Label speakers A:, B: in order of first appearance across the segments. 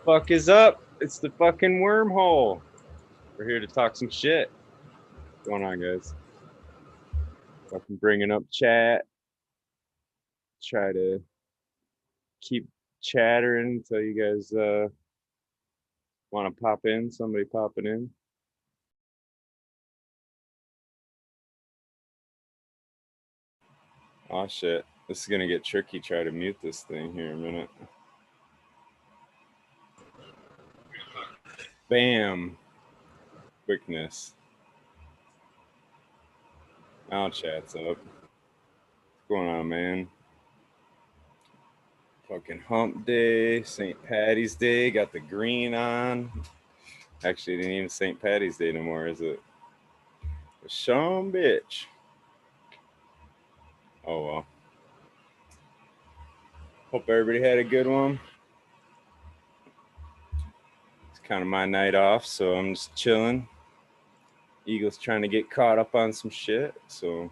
A: Fuck is up? It's the fucking wormhole. We're here to talk some shit. What's going on, guys? Fucking bringing up chat. Try to keep chattering until you guys want to pop in. Somebody popping in. Oh shit. This is gonna get tricky. Try to mute this thing here in a minute. Bam. Quickness. Now chat's up. What's going on, man? Fucking hump day, St. Patty's Day, got the green on. Actually, it ain't even St. Patty's Day no more, is it? Some bitch. Oh well. Hope everybody had a good one. It's kind of my night off, so I'm just chilling. Eagle's trying to get caught up on some shit, so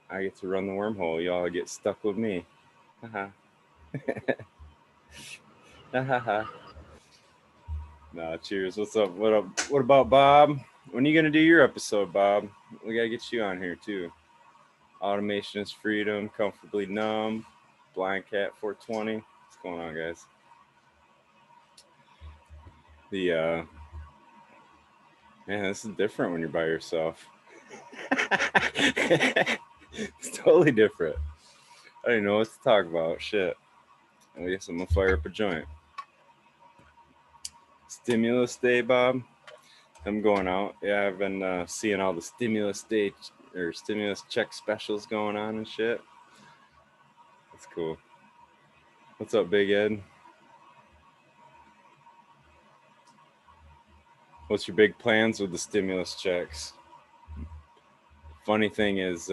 A: I get to run the wormhole. Y'all get stuck with me. Haha. Haha. Nah, cheers. What's up? What up? What about Bob? When are you gonna do your episode, Bob? We gotta get you on here too. Automation is freedom, comfortably numb, blind cat 420. What's going on, guys? The man, this is different when you're by yourself. It's totally different. I don't even know what to talk about. Shit. I guess I'm gonna fire up a joint. Stimulus day, Bob. I'm going out. Yeah, I've been seeing all the stimulus day or stimulus check specials going on and shit. That's cool. What's up, Big Ed? What's your big plans with the stimulus checks? Funny thing is,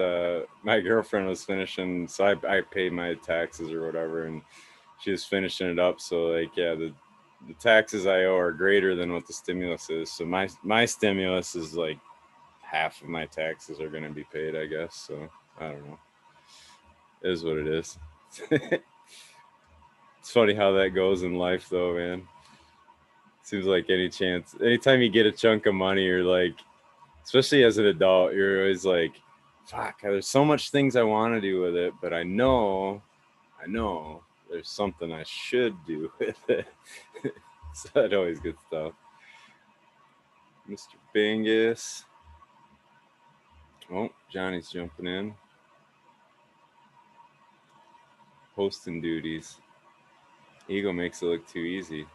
A: my girlfriend was finishing, so I paid my taxes or whatever, and she was finishing it up. So like, yeah, the taxes I owe are greater than what the stimulus is. So my stimulus is like half of my taxes are going to be paid, I guess. So I don't know. It is what it is. It's funny how that goes in life, though, man. Seems like anytime you get a chunk of money, you're like, especially as an adult, you're always like, fuck, there's so much things I want to do with it, but I know there's something I should do with it. So that always good stuff. Mr. Bingus. Oh, Johnny's jumping in. Hosting duties. Ego makes it look too easy.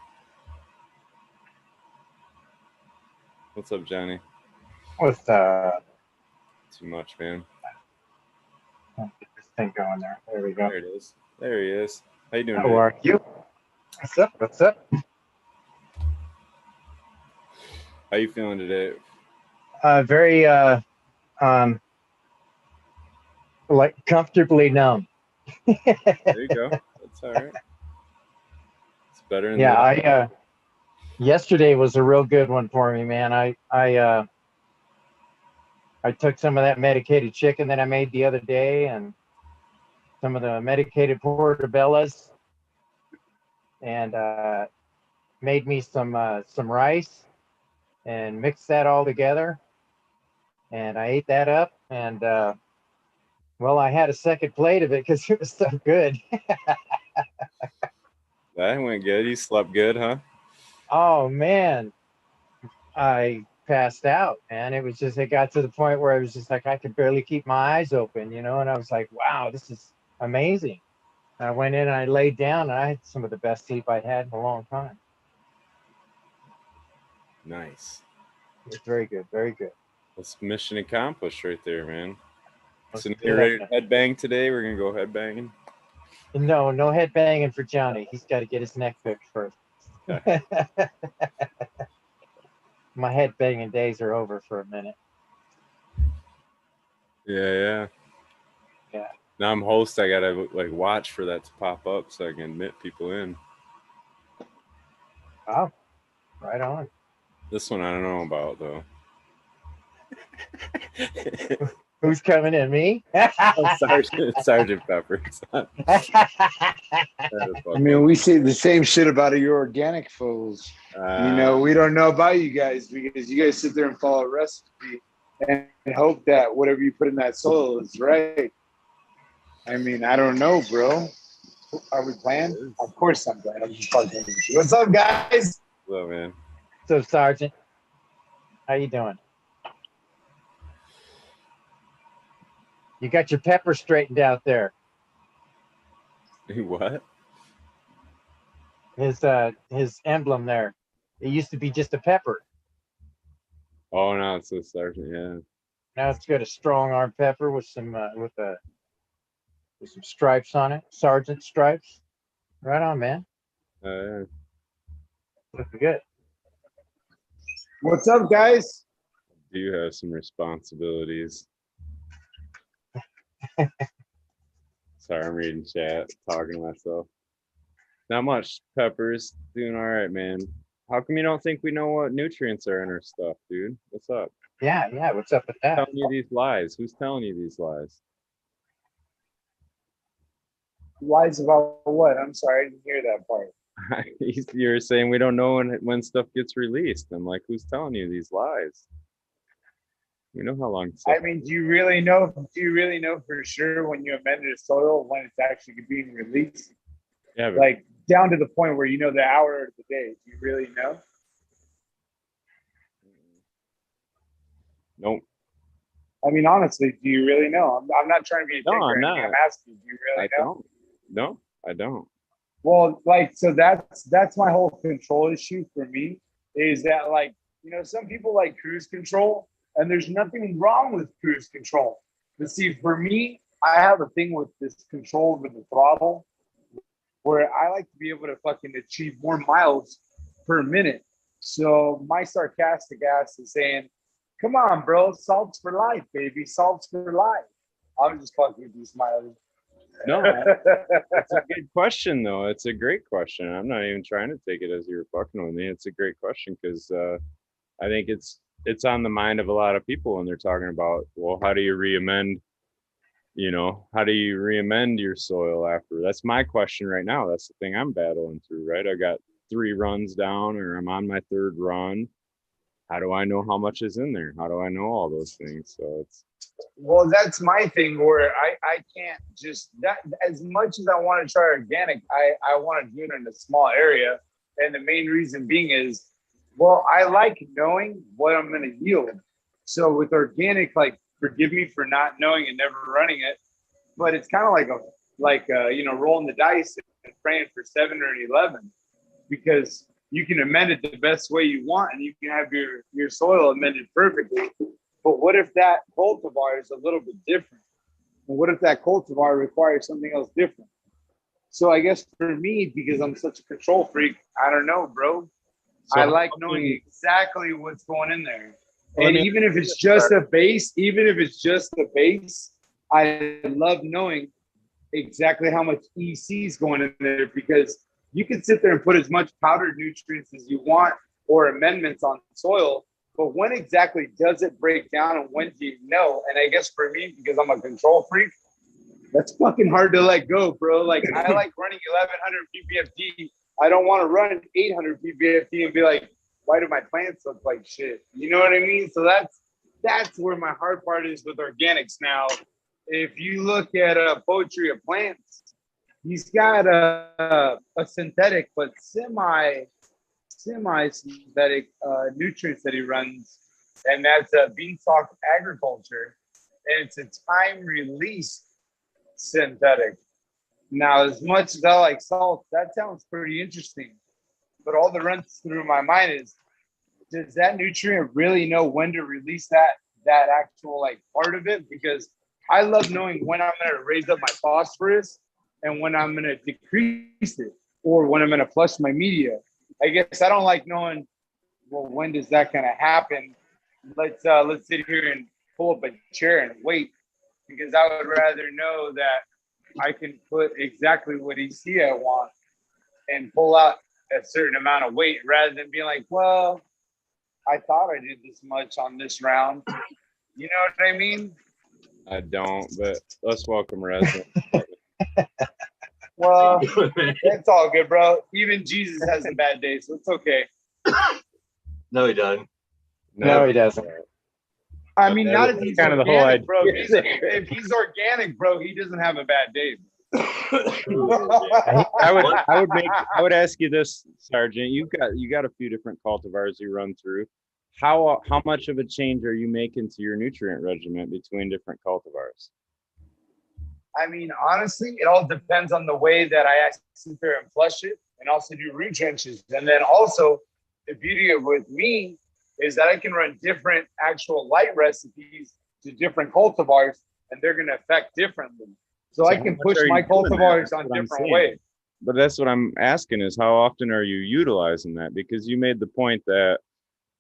A: What's up, Johnny?
B: With
A: Too much, man.
B: get this thing going there. There we go.
A: There it is. There he is. How you doing
B: How
A: today?
B: are you? What's up? What's up?
A: How you feeling today?
B: Very um like comfortably numb.
A: There you go. That's all right. It's better than
B: Yeah,
A: this.
B: I yesterday was a real good one for me, man. I took some of that medicated chicken that I made the other day and some of the medicated portobellas and made me some rice and mixed that all together and I ate that up and well, I had a second plate of it because it was so good.
A: That went good. You slept good, huh?
B: Oh man, I passed out, man. It got to the point where I was just like I could barely keep my eyes open, and I was like, wow, this is amazing. I went in and I laid down and I had some of the best sleep I'd had in a long time.
A: Nice.
B: It's very good, very good.
A: That's mission accomplished right there, man. So
B: Most
A: you're ready to
B: definitely.
A: headbang today? We're gonna go headbanging.
B: No head banging for Johnny. He's got to get his neck fixed first.
A: Okay.
B: My head banging days are over for a minute.
A: Yeah.
B: Yeah.
A: Now I'm host. I gotta like watch for that to pop up so I can admit people in.
B: Oh, right on.
A: This one I don't know about though.
B: Who's coming in? Me?
A: Oh, Sergeant Pepper's.
C: I mean, we say the same shit about your organic foes. We don't know about you guys because you guys sit there and follow a recipe and hope that whatever you put in that soil is right. I mean, I don't know, bro. Are we playing? Of course I'm playing. I'm just fucking with you. What's up, guys?
A: Hello, man.
B: So, Sergeant, how you doing? You got your pepper straightened out there.
A: What?
B: His emblem there. It used to be just a pepper.
A: Oh, no, it's a sergeant. Yeah.
B: Now it's got a strong arm pepper with some stripes on it, sergeant stripes. Right on, man.
A: Yeah.
B: Looking good.
C: What's up, guys?
A: Do you have some responsibilities? Sorry, I'm reading chat, talking to myself. Not much. Pepper's doing all right, man. How come you don't think we know what nutrients are in our stuff, dude? What's up?
B: Yeah. What's up with
A: Who's
B: that?
A: telling you these lies? Who's telling you these lies?
C: Lies about what? I'm sorry, I didn't hear that part.
A: You're saying we don't know when stuff gets released. I'm like, who's telling you these lies? You know how long.
C: I mean, do you really know? Do you really know for sure when you amended a soil when it's actually being released?
A: Yeah, but
C: Like down to the point where you know the hour of the day. Do you really know?
A: nope.
C: I mean, honestly, do you really know? I'm not trying to be a dick
A: No,
C: or
A: I'm
C: anything.
A: not.
C: I'm asking, do you really
A: I
C: know?
A: don't. No, I don't.
C: Well, like, so that's my whole control issue for me is that, like, some people like cruise control, and there's nothing wrong with cruise control. But see, for me, I have a thing with this control over the throttle where I like to be able to fucking achieve more miles per minute. So my sarcastic ass is saying, come on, bro, salts for life, baby, salts for life. I'm just fucking with you, Smiley.
A: No, it's a good question, though. It's a great question. I'm not even trying to take it as you're fucking with me. It's a great question because I think it's on the mind of a lot of people when they're talking about, well, how do you re-amend? How do you re-amend your soil after? That's my question right now. That's the thing I'm battling through, right? I got 3 runs down, or I'm on my 3rd run. How do I know how much is in there? How do I know all those things? So
C: well, that's my thing where I can't just that as much as I want to try organic, I want to do it in a small area. And the main reason being is, well, I like knowing what I'm going to yield. So with organic, like, forgive me for not knowing and never running it, but it's kind of like rolling the dice and praying for 7 or 11, because you can amend it the best way you want and you can have your soil amended perfectly. But what if that cultivar is a little bit different? And what if that cultivar requires something else different? So I guess for me, because I'm such a control freak, I don't know, bro. I like knowing exactly what's going in there. And even if it's just a base, I love knowing exactly how much EC is going in there, because you can sit there and put as much powdered nutrients as you want or amendments on soil, but when exactly does it break down and when do you know? And I guess for me, because I'm a control freak, that's fucking hard to let go, bro. Like, I like running 1100 ppft. I don't want to run 800 ppft and be like, why do my plants look like shit? You know what I mean? So that's where my hard part is with organics now. If you look at Poetry of Plants, he's got a synthetic but semi-synthetic nutrients that he runs, and that's beanstalk agriculture, and it's a time-released synthetic. Now, as much as I like salt, that sounds pretty interesting, but all that runs through my mind is, does that nutrient really know when to release that actual like part of it? Because I love knowing when I'm going to raise up my phosphorus and when I'm going to decrease it, or when I'm going to flush my media. I guess I don't like knowing, well, when does that kind of happen? Let's sit here and pull up a chair and wait, because I would rather know that I can put exactly what EC I want and pull out a certain amount of weight, rather than being like, well, I thought I did this much on this round. You know what I mean?
A: I don't, but let's welcome resident.
C: Well, it's all good, bro. Even Jesus has a bad day, so it's okay.
D: No, he doesn't.
B: No, he doesn't.
C: I mean, not if he's
A: kind of the whole
C: organic,
A: idea.
C: bro. If he's organic, bro, he doesn't have a bad day.
A: I would ask you this, Sergeant. You got a few different cultivars you run through. How much of a change are you making to your nutrient regimen between different cultivars?
C: I mean, honestly, it all depends on the way that I actually sit there and flush it and also do root trenches. And then also, the beauty of with me is that I can run different actual light recipes to different cultivars, and they're going to affect differently. So I can push my cultivars on different ways.
A: But that's what I'm asking is how often are you utilizing that? Because you made the point that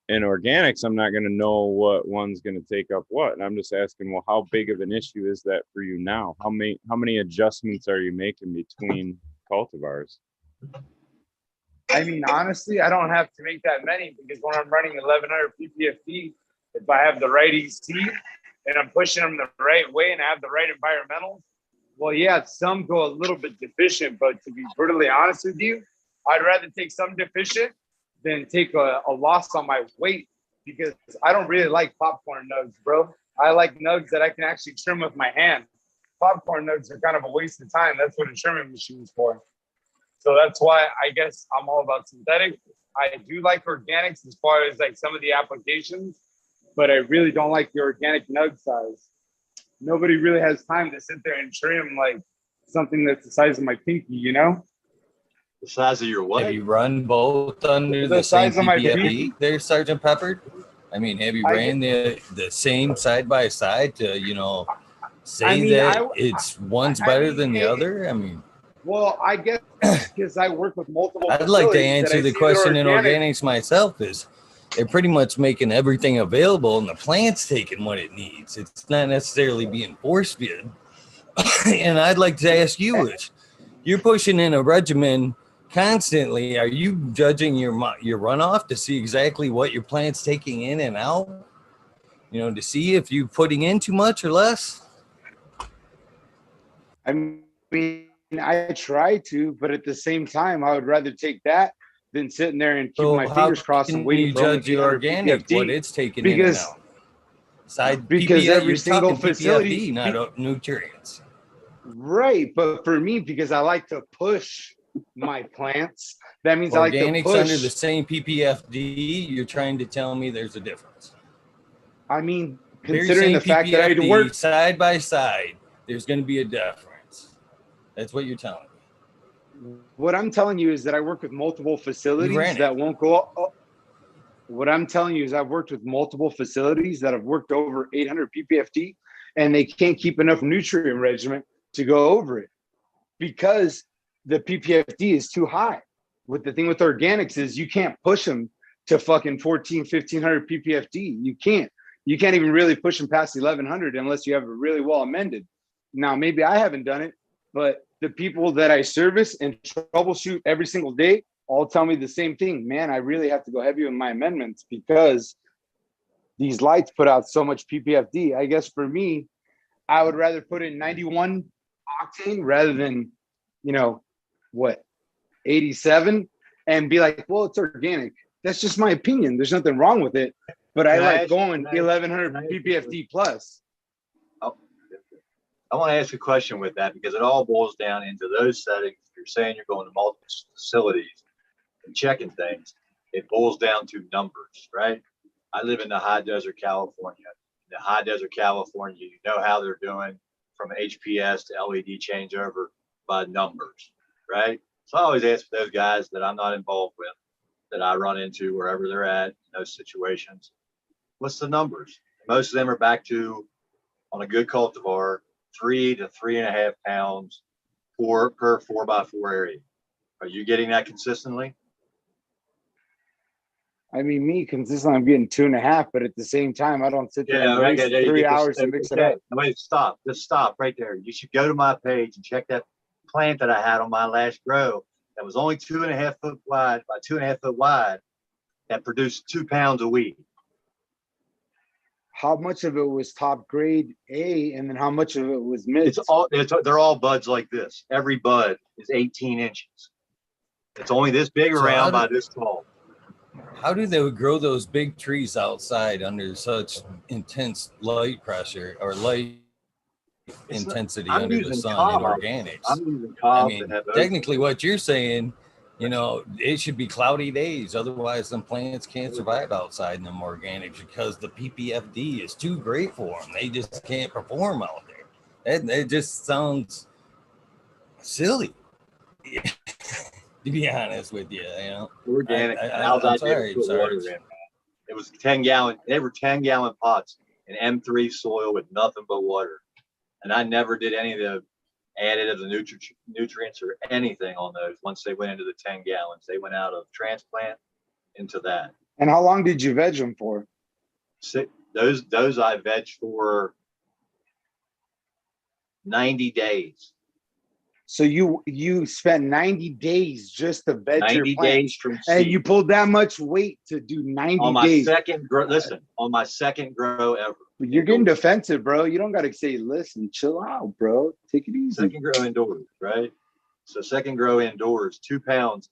A: in organics, I'm not going to know what one's going to take up what. And I'm just asking, well, how big of an issue is that for you now? How many adjustments are you making between cultivars?
C: I mean, honestly, I don't have to make that many because when I'm running 1100 ppfd, if I have the right EC and I'm pushing them the right way and I have the right environmentals, well, yeah, some go a little bit deficient, but to be brutally honest with you, I'd rather take some deficient than take a loss on my weight because I don't really like popcorn nugs, bro. I like nugs that I can actually trim with my hand. Popcorn nugs are kind of a waste of time. That's what a trimming machine's for. So that's why I guess I'm all about synthetic. I do like organics as far as like some of the applications, but I really don't like the organic nug size. Nobody really has time to sit there and trim like something that's the size of my pinky, you know?
D: The size of your what?
E: Have you run both under
C: The
E: the same
C: size of my
E: PPFD there, Sergeant Pepper? I mean, have you ran the same side by side to, say that it's one's better than the other? I mean,
C: well, I guess because I work with multiple.
E: I'd like to answer the question in organics myself is they're pretty much making everything available and the plant's taking what it needs. It's not necessarily being force fed. And I'd like to ask you is you're pushing in a regimen constantly. Are you judging your runoff to see exactly what your plant's taking in and out? To see if you're putting in too much or less?
C: I mean, I try to, but at the same time, I would rather take that than sitting there and keep my fingers crossed and waiting for
E: judge your organic
C: PPFD,
E: what it's taking in and out.
C: Because
E: PPF,
C: every single facility,
E: PPFD, not nutrients.
C: Right, but for me, because I like to push my plants, that means I like to
E: Organics
C: push.
E: under the same PPFD, you're trying to tell me there's a difference.
C: I mean, considering the fact
E: PPFD
C: that I do work
E: side by side, there's going to be a difference. That's what you're telling me.
C: What I'm telling you is that I work with multiple facilities that won't go up. What I'm telling you is I've worked with multiple facilities that have worked over 800 ppfd, and they can't keep enough nutrient regimen to go over it because the ppfd is too high. What the thing with organics is you can't push them to fucking 1500 ppfd. You can't even really push them past 1100 unless you have it really well amended. Now, maybe I haven't done it, but the people that I service and troubleshoot every single day all tell me the same thing. Man, I really have to go heavy with my amendments because these lights put out so much ppfd. I guess for me, I would rather put in 91 octane rather than, 87 and be like, well, it's organic. That's just my opinion. There's nothing wrong with it, but I like going 1100 ppfd plus.
D: I want to ask a question with that because it all boils down into those settings. If you're saying you're going to multiple facilities and checking things, it boils down to numbers, right? I live in the high desert, California. In the high desert, California, you know how they're doing from HPS to LED changeover by numbers, right? So I always ask for those guys that I'm not involved with, that I run into wherever they're at in those situations. What's the numbers? Most of them are back to, on a good cultivar, 3 to 3.5 pounds per 4x4 area. Are you getting that consistently?
C: I mean, me consistently, I'm getting 2.5, but at the same time, I don't sit there and waste 3 hours and mix it up.
D: Wait, stop. Just stop right there. You should go to my page and check that plant that I had on my last grow that was only 2.5 foot wide by 2.5 foot wide that produced 2 pounds a week.
F: how much of it was top grade A, and then how much of it was mid?
D: They're all buds like this. Every bud is 18 inches. It's only this big around by this tall.
E: How do they grow those big trees outside under such intense light pressure or light intensity under the sun in organics?
D: I'm using cobs.
E: I mean, technically what you're saying, you know, it should be cloudy days. Otherwise, them plants can't survive outside in them organics because the PPFD is too great for them. They just can't perform out there. It just sounds silly. To be honest with you, you know,
D: organic.
E: I'm sorry.
D: It was 10-gallon. They were 10-gallon pots in M3 soil with nothing but water, and I never did any of the additives, the nutrients, or anything on those. Once they went into the 10 gallons, they went out of transplant into that.
F: And how long did you veg them for?
D: Those I veg for 90 days.
F: So you spent 90 days just to veg
D: 90
F: your
D: days
F: plants,
D: from
F: and
D: seed.
F: you pulled that much weight to do 90
D: on my
F: days.
D: second grow. Listen, on my second grow ever.
F: You're getting defensive, bro. You don't got to say, listen, chill out, bro. Take it easy.
D: Second grow indoors, right? So second grow indoors, 2 pounds.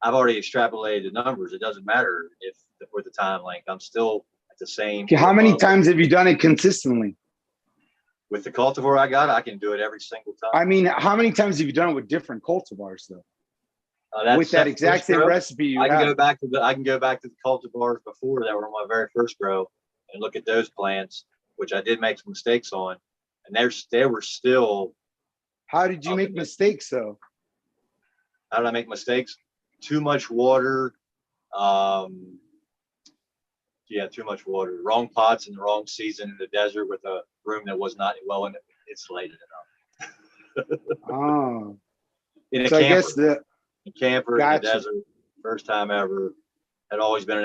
D: I've already extrapolated the numbers. It doesn't matter if for the time length. I'm still at the same.
F: Okay, how many times have you done it consistently?
D: With the cultivar I got, I can do it every single time.
F: I mean, how many times have you done it with different cultivars though? With that exact same recipe
D: I can go back to the cultivars before that were on my very first grow and look at those plants, which I did make some mistakes on, and they were still.
F: How did you make mistakes though?
D: How did I make mistakes? Too much water. Yeah, too much water. Wrong pots in the wrong season in the desert with a room that was not well insulated enough.
F: Oh.
D: In a
F: so
D: camper.
F: I guess the
D: camper in the desert, first time ever. Had always been an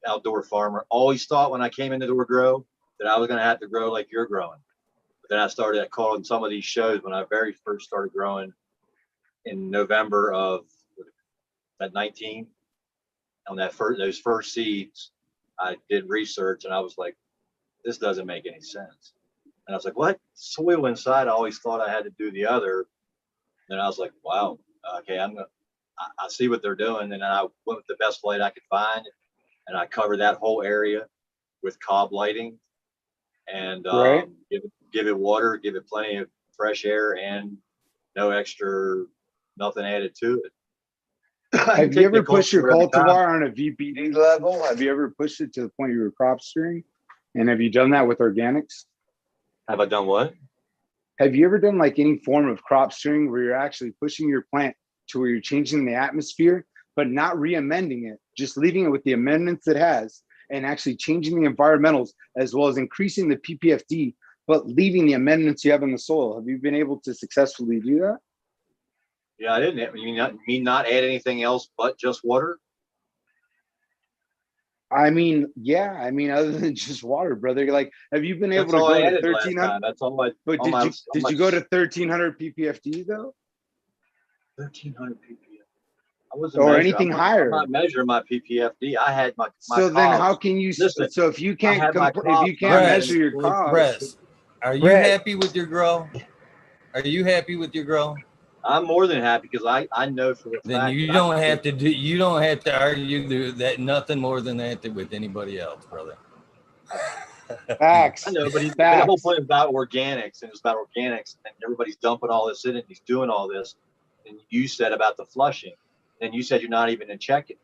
D: outdoor farmer. Always thought when I came into the grow that I was going to have to grow like you're growing. But then I started calling some of these shows when I very first started growing in November of that 19. On those first seeds, I did research and I was like, this doesn't make any sense. And I was like, what? Soil inside, I always thought I had to do the other. And I was like, wow, okay, I see what they're doing. And then I went with the best light I could find. And I covered that whole area with cob lighting and give it water, give it plenty of fresh air and no extra, nothing added to it.
F: Have you ever pushed your cultivar on a VPD level? Have you ever pushed it to the point you were crop steering? And have you done that with organics?
D: Have I done what?
F: Have you ever done like any form of crop steering where you're actually pushing your plant to where you're changing the atmosphere, but not re-amending it, just leaving it with the amendments it has and actually changing the environmentals as well as increasing the PPFD, but leaving the amendments you have in the soil? Have you been able to successfully do that?
D: Yeah, I didn't. You mean not add anything else but just water?
F: I mean, yeah. I mean, other than just water, brother. Like, have you been able to go to 1300?
D: That's all I.
F: But did you go to 1300 PPFD though?
D: 1300 PPFD. I wasn't
F: or anything higher.
D: I'm not measuring my PPFD. I had my.
F: So then, how can you?
D: Listen,
F: so if you can't measure your costs,
E: are you happy with your grow? Are you happy with your grow?
D: I'm more than happy because I know for the fact.
E: Then you don't have to argue that nothing more than that with anybody else, brother.
F: Facts.
D: I know, but the whole point about organics, and it's about organics, and everybody's dumping all this in, and he's doing all this. And you said about the flushing, and you said you're not even in checking.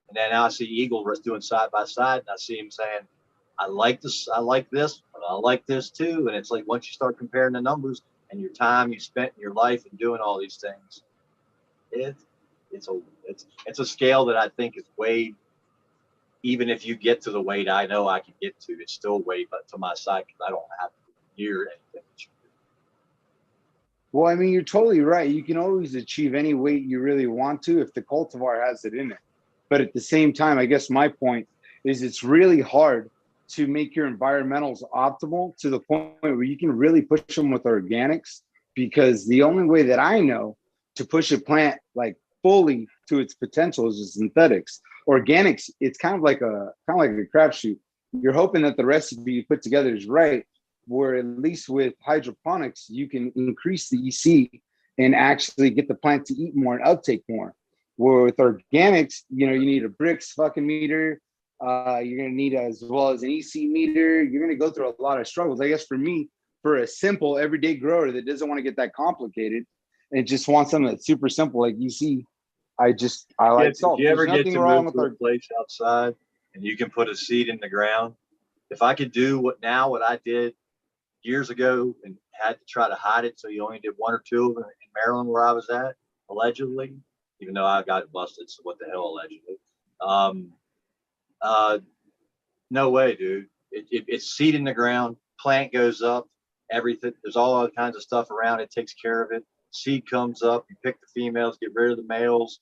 D: And then now I see Eagle doing side by side, and I see him saying, I like this, but I like this too. And it's like once you start comparing the numbers and your time you spent in your life and doing all these things, it's a scale that I think is way. Even if you get to the weight I know I can get to, it's still way but to my side because I don't have to near anything.
F: Well, I mean, you're totally right. You can always achieve any weight you really want to if the cultivar has it in it. But at the same time, I guess my point is it's really hard to make your environmentals optimal to the point where you can really push them with organics, because the only way that I know to push a plant like fully to its potential is with synthetics. Organics, it's kind of like a crapshoot. you're hoping that the recipe you put together is right. Where at least with hydroponics, you can increase the EC and actually get the plant to eat more and uptake more. Where with organics, you know, you need a bricks fucking meter. You're going to need as well as an EC meter. You're going to go through a lot of struggles. I guess for me, for a simple everyday grower that doesn't want to get that complicated and just wants something that's super simple like EC, I like salt.
D: If you ever
F: There's
D: get
F: nothing
D: to
F: wrong
D: move
F: with
D: to a place outside and you can put a seed in the ground, if I could do what I did years ago and had to try to hide it, so you only did one or two of them in Maryland where I was at, allegedly, even though I got busted, so what the hell, allegedly. No way, dude. It's seed in the ground, plant goes up, everything, there's all kinds of stuff around it, takes care of it. Seed comes up, you pick the females, get rid of the males.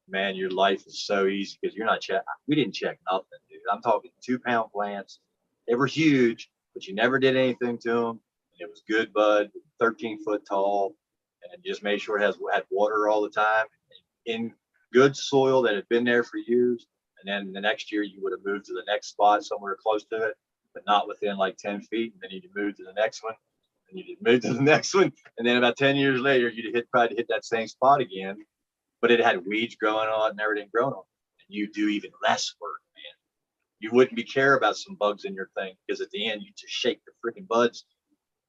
D: Man, your life is so easy because you're not we didn't check nothing, dude. I'm talking 2-pound plants. They were huge, but you never did anything to them. And it was good bud, 13 foot tall, and just made sure it had water all the time in good soil that had been there for years. And then the next year you would have moved to the next spot somewhere close to it, but not within like 10 feet. And then you'd move to the next one, and you'd move to the next one. And then about 10 years later, you'd probably hit that same spot again, but it had weeds growing on it and everything growing on it. And you do even less work, man. You wouldn't care about some bugs in your thing because at the end, you just shake the freaking buds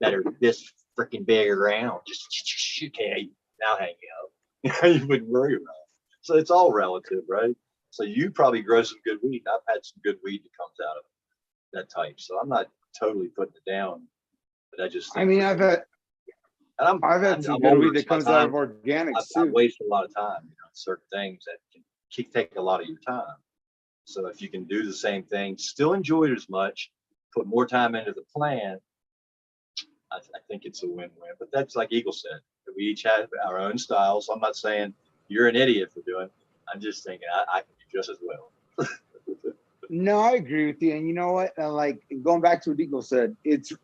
D: that are this freaking big around. Just, okay, now hang up. You wouldn't worry about it. So it's all relative, right? So you probably grow some good weed. I've had some good weed that comes out of that type. So I'm not totally putting it down, but I just think
F: I've had some good weed that comes out of organics too.
D: I've wasted a lot of time, certain things that can take a lot of your time. So if you can do the same thing, still enjoy it as much, put more time into the plan, I think it's a win-win. But that's like Eagle said, we each have our own style. So I'm not saying you're an idiot for doing it. I'm just thinking I can do just as well.
F: No, I agree with you. And you know what? Like going back to what Eagle said,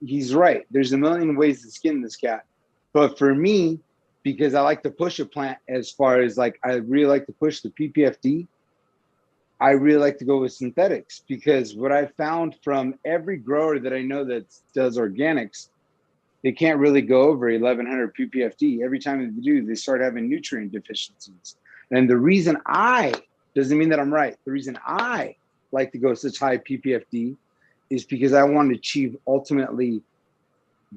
F: he's right. There's a million ways to skin this cat. But for me, because I like to push a plant as far as like, I really like to push the PPFD. I really like to go with synthetics because what I found from every grower that I know that does organics, they can't really go over 1100 PPFD. Every time they do, they start having nutrient deficiencies. And the reason doesn't mean that I'm right. The reason I like to go such high PPFD is because I want to achieve ultimately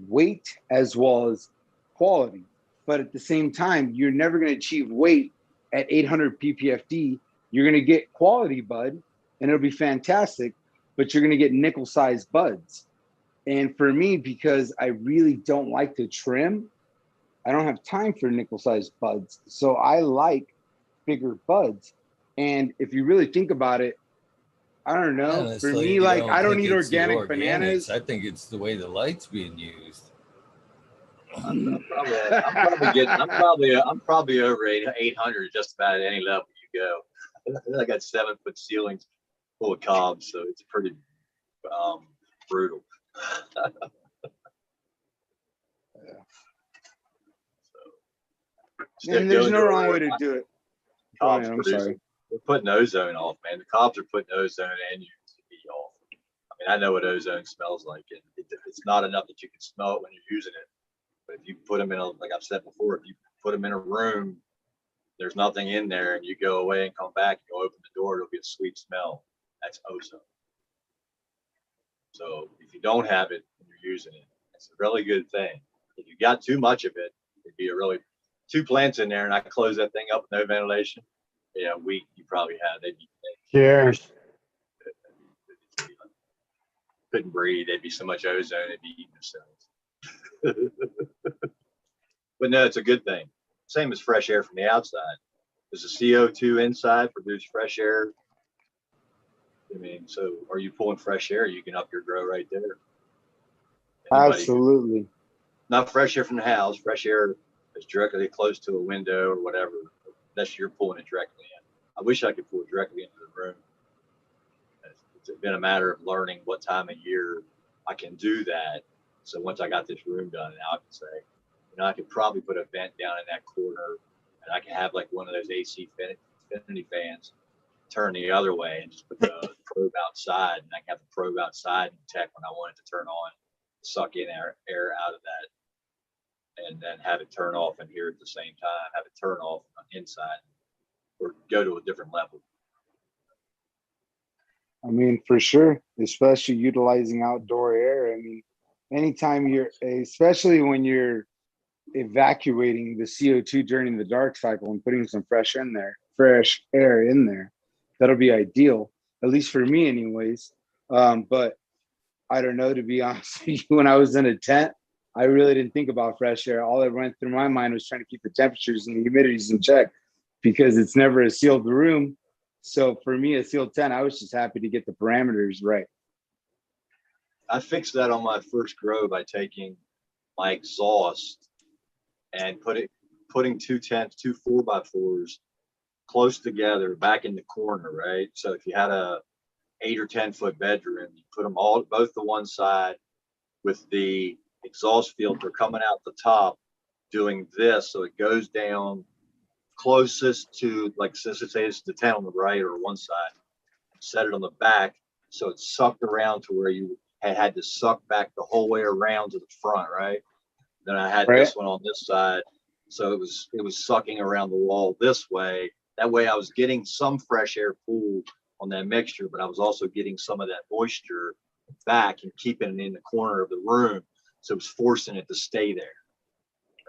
F: weight as well as quality. But at the same time, you're never going to achieve weight at 800 PPFD. You're going to get quality bud and it'll be fantastic, but you're going to get nickel sized buds. And for me, because I really don't like to trim, I don't have time for nickel sized buds. So I like bigger buds. And if you really think about it, I don't know.
E: Honestly,
F: for me, like I don't eat organic bananas.
E: I think it's the way the light's being used.
D: I'm probably over 800 just about at any level you go. I got 7-foot ceilings full of cobs, so it's pretty brutal.
F: And there's no wrong way to do it.
D: I'm sorry. We're putting ozone off, man. The cobs are putting ozone and UV off. I mean, I know what ozone smells like, and it's not enough that you can smell it when you're using it. But if you put them like I've said before, if you put them in a room, there's nothing in there, and you go away and come back, you'll open the door, it'll be a sweet smell. That's ozone. So if you don't have it and you're using it, it's a really good thing. If you got too much of it, it'd be a really 2 plants in there, and I close that thing up with no ventilation. Yeah, a week you probably had. They'd be
B: cheers.
D: Couldn't breathe. There'd be so much ozone, they'd be eating themselves. But no, it's a good thing. Same as fresh air from the outside. Does the CO2 inside produce fresh air? I mean, so are you pulling fresh air? You can up your grow right there.
F: Absolutely.
D: Not fresh air from the house. Fresh air is directly close to a window or whatever. Unless you're pulling it directly in. I wish I could pull it directly into the room. It's been a matter of learning what time of year I can do that. So once I got this room done, now I can say, I could probably put a vent down in that corner, and I can have like one of those AC infinity fans turn the other way and just put the probe outside, and I can have the probe outside and detect when I want it to turn on, suck in air out of that, and then have it turn off and here at the same time, have it turn off on inside or go to a different level.
F: I mean, for sure, especially utilizing outdoor air. I mean, anytime you're, especially when you're evacuating the CO2 during the dark cycle and putting some fresh air in there, that'll be ideal, at least for me anyways. But I don't know, to be honest with you, when I was in a tent, I really didn't think about fresh air. All that went through my mind was trying to keep the temperatures and the humidities in check, because it's never a sealed room. So for me, a sealed tent, I was just happy to get the parameters right.
D: I fixed that on my first grow by taking my exhaust and putting two 4x4s close together back in the corner, right? So if you had a 8 or 10 foot bedroom, you put them both to one side with the exhaust filter coming out the top, doing this, so it goes down closest to, like, since it's the tent on the right or one side, set it on the back, so it's sucked around to where you had to suck back the whole way around to the front, right? Then I had this one on this side, so it was sucking around the wall this way. That way I was getting some fresh air pool on that mixture, but I was also getting some of that moisture back and keeping it in the corner of the room, so it was forcing it to stay there,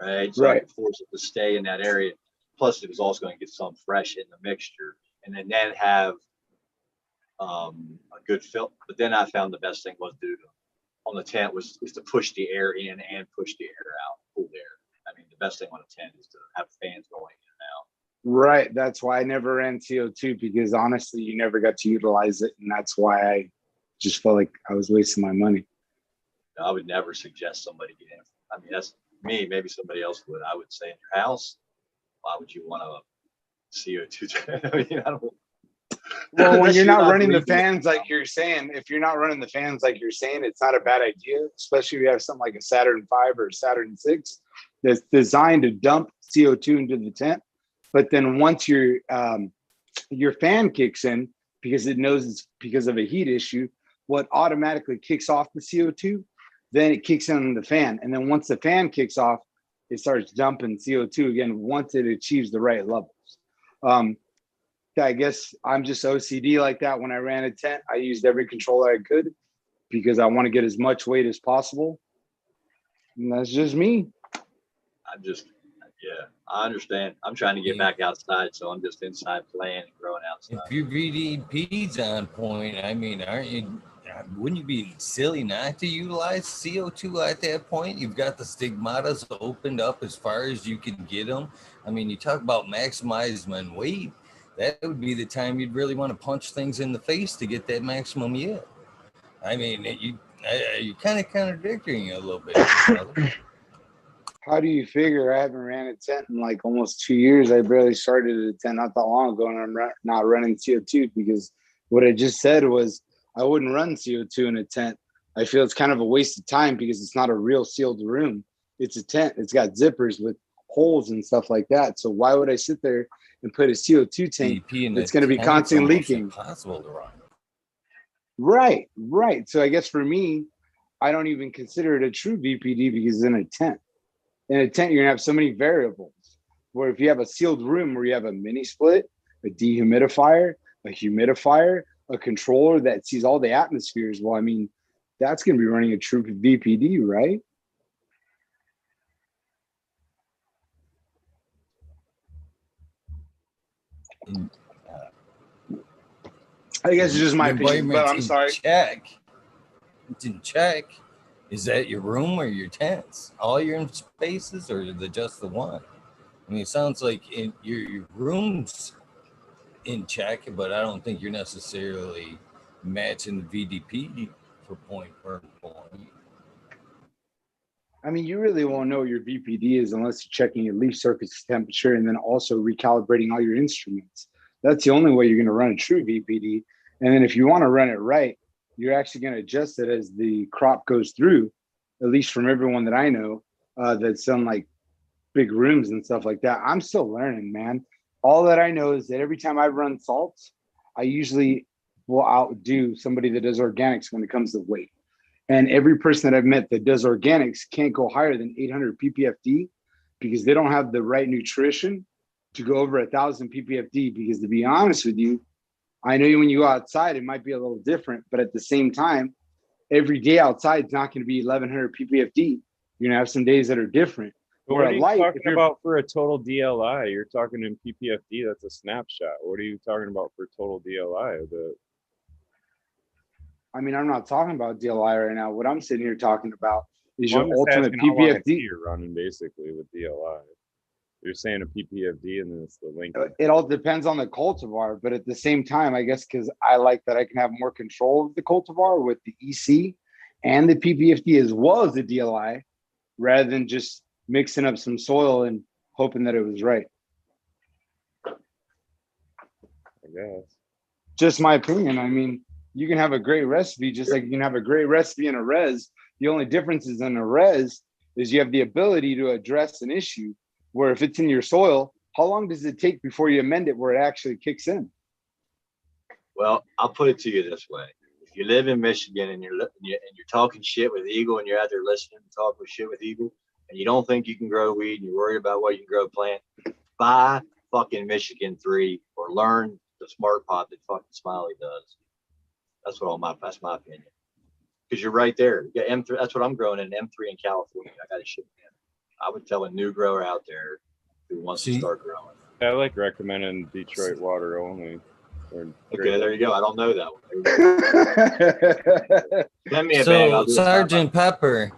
D: right? So I could force it to stay in that area. Plus, it was also going to get some fresh in the mixture, and then have a good fill. But then I found the best thing was on the tent is to push the air in and push the air out, cool air. I mean, the best thing on a tent is to have fans going in and out.
F: Right. That's why I never ran CO2, because honestly, you never got to utilize it, and that's why I just felt like I was wasting my money.
D: I would never suggest somebody get in. I mean, that's me. Maybe somebody else would. I would say in your house, why would you want a CO2? I mean, I don't.
F: Well, when you're not running the fans like you're saying, if you're not running the fans like you're saying, it's not a bad idea, especially if you have something like a Saturn 5 or a Saturn 6 that's designed to dump CO2 into the tent. But then once your fan kicks in, because it knows it's because of a heat issue, what automatically kicks off the CO2, then it kicks in the fan. And then once the fan kicks off, it starts dumping CO2 again once it achieves the right levels. I guess I'm just OCD like that. When I ran a tent, I used every controller I could because I want to get as much weight as possible. And that's just me.
D: I understand. I'm trying to get back outside, so I'm just inside playing and growing outside.
E: If your VDP's on point, I mean, wouldn't you be silly not to utilize CO2 at that point? You've got the stigmatas opened up as far as you can get them. I mean, you talk about maximizing weight. That would be the time you'd really want to punch things in the face to get that maximum yield. I mean, you're kind of contradicting a little bit, brother.
F: How do you figure? I haven't ran a tent in like almost 2 years. I barely started a tent not that long ago, and I'm not running CO2 because what I just said was I wouldn't run CO2 in a tent. I feel it's kind of a waste of time because it's not a real sealed room. It's a tent. It's got zippers with holes and stuff like that. So why would I sit there and put a CO2 tank that's going to be constantly leaking?
E: Impossible to run.
F: Right. So I guess for me, I don't even consider it a true VPD because it's in a tent. In a tent, you're going to have so many variables. Where if you have a sealed room where you have a mini split, a dehumidifier, a humidifier, a controller that sees all the atmospheres, well, I mean, that's going to be running a true VPD, right? I guess it's just my opinion, but I'm sorry.
E: It's in check. Is that your room or your tents? All your spaces, or just the one? I mean, it sounds like your room's in check, but I don't think you're necessarily matching the VDP for point per point.
F: I mean, you really won't know your VPD is unless you're checking your leaf surface temperature and then also recalibrating all your instruments. That's the only way you're going to run a true VPD. And then if you want to run it right, you're actually going to adjust it as the crop goes through, at least from everyone that I know that's done like big rooms and stuff like that. I'm still learning, man. All that I know is that every time I run salts, I usually will outdo somebody that does organics when it comes to weight. And every person that I've met that does organics can't go higher than 800 ppfd because they don't have the right nutrition to go over 1,000 ppfd. Because to be honest with you, I know when you go outside, it might be a little different, but at the same time, every day outside is not going to be 1,100 ppfd. You're going to have some days that are different.
A: But what are you talking about for a total DLI? You're talking in ppfd. That's a snapshot. What are you talking about for total DLI?
F: I mean, I'm not talking about DLI right now. What I'm sitting here talking about is
A: Well,
F: your ultimate ppfd.
A: You're running basically with DLI. You're saying a ppfd, and then it's the link.
F: It all depends on the cultivar, but at the same time, I guess because I like that I can have more control of the cultivar with the EC and the ppfd as well as the DLI, rather than just mixing up some soil and hoping that it was right.
A: I guess.
F: Just my opinion. I mean, you can have a great recipe just like you can have a great recipe in a res. The only difference is in a res is you have the ability to address an issue, where if it's in your soil, how long does it take before you amend it where it actually kicks in?
D: Well, I'll put it to you this way. If you live in Michigan and you're talking shit with Eagle and you're out there listening to talk with shit with Eagle and you don't think you can grow weed and you're worried about what you can grow plant, buy fucking Michigan 3 or learn the smart pot that fucking Smiley does. That's my opinion. Because you're right there. You got M3. That's what I'm growing in M3 in California. I got to ship in. I would tell a new grower out there who wants to start growing.
A: I like recommending Detroit water only.
D: Okay, there you go. I don't know that one. Send me a bag.
E: Sergeant Pepper,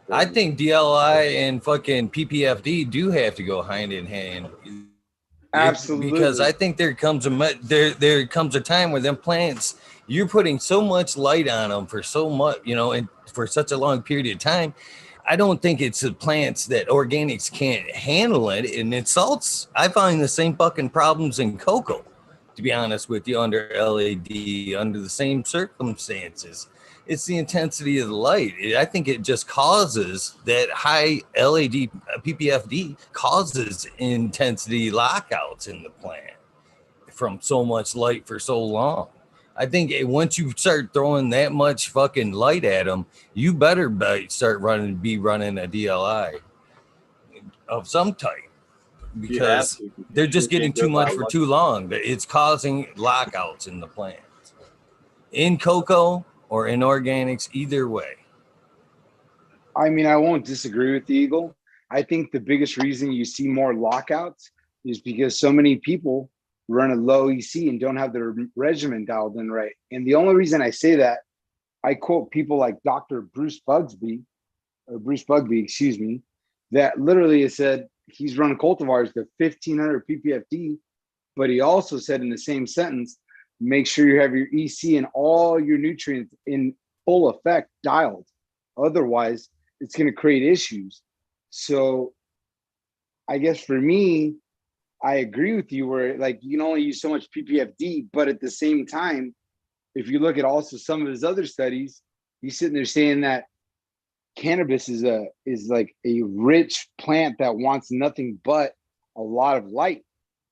E: I think DLI and fucking PPFD do have to go hand in hand.
F: Absolutely.
E: Because I think there comes a time where them plants, you're putting so much light on them for so much, and for such a long period of time. I don't think it's the plants that organics can't handle it. And it salts. I find the same fucking problems in cocoa, to be honest with you, under LAD, under the same circumstances. It's the intensity of the light. I think it just causes that high LAD PPFD causes intensity lockouts in the plant from so much light for so long. I think once you start throwing that much fucking light at them, you better start running a DLI of some type, because they're just getting too much for too long. It's causing lockouts in the plants, in cocoa or in organics, either way.
F: I mean, I won't disagree with the Eagle. I think the biggest reason you see more lockouts is because so many people run a low EC and don't have their regimen dialed in right. And the only reason I say that, I quote people like Dr. Bruce Bugbee, that literally has said he's run cultivars to 1,500 ppfd, but he also said in the same sentence, make sure you have your EC and all your nutrients in full effect dialed. Otherwise, it's going to create issues. So I guess for me, I agree with you where like you can only use so much ppfd, but at the same time, if you look at also some of his other studies, he's sitting there saying that cannabis is like a rich plant that wants nothing but a lot of light.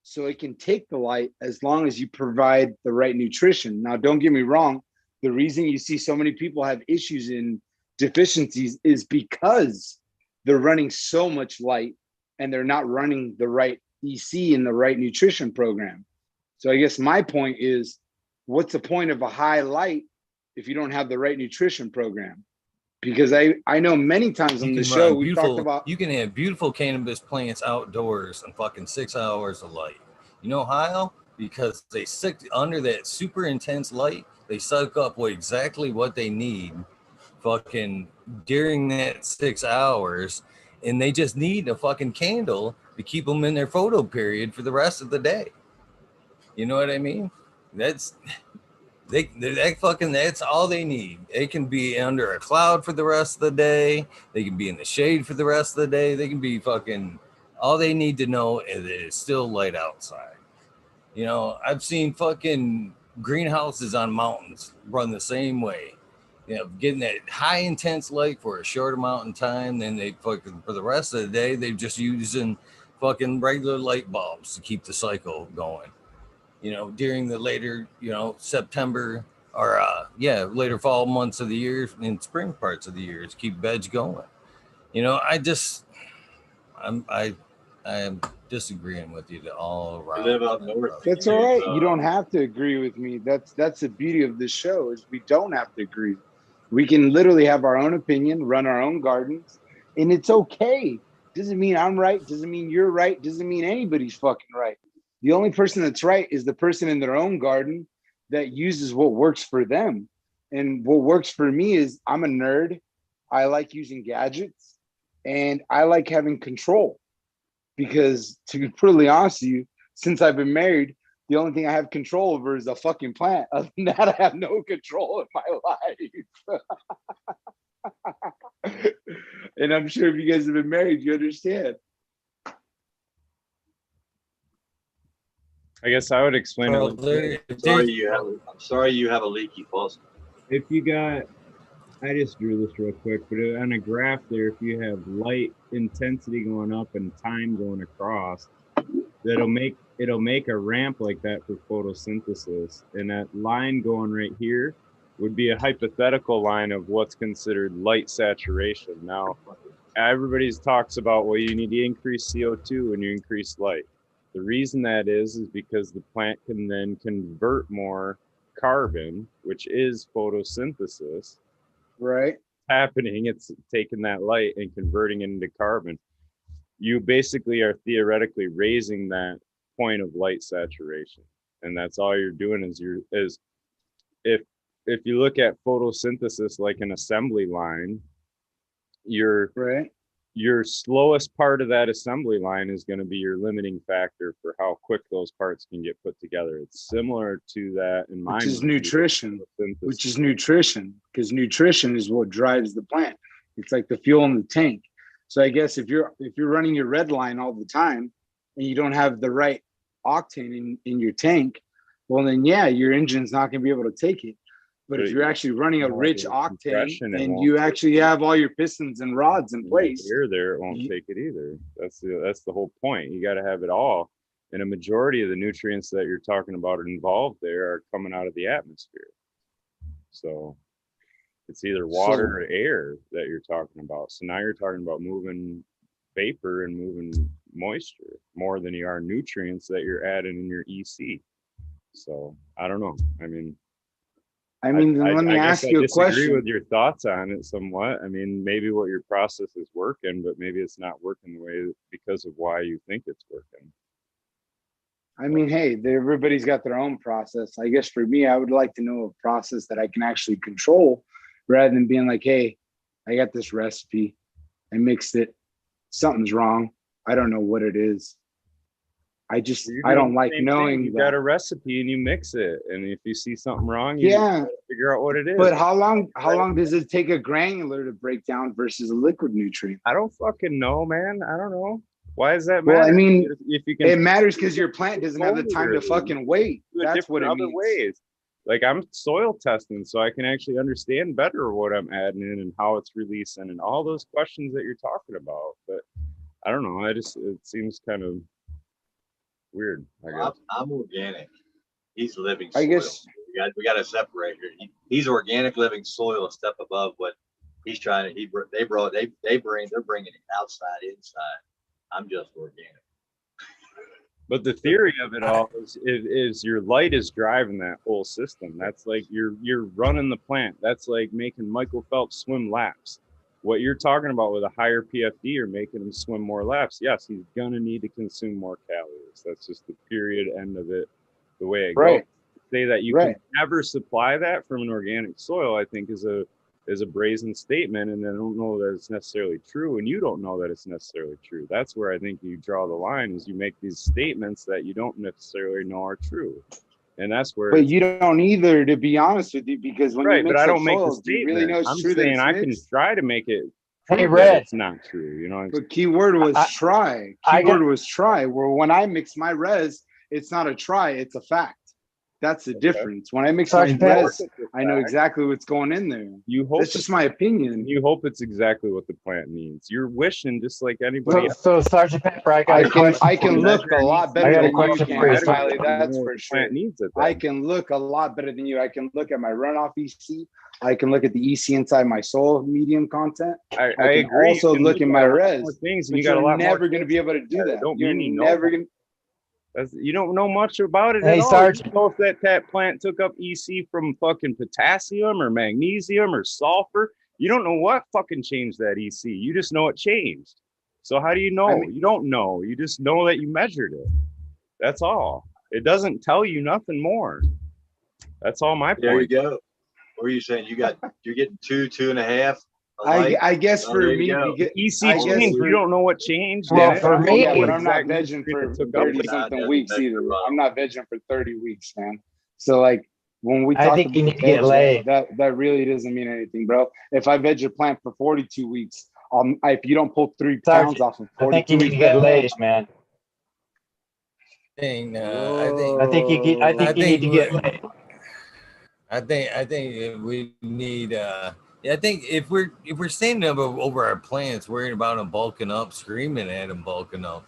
F: So it can take the light as long as you provide the right nutrition. Now, don't get me wrong. The reason you see so many people have issues in deficiencies is because they're running so much light and they're not running the right EC and the right nutrition program. So I guess my point is, what's the point of a high light if you don't have the right nutrition program? Because I know many times on the show we talked about
E: you can have beautiful cannabis plants outdoors and fucking 6 hours of light. You know how? Because they stick under that super intense light, they suck up exactly what they need fucking during that 6 hours, and they just need a fucking candle to keep them in their photo period for the rest of the day. You know what I mean? That's all they need. They can be under a cloud for the rest of the day. They can be in the shade for the rest of the day. They can be fucking, all they need to know is that it's still light outside. I've seen fucking greenhouses on mountains run the same way. Getting that high intense light for a short amount of time, then they fucking, for the rest of the day, they're just using fucking regular light bulbs to keep the cycle going. during the later, September or later fall months of the year and spring parts of the year to keep beds going. I am disagreeing with you all around.
D: live up north.
F: That's all right. You don't have to agree with me. That's the beauty of this show is we don't have to agree. We can literally have our own opinion, run our own gardens, and it's okay. Doesn't mean I'm right. Doesn't mean you're right. Doesn't mean anybody's fucking right. The only person that's right is the person in their own garden that uses what works for them. And what works for me is I'm a nerd. I like using gadgets and I like having control. Because to be brutally honest with you, since I've been married, the only thing I have control over is a fucking plant. Other than that, I have no control in my life. And I'm sure if you guys have been married, you understand.
A: I guess I would explain
E: Well,
A: it.
D: I'm sorry you have a leaky faucet.
A: If you got, I just drew this real quick, but on a graph there, if you have light intensity going up and time going across, it'll make a ramp like that for photosynthesis. And that line going right here would be a hypothetical line of what's considered light saturation. Now, everybody talks about, well, you need to increase CO2 when you increase light. The reason that is because the plant can then convert more carbon, which is photosynthesis.
F: Right.
A: Happening, it's taking that light and converting it into carbon. You basically are theoretically raising that point of light saturation, and that's all you're doing is if you look at photosynthesis like an assembly line, your slowest part of that assembly line is going to be your limiting factor for how quick those parts can get put together. It's similar to that in my mind.
F: Which is nutrition, because nutrition is what drives the plant. It's like the fuel in the tank. So I guess if you're running your red line all the time and you don't have the right octane in your tank, well then your engine's not going to be able to take it. But if you're actually running a rich octane and you actually have all your pistons and rods in place,
A: it won't take it either. That's the whole point. You got to have it all, and a majority of the nutrients that you're talking about involved there are coming out of the atmosphere. So it's either water or air that you're talking about. So now you're talking about moving vapor and moving moisture more than you are nutrients that you're adding in your EC. So I don't know. Let
F: me ask you a question.
A: I disagree with your thoughts on it somewhat. Maybe what your process is working, but maybe it's not working the way because of why you think it's working.
F: Hey, everybody's got their own process. I guess for me, I would like to know a process that I can actually control rather than being like, hey, I got this recipe. I mixed it. Something's wrong. I don't know what it is. I don't like knowing
A: you got a recipe and you mix it, and if you see something wrong, you figure out what it is.
F: But how long does it take a granular to break down versus a liquid nutrient?
A: I don't fucking know, man. I don't know. Why does that matter?
F: Well, if you can, it matters because your plant doesn't have the time to fucking wait. That's what it means.
A: Ways. Like I'm soil testing, so I can actually understand better what I'm adding in and how it's releasing and all those questions that you're talking about. But I don't know. It seems kind of weird.
D: I'm organic. He's living
F: soil. I guess
D: we got to separate here. He's organic living soil, a step above what he's trying to. They're bringing it outside, inside. I'm just organic.
A: But the theory of it all is your light is driving that whole system. That's like you're running the plant. That's like making Michael Phelps swim laps. What you're talking about with a higher PFD or making him swim more laps, yes, he's gonna need to consume more calories. That's just the period end of it, the way it goes. Say that you can never supply that from an organic soil, I think is a brazen statement, and I don't know that it's necessarily true, and you don't know that it's necessarily true. That's where I think you draw the line, is you make these statements that you don't necessarily know are true. And that's where.
F: But you don't either, to be honest with you, because when you mix
A: but I don't
F: soils,
A: make the statement.
F: You really know it's
A: I'm
F: true
A: saying
F: that
A: I can try to make it.
B: Hey, Red.
A: It's not true, you know.
F: But keyword was try. Keyword was try. Where when I mix my res, it's not a try, it's a fact. That's the difference. When I mix my
B: Sergeant Pepper.
F: res, I know exactly what's going in there.
A: You hope
F: That's just my opinion.
A: You hope it's exactly what the plant needs. You're wishing just like anybody else.
B: So Sergeant Pepper, I got a question.
F: I can look a lot better than you can, Smiley. That's for sure. I can look a lot better than you. I can look at my runoff EC. I can look at the EC inside my soil medium content. I can
A: agree.
F: also look at my res.
A: Things,
F: and
A: you got a lot
F: never going to be able to do that. You're never going to.
A: You don't know much about it
B: Hey,
A: at all.
B: Sergeant.
A: You don't know if that plant took up EC from fucking potassium or magnesium or sulfur. You don't know what fucking changed that EC. You just know it changed. So how do you know? You don't know. You just know that you measured it. That's all. It doesn't tell you nothing more. That's all my point.
D: There you go. What are you saying? You're getting 2.5.
F: I guess for me,
A: EC changed. You don't know what changed.
B: Well, for me,
F: but I'm not vegging for 30 something weeks either. I'm not vegging for 30 weeks, man. So like when we talk
B: I think you need to get laid.
F: That really doesn't mean anything, bro. If I veg your plant for 42 weeks, if you don't pull 3 pounds off of 42
B: I think you need to get laid, man.
E: Thing,
B: I think you need to get laid.
E: I think we need. I think if we're standing up over our plants, worrying about them bulking up, screaming at them bulking up,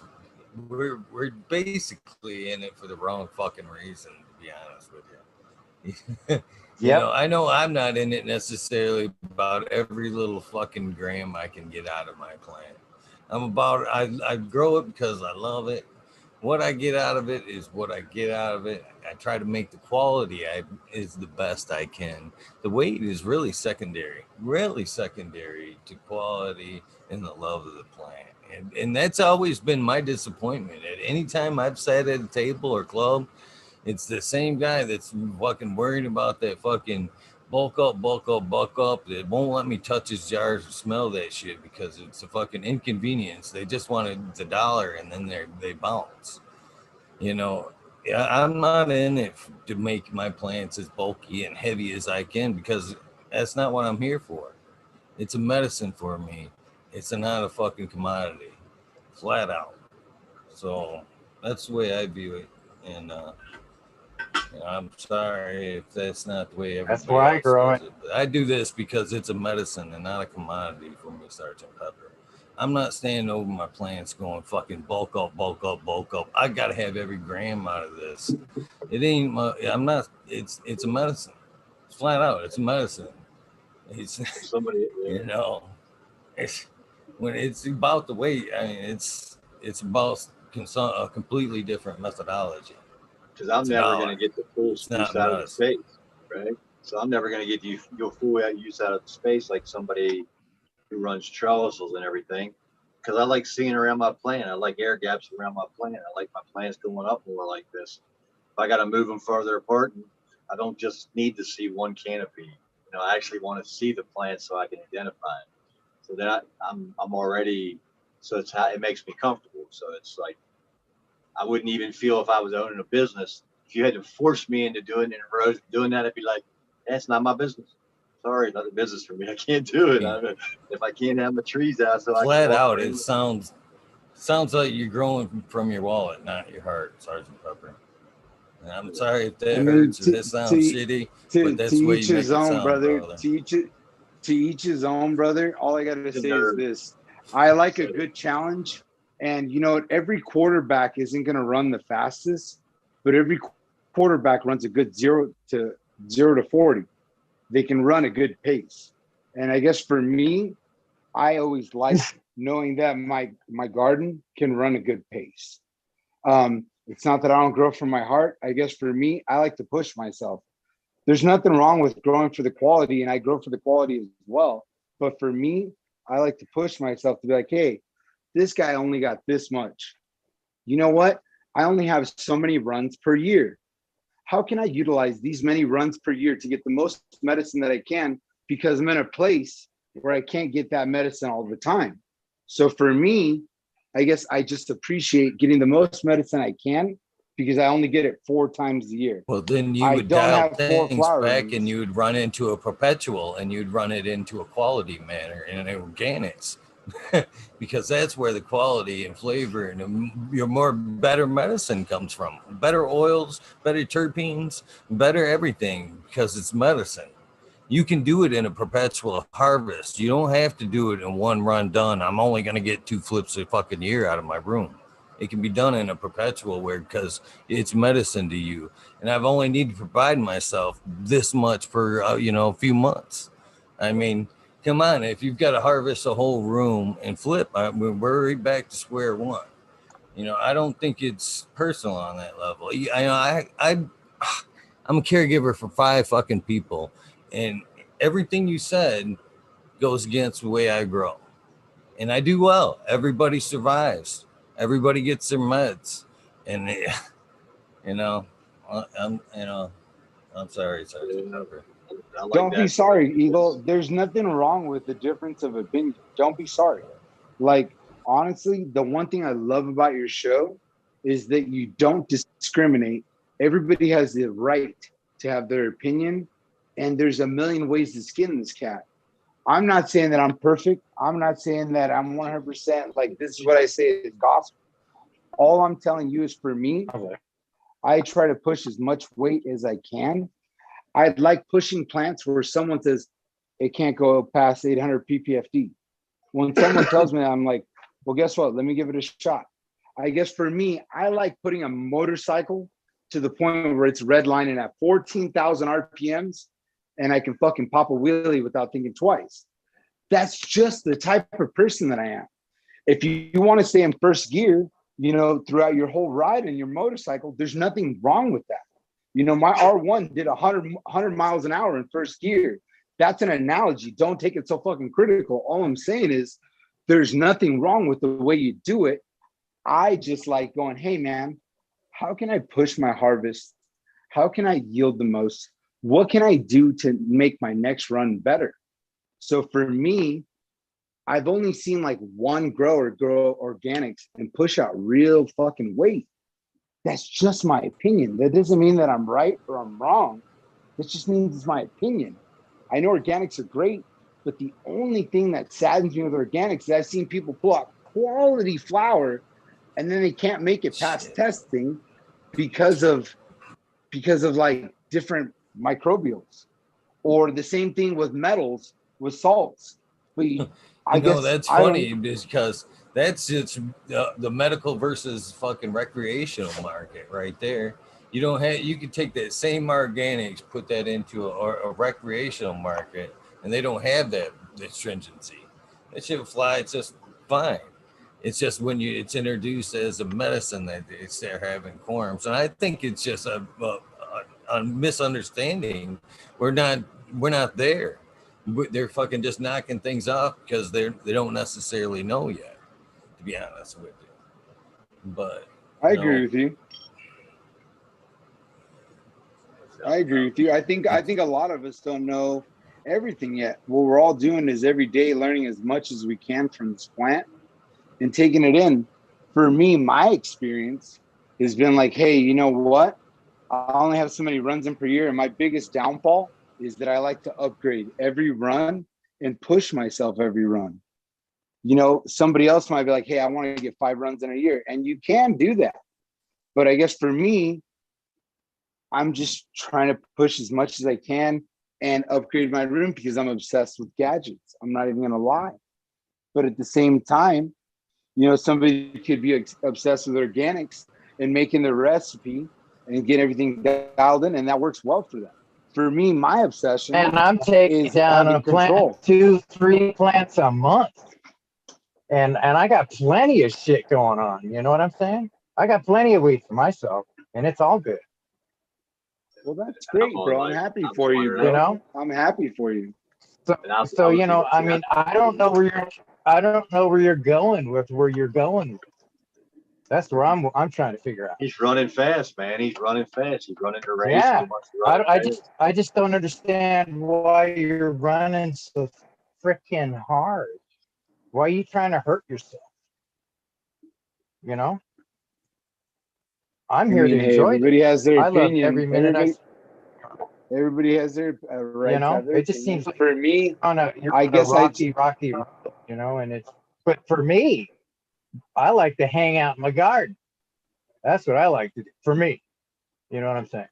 E: we're basically in it for the wrong fucking reason. To be honest with you, you know, I know I'm not in it necessarily about every little fucking gram I can get out of my plant. I'm about I grow it because I love it. What I get out of it is what I get out of it. I try to make the quality is the best I can. The weight is really secondary to quality and the love of the plant. And that's always been my disappointment. At any time I've sat at a table or club, it's the same guy that's fucking worried about that fucking bulk up. It won't let me touch his jars or smell that shit because it's a fucking inconvenience. They just wanted the dollar and then they bounce. You know, I'm not in it to make my plants as bulky and heavy as I can because that's not what I'm here for. It's a medicine for me. It's not a fucking commodity, flat out. So that's the way I view it. And I'm sorry if that's not the way everybody
B: That's where I grow
E: it. But I do this because it's a medicine and not a commodity for me, Sergeant Pepper. I'm not standing over my plants going fucking bulk up. I gotta have every gram out of this. It ain't. I'm not. It's a medicine. It's flat out. It's a medicine. It's somebody. You know. It's when it's about the weight. I mean, it's about a completely different methodology.
D: Because I'm never going to get the full use out of the space, right? So I'm never going to get your full use out of the space like somebody who runs trellises and everything. Because I like seeing around my plant. I like air gaps around my plant. I like my plants going up more like this. If I got to move them farther apart, I don't just need to see one canopy. You know, I actually want to see the plant so I can identify it. So that I'm already. So it makes me comfortable. So it's like. I wouldn't even feel if I was owning a business. If you had to force me into doing that, I'd be like, that's not my business. Sorry, not a business for me. I can't do it. If I can't have my trees out, so
E: flat out, it sounds like you're growing from your wallet, not your heart, Sergeant Pepper. And I'm sorry if that hurts or that sounds shitty, but that's the way you make it sound, brother.
F: To each his own, brother. All I gotta say is this: I like a good challenge. And you know, every quarterback isn't going to run the fastest, but every quarterback runs a good 0 to 40. They can run a good pace. And I guess for me, I always like knowing that my garden can run a good pace. It's not that I don't grow from my heart. I guess for me, I like to push myself. There's nothing wrong with growing for the quality, and I grow for the quality as well. But for me, I like to push myself to be like, hey, this guy only got this much. You know what? I only have so many runs per year. How can I utilize these many runs per year to get the most medicine that I can? Because I'm in a place where I can't get that medicine all the time. So for me, I guess I just appreciate getting the most medicine I can because I only get it 4 times a year.
E: Well, then you would dial things back and you would run into a perpetual and you'd run it into a quality manner and organics. because that's where the quality and flavor and your more better medicine comes from. Better oils, better terpenes, better everything, because it's medicine. You can do it in a perpetual harvest. You don't have to do it in one run done. I'm only going to get 2 flips a fucking year out of my room. It can be done in a perpetual where, because it's medicine to you. And I've only need to provide myself this much for, a few months. I mean, come on, if you've got to harvest a whole room and flip, we're right back to square one. I don't think it's personal on that level. I'm a caregiver for 5 fucking people, and everything you said goes against the way I grow. And I do well. Everybody survives. Everybody gets their meds, and I'm sorry.
D: I like
F: Don't be
D: that.
F: sorry, Eagle. There's nothing wrong with the difference of opinion. Don't be sorry. Like, honestly, the one thing I love about your show is that you don't discriminate. Everybody has the right to have their opinion, and there's a million ways to skin this cat. I'm not saying that I'm perfect. I'm not saying that I'm 100% like this is what I say is gospel. All I'm telling you is, for me, I try to push as much weight as I can. I'd like pushing plants where someone says it can't go past 800 ppfd. When someone tells me that, I'm like, well, guess what? Let me give it a shot. I guess for me, I like putting a motorcycle to the point where it's redlining at 14,000 RPMs and I can fucking pop a wheelie without thinking twice. That's just the type of person that I am. If you want to stay in first gear, throughout your whole ride in your motorcycle, there's nothing wrong with that. My R1 did 100 miles an hour in first gear. That's an analogy. Don't take it so fucking critical. All I'm saying is there's nothing wrong with the way you do it. I just like going, hey, man, how can I push my harvest? How can I yield the most? What can I do to make my next run better? So for me, I've only seen like one grower grow organics and push out real fucking weight. That's just my opinion. That doesn't mean that I'm right or I'm wrong. That just means it's my opinion. I know organics are great, but the only thing that saddens me with organics is I've seen people pull out quality flour and then they can't make it past testing because of like different microbials. Or the same thing with metals, with salts. But I guess
E: that's funny because that's just the medical versus fucking recreational market right there. You can take that same organics, put that into a recreational market, and they don't have that stringency. That shit flies just fine. It's just when it's introduced as a medicine that they start having quorums, and I think it's just a misunderstanding. We're not there. They're fucking just knocking things off because they don't necessarily know yet, to be honest with you. But
F: I agree with you. I agree with you. I think a lot of us don't know everything yet. What we're all doing is every day learning as much as we can from this plant and taking it in. For me, my experience has been like, hey, you know what? I only have so many runs in per year. And my biggest downfall is that I like to upgrade every run and push myself every run. Somebody else might be like, hey, I want to get 5 runs in a year. And you can do that. But I guess for me, I'm just trying to push as much as I can and upgrade my room because I'm obsessed with gadgets. I'm not even going to lie. But at the same time, somebody could be obsessed with organics and making the recipe and get everything dialed in, and that works well for them. For me, my obsession
B: and I'm taking down a plant, 2-3 plants a month. And I got plenty of shit going on. You know what I'm saying? I got plenty of weed for myself, and it's all good.
F: Well, that's great, bro. I'm happy for you, bro. I'm happy for you.
B: So I mean, I don't know where you're going with where you're going. That's where I'm trying to figure out.
D: He's running fast, man. He's running fast. He's running the race.
B: Yeah. I just don't understand why you're running so freaking hard. Why are you trying to hurt yourself? I'm here to enjoy
F: everybody has their opinion.
B: I love every minute
F: everybody has their right.
B: It just seems like
F: for me,
B: you're on a rocky, and it's But for me, I like to hang out in my garden. That's what I like to do. For me, you know what I'm saying?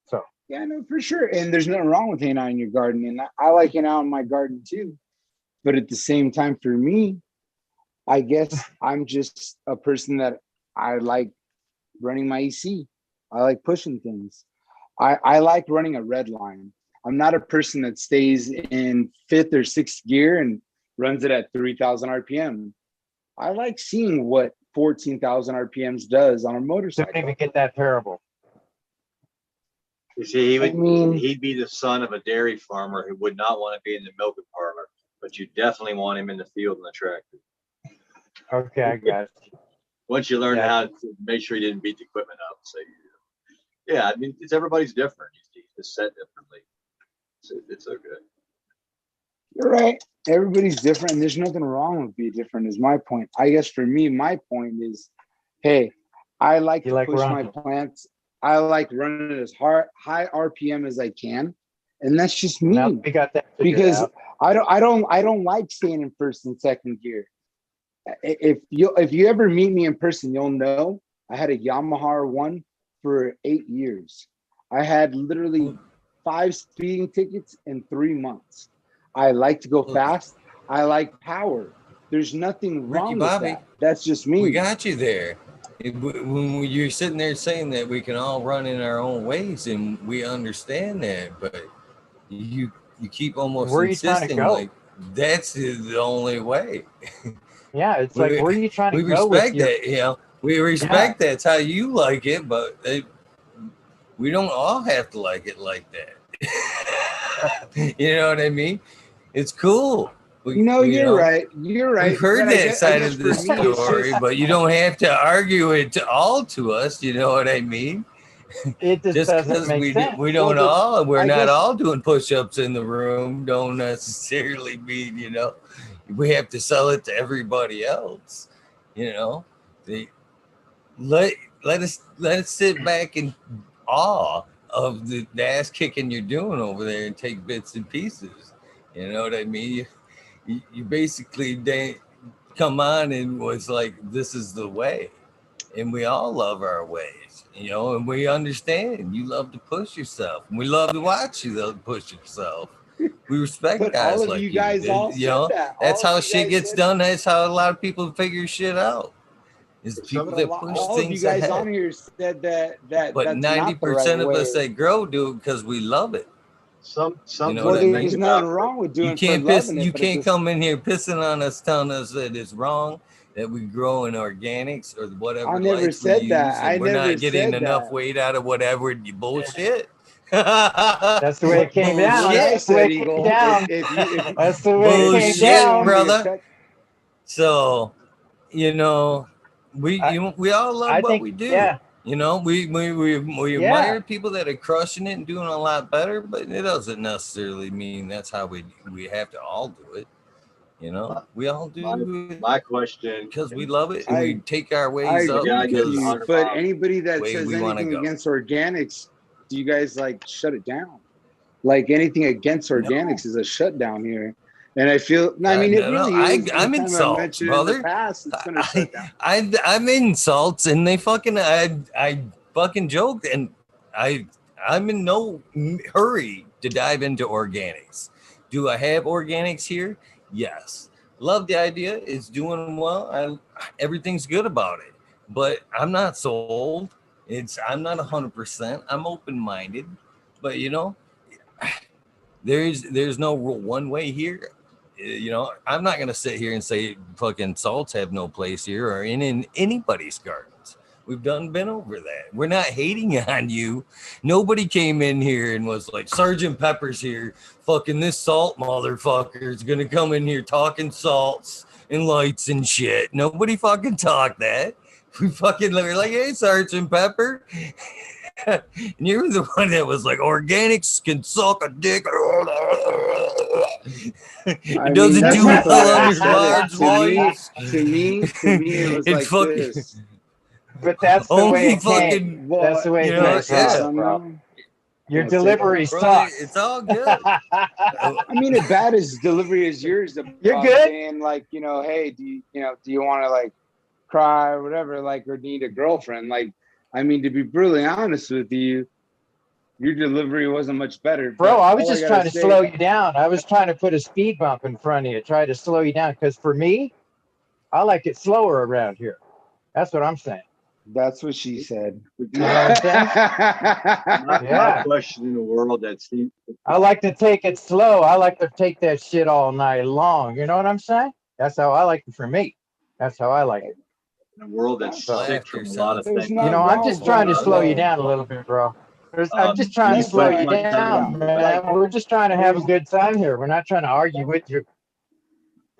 B: So
F: Yeah, no, for sure. And there's nothing wrong with hanging out in your garden. And I like hanging out in my garden too. But at the same time, for me, I guess I'm just a person that I like running my EC. I like pushing things. I like running a red line. I'm not a person that stays in fifth or sixth gear and runs it at 3,000 RPM. I like seeing what 14,000 RPMs does on a motorcycle.
B: don't even get that parable.
D: You see,
F: I mean,
D: he'd be the son of a dairy farmer who would not want to be in the milking parlor, but you definitely want him in the field and the tractor.
B: Okay, I got it.
D: Once you learn how to make sure he didn't beat the equipment up. So, yeah, I mean, it's everybody's different. He's just set differently. It's okay.
F: You're right. Everybody's different, and there's nothing wrong with being different. Is my point. I guess for me, my point is, hey, I like to push my plants. I like running as high RPM as I can, and that's just me.
B: Now we got that
F: because
B: out.
F: I don't like staying in first and second gear. If you ever meet me in person, you'll know I had a Yamaha R1 for 8 years. I had literally 5 speeding tickets in 3 months. I like to go fast. I like power. There's nothing wrong with that. That's just me.
E: We got you there. When you're sitting there saying that we can all run in our own ways, and we understand that, but you keep almost insisting like that's the only way.
B: Yeah, it's like, where are you trying to go?
E: We respect that, you know. We respect that's how you like it, but we don't all have to like it like that. You know what I mean? It's cool.
F: You're right. You're right.
E: We've heard that side of the story, but you don't have to argue it all to us. You know what I mean?
B: It just doesn't make sense.
E: We don't we're not all doing push-ups in the room. Don't necessarily mean, you know, we have to sell it to everybody else. You know, let us sit back in awe of the ass kicking you're doing over there and take bits and pieces. You know what I mean? You basically come on and was like, this is the way. And we all love our ways, you know, and we understand you love to push yourself. We love to watch you push yourself. We respect guys like you. You know, that's how shit gets done. That's how a lot of people figure shit out. Is people that push things ahead.
F: All of you guys on here said that
E: but 90% of us that grow do it because we love it.
D: You
E: know what I mean?
F: There's nothing wrong with doing.
E: You can't come in here pissing on us, telling us that it's wrong that we grow in organics or whatever.
F: I never said that.
E: We're not getting enough weight out of whatever you bullshit.
B: That's the way it came down.
F: That's the way it came down.
B: That's the way it came down,
E: brother. So, you know, we all love what we do.
B: Yeah.
E: You know, we admire people that are crushing it and doing a lot better, but it doesn't necessarily mean that's how we have to all do it. You know, we all do.
D: My question,
E: because we love it and we take our ways up.
F: But anybody that says anything against organics, do you guys like shut it down? Like anything against organics is a shutdown here. And I feel,
E: I'm in salts, brother. I'm in salts, and they fucking, I fucking joked, and I'm in no hurry to dive into organics. Do I have organics here? Yes. Love the idea. It's doing well. Everything's good about it, but I'm not sold. I'm not 100%. I'm open-minded, but you know, there's no one way here. You know, I'm not going to sit here and say fucking salts have no place here or in anybody's gardens. We've been over that. We're not hating on you. Nobody came in here and was like, Sergeant Pepper's here. Fucking this salt motherfucker is going to come in here talking salts and lights and shit. Nobody fucking talked that. We fucking were like, hey, Sergeant Pepper. And you were the one that was like, organics can suck a dick. It doesn't do well on your large voice.
F: To me, it was like
E: fucking,
F: this.
B: But that's the way it came. That's the way it came. Your
F: Can't say
B: delivery
E: Bro,
B: sucks.
E: it's all good.
F: I mean, as bad as delivery as yours,
B: You're
F: about
B: good.
F: saying like, hey, do you want to like cry or whatever, like, or need a girlfriend? Like, I mean, to be brutally honest with you, your delivery wasn't much better.
B: Bro,
F: But
B: I was
F: all
B: just
F: gotta
B: trying to
F: say,
B: slow you down. I was trying to put a speed bump in front of you, try to slow you down. Because for me, I like it slower around here. That's what I'm saying.
F: that's what she said.
B: You know what I'm saying?
D: Not
B: Yeah.
D: question in the world that Steve.
B: I like to take it slow. I like to take that shit all night long. You know what I'm saying? That's how I like it for me. That's how I like it.
D: In a world that's
B: So,
D: sick from a lot of
F: There's
D: things.
B: you know,
F: not
B: I'm
F: wrong
B: just trying to
F: with
B: slow you
F: it.
B: down a little bit, bro. I'm just trying to
F: That's
B: slow
F: fine.
B: you down, man. We're just trying to have a good time here. We're not trying to argue with you.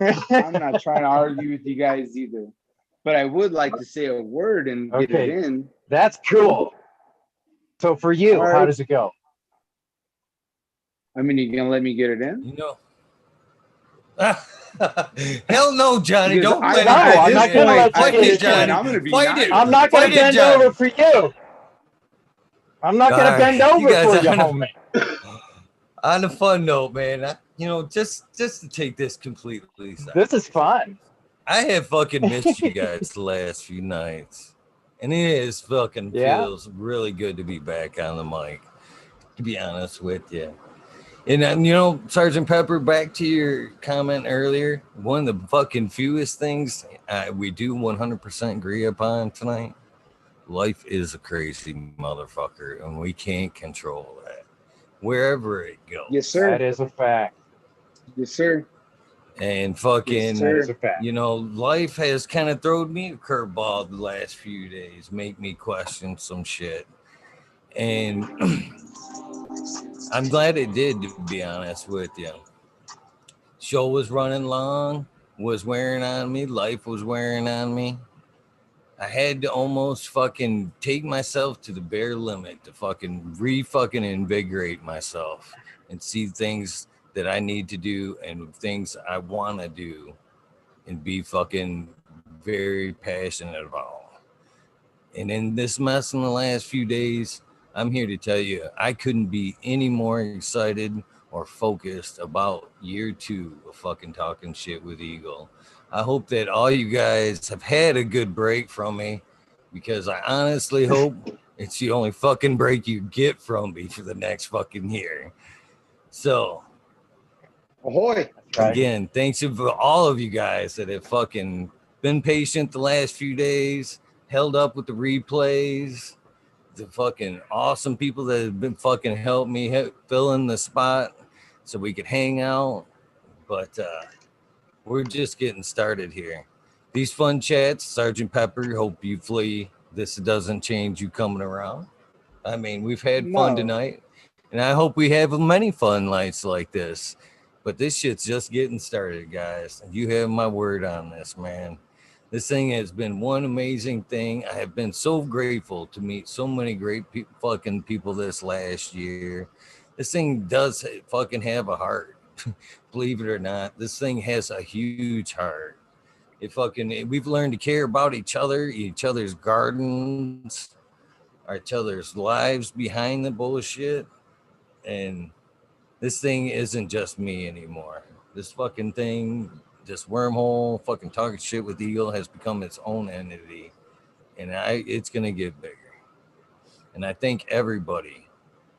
F: I'm not trying to argue with you guys either, but I would like to say a word and get it
B: Okay.
F: in.
B: That's cool. So for you,
F: All
B: how
F: right.
B: does it go?
F: I mean, you gonna let me get it in?
E: You know. Hell no, Johnny.
F: Because
E: Don't
F: I,
E: let
B: No,
F: at
B: I'm
E: him
F: this
B: not gonna let
F: point,
B: you
E: fight
B: get
E: it,
B: it
E: Johnny.
B: in.
F: I'm gonna be
E: Fight
F: nice.
E: it.
B: I'm not gonna
E: Fight it,
B: bend
E: Johnny.
B: over for you. I'm not gonna bend
E: All right, you
B: over
E: guys
B: for you,
E: on a-
B: homie.
E: On a fun note, man, just to take this completely aside,
B: This is fun.
E: I have fucking missed you guys the last few nights, and it is fucking
B: Yeah.
E: feels really good to be back on the mic. To be honest with you, and Sergeant Pepper, back to your comment earlier. One of the fucking fewest things we do 100% agree upon tonight. Life is a crazy motherfucker, and we can't control that. Wherever it goes.
F: Yes, sir.
B: That is a fact.
F: Yes, sir.
E: And
F: Yes,
E: fucking,
B: That is
F: sir.
B: a fact.
E: life has kind of thrown me a curveball the last few days, make me question some shit. And I'm glad it did, to be honest with you. Show was running long, was wearing on me, life was wearing on me. I had to almost fucking take myself to the bare limit to fucking fucking invigorate myself and see things that I need to do and things I want to do and be fucking very passionate about. And in this mess in the last few days, I'm here to tell you, I couldn't be any more excited or focused about year 2 of fucking talking shit with Eagle. I hope that all you guys have had a good break from me, because I honestly hope it's the only fucking break you get from me for the next fucking year. So,
F: Ahoy.
B: Right.
E: again, thanks to all of you guys that have fucking been patient the last few days, held up with the replays, the fucking awesome people that have been fucking helped me fill in the spot so we could hang out. But we're just getting started here. These fun chats, Sergeant Pepper, hopefully this doesn't change you coming around. I mean, we've had fun
F: No.
E: tonight, and I hope we have many fun nights like this. But this shit's just getting started, guys. You have my word on this, man. This thing has been one amazing thing. I have been so grateful to meet so many great fucking people this last year. This thing does fucking have a heart. Believe it or not, this thing has a huge heart. We've learned to care about each other's gardens, each other's lives behind the bullshit. And this thing isn't just me anymore. This fucking thing, this wormhole, fucking talking shit with Eagle has become its own entity. And it's gonna get bigger. And I thank everybody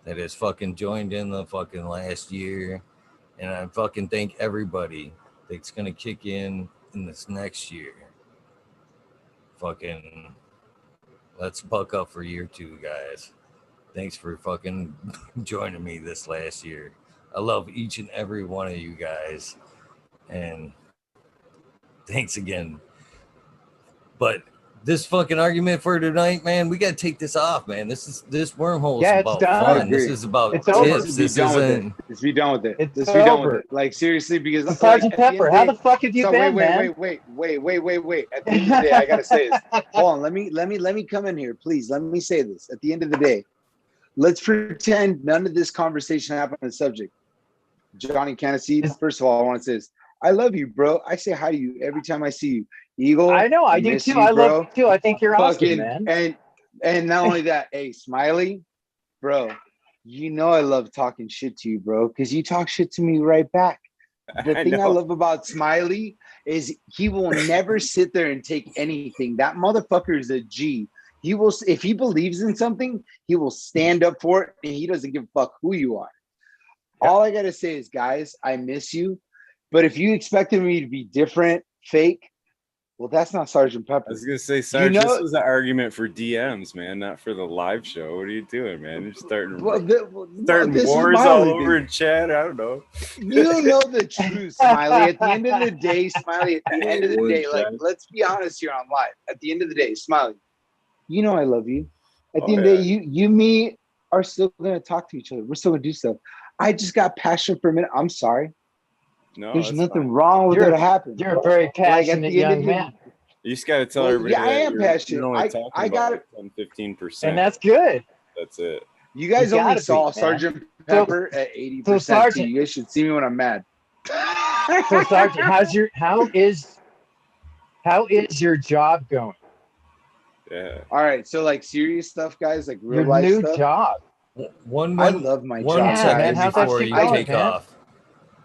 E: that has fucking joined in the fucking last year. And I fucking thank everybody that's gonna kick in this next year. Fucking let's buck up for year 2, guys. Thanks for fucking joining me this last year. I love each and every one of you guys. And thanks again. But this fucking argument for tonight, man, we gotta take this off, man. This wormhole is
B: Yeah, it's
E: about
B: done.
F: I
E: fun. This
F: agree.
E: is about
B: It's over.
E: tips.
F: Let's be
E: This
F: done with it.
E: isn't.
F: Let's be done with it.
B: It's
F: Let's be done with
B: over.
F: it. Like, seriously, because
B: So
F: like,
B: Sergeant
F: at the end
B: Pepper,
F: of
B: how
F: the
B: the
F: day,
B: fuck have you
F: so
B: been, man?
F: wait. At the end of the day, I gotta say this. Hold on, let me come in here, please. Let me say this. At the end of the day, let's pretend none of this conversation happened on the subject. Johnny Canacee, first of all, I want to say this. I love you, bro. I say hi to you every time I see you. Eagle,
B: I know, I do
F: miss
B: too.
F: you,
B: I love
F: bro.
B: you too. I think you're awesome,
F: Fucking
B: man.
F: and not only that, hey, Smiley, bro. You know I love talking shit to you, bro, because you talk shit to me right back. The thing I love about Smiley is he will never sit there and take anything. That motherfucker is a G. He will, if he believes in something, he will stand up for it, and he doesn't give a fuck who you are. All I gotta say is, guys, I miss you. But if you expected me to be different, fake, well, that's not Sergeant Pepper.
A: I was gonna say, Sarge, this was an argument for DMs, man, not for the live show. What are you doing, man? You're starting wars all over in chat. I don't know.
F: You know the truth, Smiley. At the end of the day, Smiley, at the end of the day, like, let's be honest here on live. At the end of the day, Smiley, you know I love you. At the end of the day, you, me are still gonna talk to each other. We're still gonna do stuff. I just got passionate for a minute. I'm sorry.
A: No,
F: there's nothing wrong with it happening.
B: You're a very passionate young man.
A: You just got to tell everybody
F: I am passionate.
A: You're only talking about 10-15%.
B: And that's good.
A: That's it.
F: You guys only saw Sergeant Pepper at 80%. So Sergeant, you guys should see me when I'm mad.
B: So Sergeant, how is your job going?
A: Yeah.
F: All right. So like serious stuff, guys, like real life
B: new
F: stuff.
B: Job.
F: I love my job.
E: 1 second before you take off.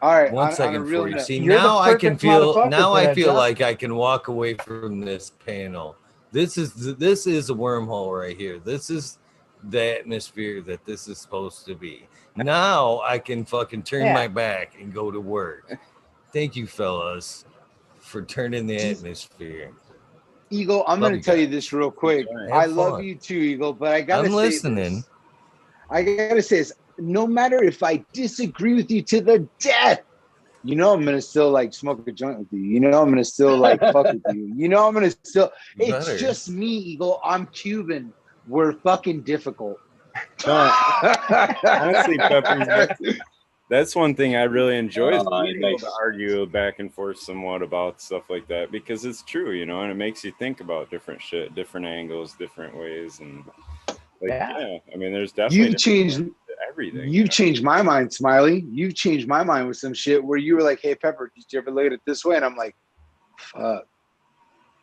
F: All right,
E: 1 second before you see.
B: You're
E: now I can feel. Now I feel
B: job.
E: like I can walk away from this panel. This is a wormhole right here. This is the atmosphere that this is supposed to be. Now I can fucking turn my back and go to work. Thank you, fellas, for turning the atmosphere.
F: Eagle, I'm going to tell you this real quick. I love you too, Eagle, but I got to say
E: I'm listening.
F: I got to say this. No matter if I disagree with you to the death, you know I'm going to still like smoke a joint with you. You know I'm going to still like fuck with you. You know I'm going to still. It's just me, Eagle. I'm Cuban. We're fucking difficult.
A: No, honestly, Pepper, that's one thing I really enjoy is being able to argue back and forth somewhat about stuff like that, because it's true, you know, and it makes you think about different shit, different angles, different ways, and like, I mean, there's definitely
F: you've changed
A: everything.
F: You've changed my mind, Smiley. You've changed my mind with some shit where you were like, "Hey, Pepper, did you ever look at it this way?" And I'm like, "Fuck."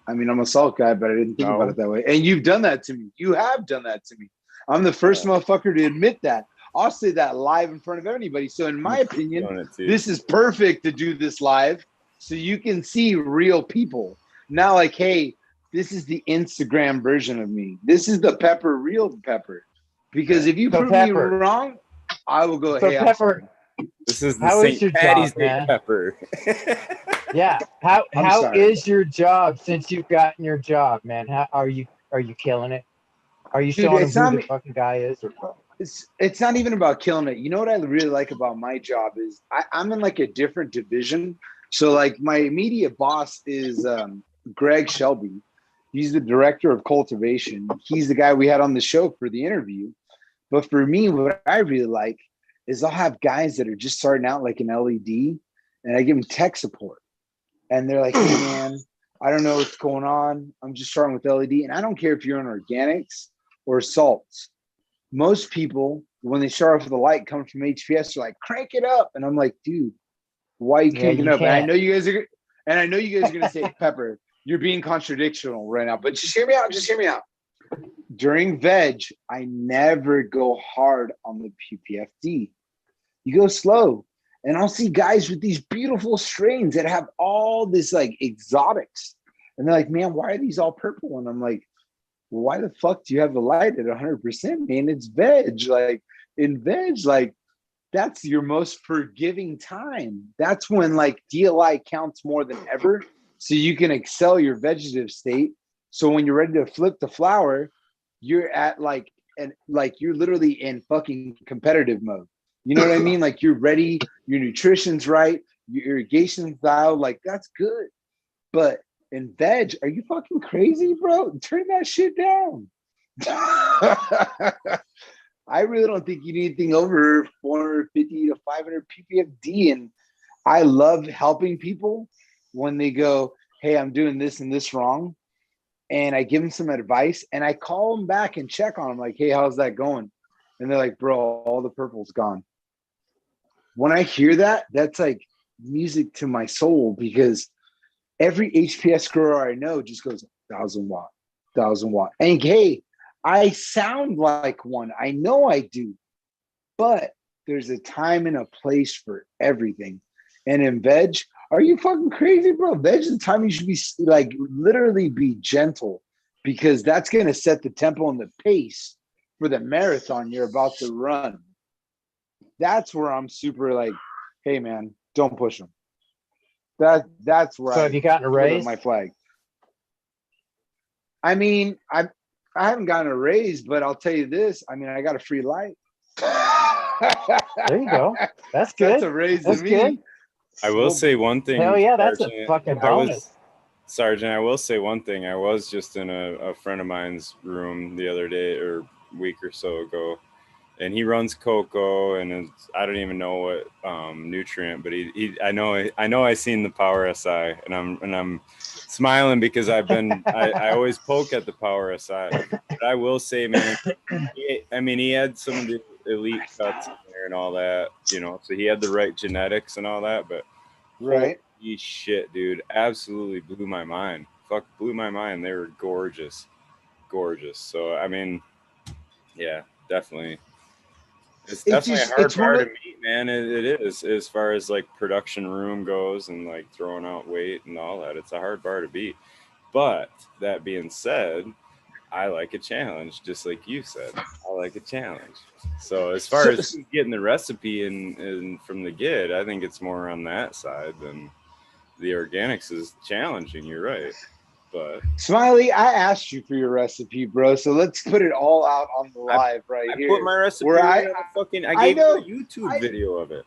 F: I mean, I'm a salt guy, but I didn't think about it that way. And you've done that to me. You have done that to me. I'm the first motherfucker to admit that. I'll say that live in front of anybody. So in my opinion, this is perfect to do this live so you can see real people. Now, like, hey, this is the Instagram version of me. This is the Pepper, real Pepper. Because if you prove me wrong, I will go, hey,
B: Pepper,
A: this is the St. Patty's Day Pepper.
B: Yeah. How is your job since you've gotten your job, man? How are you killing it? Are you showing who the fucking guy is? Or what?
F: It's not even about killing it. You know what I really like about my job is I'm in like a different division. So like my immediate boss is Greg Shelby. He's the director of cultivation. He's the guy we had on the show for the interview. But for me, what I really like is I'll have guys that are just starting out like an LED, and I give them tech support. And they're like, hey, man, I don't know what's going on. I'm just starting with LED. And I don't care if you're on organics or salts. Most people, when they start off with a light coming from HPS, they're like, crank it up. And I'm like, dude, why are you cranking up? And I know you guys are going to say, Pepper, you're being contradictional right now. But just hear me out. Just hear me out. During veg, I never go hard on the PPFD. You go slow. And I'll see guys with these beautiful strains that have all this like exotics. And they're like, man, why are these all purple? And I'm like, well, why the fuck do you have the light at 100%, man? It's veg. Like in veg, like that's your most forgiving time. That's when like DLI counts more than ever. So you can excel your vegetative state. So when you're ready to flip the flower, you're at like, and like you're literally in fucking competitive mode. You know what I mean? Like you're ready, your nutrition's right, your irrigation's dialed, like that's good. But in veg, are you fucking crazy, bro? Turn that shit down. I really don't think you need anything over 450 to 500 ppfd. And I love helping people when they go, hey, I'm doing this and this wrong. And I give them some advice and I call them back and check on them like, hey, how's that going? And they're like, bro, all the purple's gone. When I hear that, that's like music to my soul, because every HPS grower I know just goes 1,000 watt, 1,000 watt. And hey, I sound like one. I know I do. but there's a time and a place for everything. And in veg, are you fucking crazy, bro? Veg is the time you should be like literally be gentle, because that's going to set the tempo and the pace for the marathon you're about to run. That's where I'm super like, hey man, don't push them. That's where
B: So have you gotten a raise?
F: My flag. I mean, I haven't gotten a raise, but I'll tell you this. I mean, I got a free light.
B: There you go. That's good.
F: That's a raise
B: That's
F: to me.
B: good.
A: I will say one thing.
B: Hell yeah, that's
A: Sergeant.
B: a fucking bonus.
A: Sergeant, I will say one thing. I was just in a friend of mine's room the other day or week or so ago, and he runs cocoa, and I don't even know what nutrient, but I know I seen the Power SI, and I'm smiling because I always poke at the Power SI. But I will say, man, he had some of the elite cuts in there and all that, so he had the right genetics and all that, but
F: right.
A: Holy shit, dude, absolutely blew my mind. Blew my mind. They were gorgeous. So I mean, yeah, definitely. It's definitely a hard bar to meet, man. It is, as far as like production room goes and like throwing out weight and all that. It's a hard bar to beat. But that being said, I like a challenge, just like you said. I like a challenge. So as far as getting the recipe and from the get, I think it's more on that side than the organics is challenging. You're right. But
F: Smiley, I asked you for your recipe, bro. So let's put it all out on the live here.
A: I put my recipe I gave you a YouTube video of it.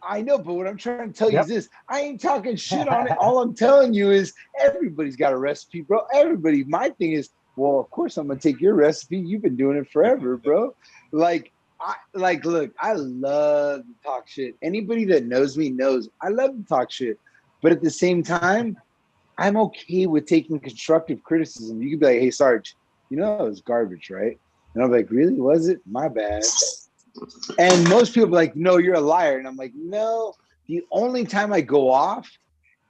F: I know, but what I'm trying to tell you is this. I ain't talking shit on it. All I'm telling you is everybody's got a recipe, bro. Everybody. My thing is, well, of course I'm gonna take your recipe. You've been doing it forever, bro. Look, I love to talk shit. Anybody that knows me knows I love to talk shit. But at the same time, I'm okay with taking constructive criticism. You could be like, hey, Sarge, it was garbage, right? And I'm like, really? Was it? My bad. And most people are like, no, you're a liar. And I'm like, no, the only time I go off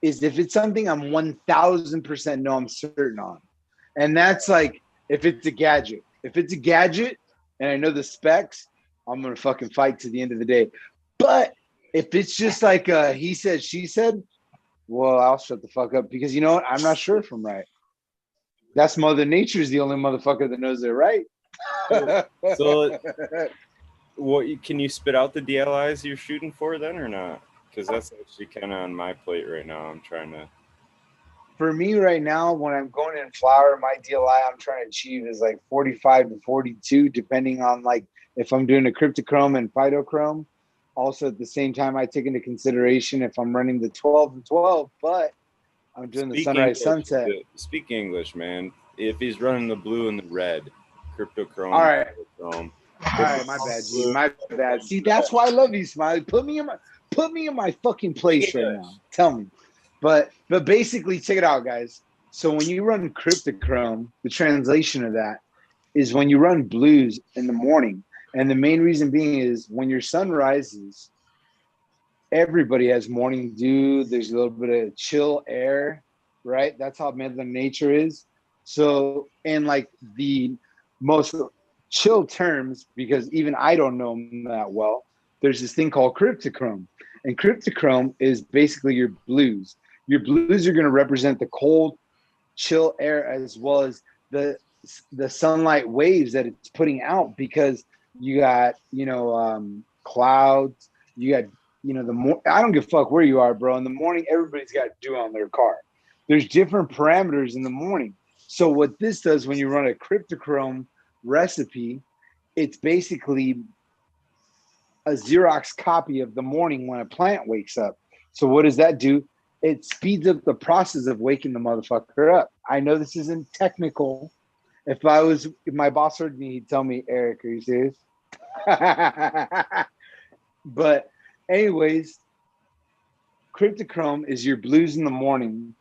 F: is if it's something I'm 1000% know I'm certain on. And that's like, if it's a gadget. If it's a gadget and I know the specs, I'm going to fucking fight to the end of the day. But if it's just like he said, she said, well, I'll shut the fuck up, because you know what? I'm not sure if I'm right. That's Mother Nature is the only motherfucker that knows they're right.
A: So what can you spit out the DLIs you're shooting for then or not? Because that's actually kind of on my plate right now. I'm trying to.
F: For me right now, when I'm going in flower, my DLI I'm trying to achieve is like 45 to 42, depending on like if I'm doing a cryptochrome and phytochrome. Also, at the same time, I take into consideration if I'm running the 12 and 12, but I'm doing the sunrise sunset.
A: Speak English, man. If he's running the blue and the red, cryptochrome.
F: All right.
A: Chrome,
F: all right, my bad, G. My bad. See, that's why I love you, Smiley. Put me in my fucking place right now. Tell me. But basically, check it out, guys. So when you run cryptochrome, the translation of that is when you run blues in the morning. And the main reason being is when your sun rises, everybody has morning dew. There's a little bit of chill air, right? That's how Mother Nature is. So in like the most chill terms, because even I don't know them that well, there's this thing called cryptochrome. And cryptochrome is basically your blues. Your blues are going to represent the cold, chill air as well as the sunlight waves that it's putting out, because you got, clouds, you got, I don't give a fuck where you are, bro. In the morning, everybody's got dew on their car. There's different parameters in the morning. So what this does when you run a cryptochrome recipe, it's basically a Xerox copy of the morning when a plant wakes up. So what does that do? It speeds up the process of waking the motherfucker up. I know this isn't technical. If my boss heard me, he'd tell me, Eric, are you serious? But anyways, cryptochrome is your blues in the morning.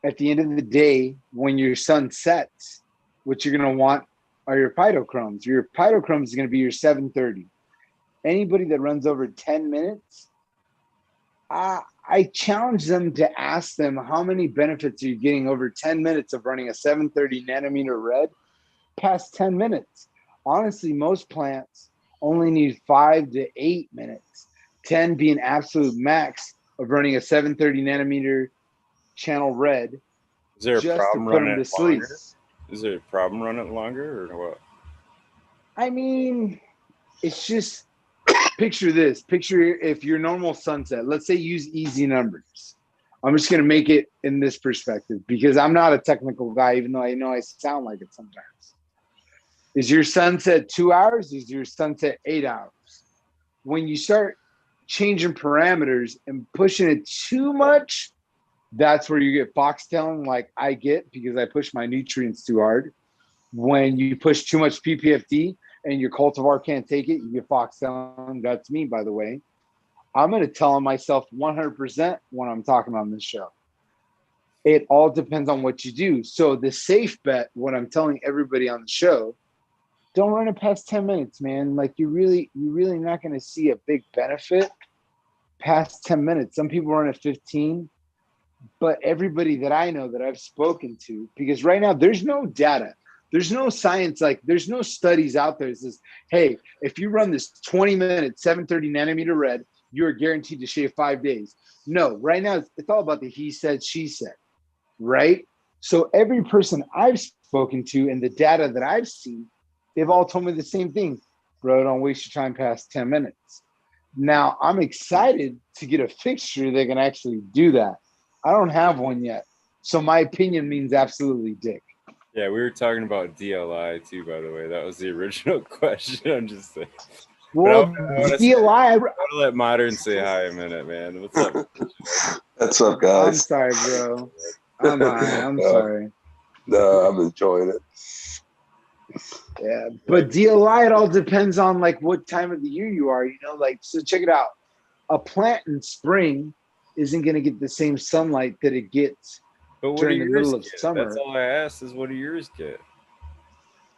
F: At the end of the day, when your sun sets, what you're going to want are your phytochromes. Your phytochrome is going to be your 730. Anybody that runs over 10 minutes, I challenge them to ask them how many benefits are you getting over 10 minutes of running a 730 nanometer red past 10 minutes. Honestly, most plants only need 5 to 8 minutes. 10 being absolute max of running a 730 nanometer channel red.
A: Is there a
F: just
A: problem
F: to put
A: running
F: them to
A: it
F: sleep.
A: longer? Is there a problem running it longer or what?
F: I mean, it's just picture this. Picture if your normal sunset, let's say use easy numbers. I'm just going to make it in this perspective because I'm not a technical guy, even though I know I sound like it sometimes. Is your sunset 2 hours? Is your sunset 8 hours? When you start changing parameters and pushing it too much, that's where you get foxtailing like I get because I push my nutrients too hard. When you push too much PPFD and your cultivar can't take it, you get foxtailing. That's me, by the way. I'm going to tell myself 100% when I'm talking on this show. It all depends on what you do. So the safe bet, what I'm telling everybody on the show, don't run it past 10 minutes, man. Like you're really not going to see a big benefit past 10 minutes. Some people run at 15, but everybody that I know that I've spoken to, because right now there's no data. There's no science, like there's no studies out there that says, hey, if you run this 20-minute 730 nanometer red, you're guaranteed to shave 5 days. No, right now it's all about the he said, she said, right? So every person I've spoken to and the data that I've seen, they've all told me the same thing. Bro, don't waste your time past 10 minutes. Now, I'm excited to get a fixture that can actually do that. I don't have one yet. So my opinion means absolutely dick.
A: Yeah, we were talking about DLI too, by the way. That was the original question. I'm just saying.
F: Well, DLI.
A: I want to let Modern say hi a minute, man. What's up?
G: What's up, guys?
F: I'm sorry, bro. I'm sorry.
G: No, I'm enjoying it.
F: Yeah, but DLI, it all depends on like what time of the year you are, you know, like, so check it out. A plant in spring isn't going to get the same sunlight that it gets during the middle of summer.
A: That's all I asked is what do yours get?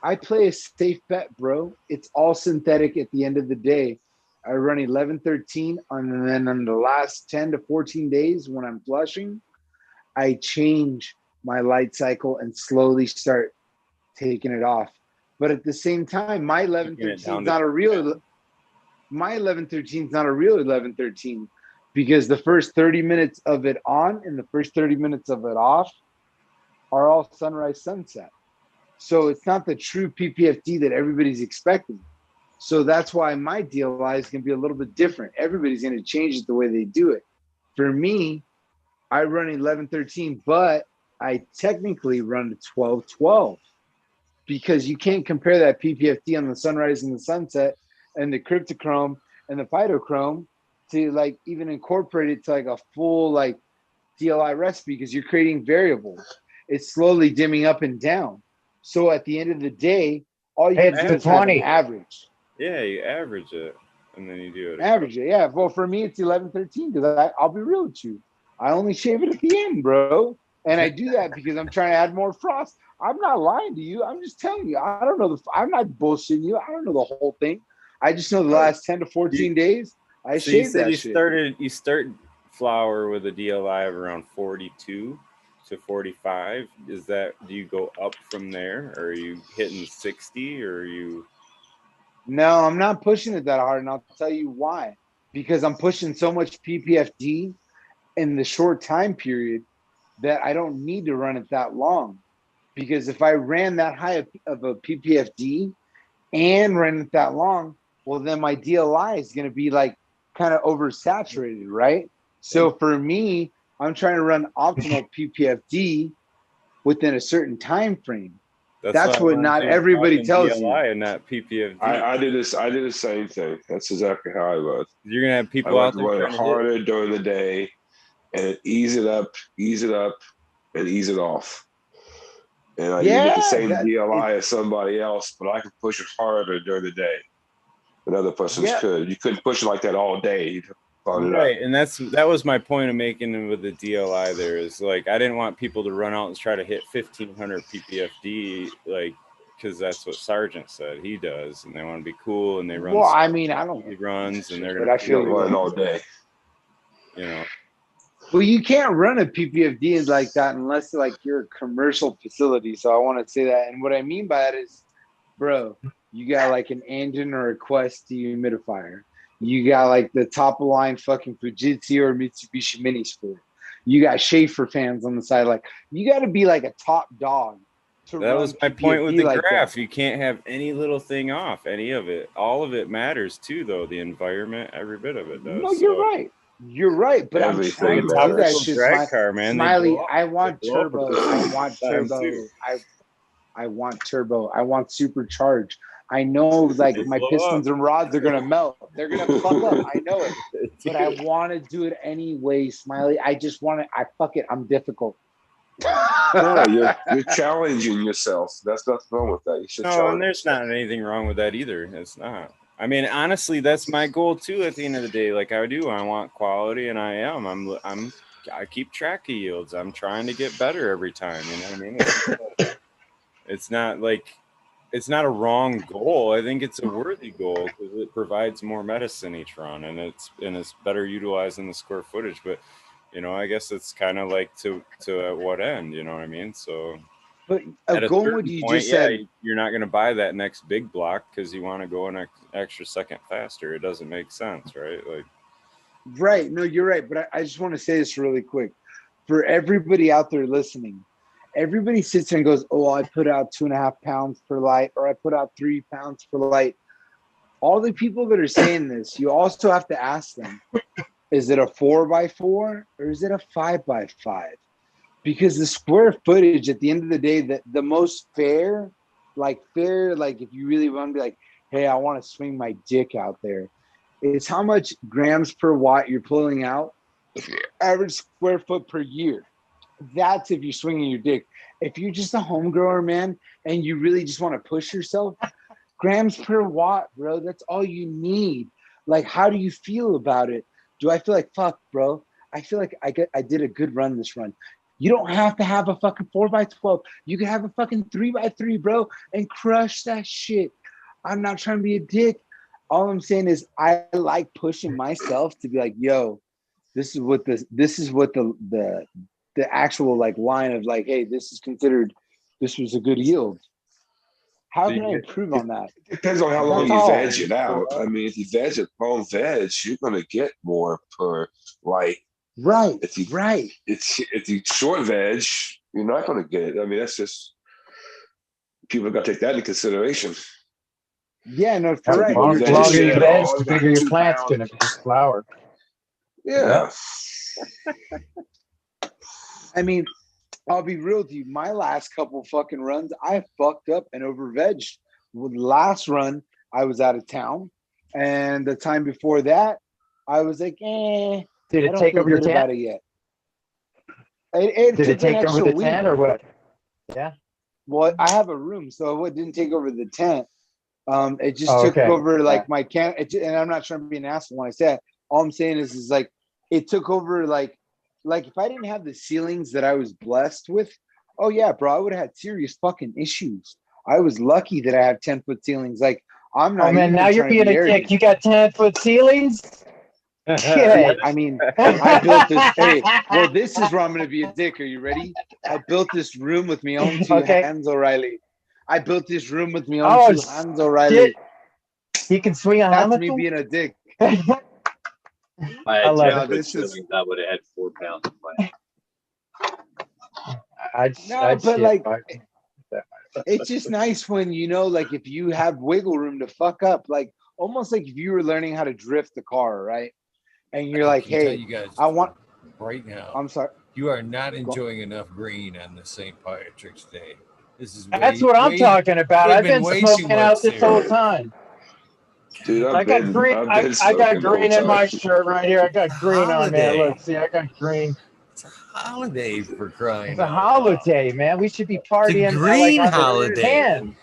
F: I play a safe bet, bro. It's all synthetic at the end of the day. I run 11-13 and then on the last 10 to 14 days when I'm flushing, I change my light cycle and slowly start taking it off. But at the same time, my 11-13 is not a real 11-13 because the first 30 minutes of it on and the first 30 minutes of it off are all sunrise sunset. So it's not the true PPFD that everybody's expecting. So that's why my DLI is going to be a little bit different. Everybody's going to change it the way they do it. For me, I run 11-13, but I technically run 12-12 because you can't compare that PPFD on the sunrise and the sunset and the cryptochrome and the phytochrome to like even incorporate it to like a full like DLI recipe because you're creating variables. It's slowly dimming up and down. So at the end of the day, all you have to do is have an average.
A: Yeah, you average it and then you do it.
F: Average it, yeah. Well, for me, it's 11-13 because I'll be real with you. I only shave it at the end, bro. And I do that because I'm trying to add more frost. I'm not lying to you. I'm just telling you. I don't know. I'm not bullshitting you. I don't know the whole thing. I just know the last 10 to 14 days, I shaved that shit.
A: You start flower with a DLI of around 42 to 45. Is that, do you go up from there? Or are you hitting 60 or are you?
F: No, I'm not pushing it that hard. And I'll tell you why. Because I'm pushing so much PPFD in the short time period that I don't need to run it that long. Because if I ran that high of a PPFD and ran it that long, well, then my DLI is going to be like kind of oversaturated, right? So for me, I'm trying to run optimal PPFD within a certain time frame. That's what not everybody tells you.
A: And not PPFD.
G: I did this. I did the same thing. That's exactly how I was.
A: You're gonna have people out there
G: run harder during the day, and ease it up, and ease it off. And you get the same DLI as somebody else, but I can push it harder during the day than other persons could. You couldn't push it like that all day.
A: Right, and that was my point of making with the DLI. There is like I didn't want people to run out and try to hit 1500 PPFD, like because that's what Sargent said he does, and they want to be cool and they run.
F: Well, I mean, I don't.
A: He runs and they're
G: gonna run all day.
A: You know.
F: Well, you can't run a PPFD like that unless like you're a commercial facility. So I want to say that, and what I mean by that is, bro, You got like an engine or a Quest dehumidifier. You got like the top of line fucking Fujitsu or Mitsubishi Mini Split. You got Schaefer fans on the side. Like you got to be like a top dog.
A: That was my point with the graph. You can't have any little thing off, any of it. All of it matters too, though. The environment, every bit of it does.
F: No, you're right. You're right, but
G: Everything
F: I'm trying to do that shit.
A: Drag car, man.
F: Smiley, I want turbo. I want turbo. I want turbo. I want supercharged. I know, like my pistons and rods are gonna melt. They're gonna fuck up. I know it, but I want to do it anyway, Smiley. I just want to. Fuck it. I'm difficult.
G: No, you're challenging yourself. That's nothing wrong with that. You should.
A: No, and there's not anything wrong with that either. It's not. I mean, honestly, that's my goal too. At the end of the day, like I want quality, and I keep track of yields. I'm trying to get better every time. You know what I mean? It's not like it's not a wrong goal. I think it's a worthy goal because it provides more medicine each run, and it's better utilizing the square footage. But I guess it's kind of like to at what end? You know what I mean? So.
F: But going with you just said,
A: you're not going to buy that next big block because you want to go an extra second faster. It doesn't make sense, right? Like,
F: right? No, you're right. But I just want to say this really quick for everybody out there listening. Everybody sits there and goes, "Oh, I put out 2.5 pounds per light, or I put out 3 pounds per light." All the people that are saying this, you also have to ask them: is it a 4x4 or is it a 5x5? Because the square footage at the end of the day, the most fair, like if you really want to be like, hey, I want to swing my dick out there, it's how much grams per watt you're pulling out, average square foot per year. That's if you're swinging your dick. If you're just a home grower, man, and you really just want to push yourself, grams per watt, bro, that's all you need. Like, how do you feel about it? Do I feel like, fuck, bro? I feel like I did a good run this run. You don't have to have a fucking 4x12. You can have a fucking 3x3, bro, and crush that shit. I'm not trying to be a dick. All I'm saying is I like pushing myself to be like, yo, this is what the actual like line of like, hey, this was a good yield. How can I improve on that?
G: It depends on how long you veg it out. I mean, if you veg it long veg, you're gonna get more per light.
F: Right.
G: If you short veg, you're not going to get it. I mean, that's just people got to take that into consideration.
F: Yeah, no, for
B: right. The longer you veg, the bigger your plant's going to be. Flower.
G: Yeah.
F: I mean, I'll be real with you. My last couple fucking runs, I fucked up and over vegged. With last run, I was out of town, and the time before that, I was like, eh.
B: Did it take over your tent?
F: About it yet.
B: Did it take over the tent or what? Yeah.
F: Well, I have a room, so it didn't take over the tent. It just took over like my can. And I'm not trying to be an asshole when I say it. All I'm saying is like it took over like if I didn't have the ceilings that I was blessed with, oh yeah, bro, I would have had serious fucking issues. I was lucky that I have 10-foot ceilings. Like I'm not.
B: Oh man, now you're being a dick. You got 10-foot ceilings.
F: Yeah, I mean, I built this. Hey, well, this is where I'm going to be a dick. Are you ready? I built this room with me own two hands, O'Reilly. I built this room with me own 2 hands, O'Reilly.
B: He can swing a hammer.
F: That's me being a dick.
D: I love this. I would have had 4 pounds of
F: plant. It's just nice when like if you have wiggle room to fuck up, like almost like if you were learning how to drift the car, right? And you're like, hey,
E: you guys
F: I want
E: right now.
F: I'm sorry.
E: You are not enjoying enough green on the St. Patrick's Day.
B: That's what I'm talking about. I've been smoking out this whole time.
G: Dude,
B: I got green in my shirt right here. I got green on there. Look, see, I got green.
E: It's a holiday for crying.
B: It's a holiday, man. We should be partying.
E: It's a green holiday.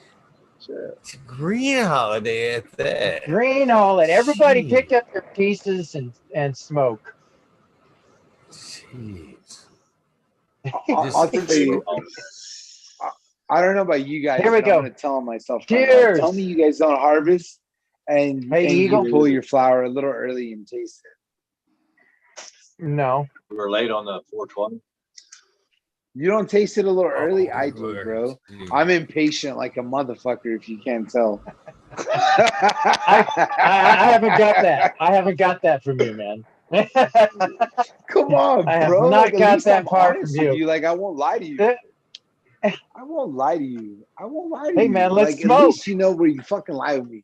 B: Sure.
E: It's a green holiday at that.
B: Green holiday. Everybody pick up your pieces and smoke.
E: Jeez.
F: I'll tell you. I don't know about you guys.
B: Here we go.
F: I'm going to tell myself.
B: Cheers.
F: Tell me you guys don't harvest and you pull your flower a little early and taste it.
B: No.
D: We were late on the 420.
F: You don't taste it a little early?
E: Oh,
F: I do, bro.
E: dude.
F: I'm impatient like a motherfucker, if you can't tell.
B: I haven't got that. I haven't got that from you, man.
F: Come on,
B: I have
F: bro.
B: not
F: Like, at
B: got
F: least
B: that
F: I'm
B: part
F: honest
B: from
F: with
B: you.
F: you. Like, I won't lie to you. I won't lie to you. I won't lie to
B: Hey,
F: you.
B: man, let's
F: like,
B: smoke.
F: At least you know where you fucking lie with me.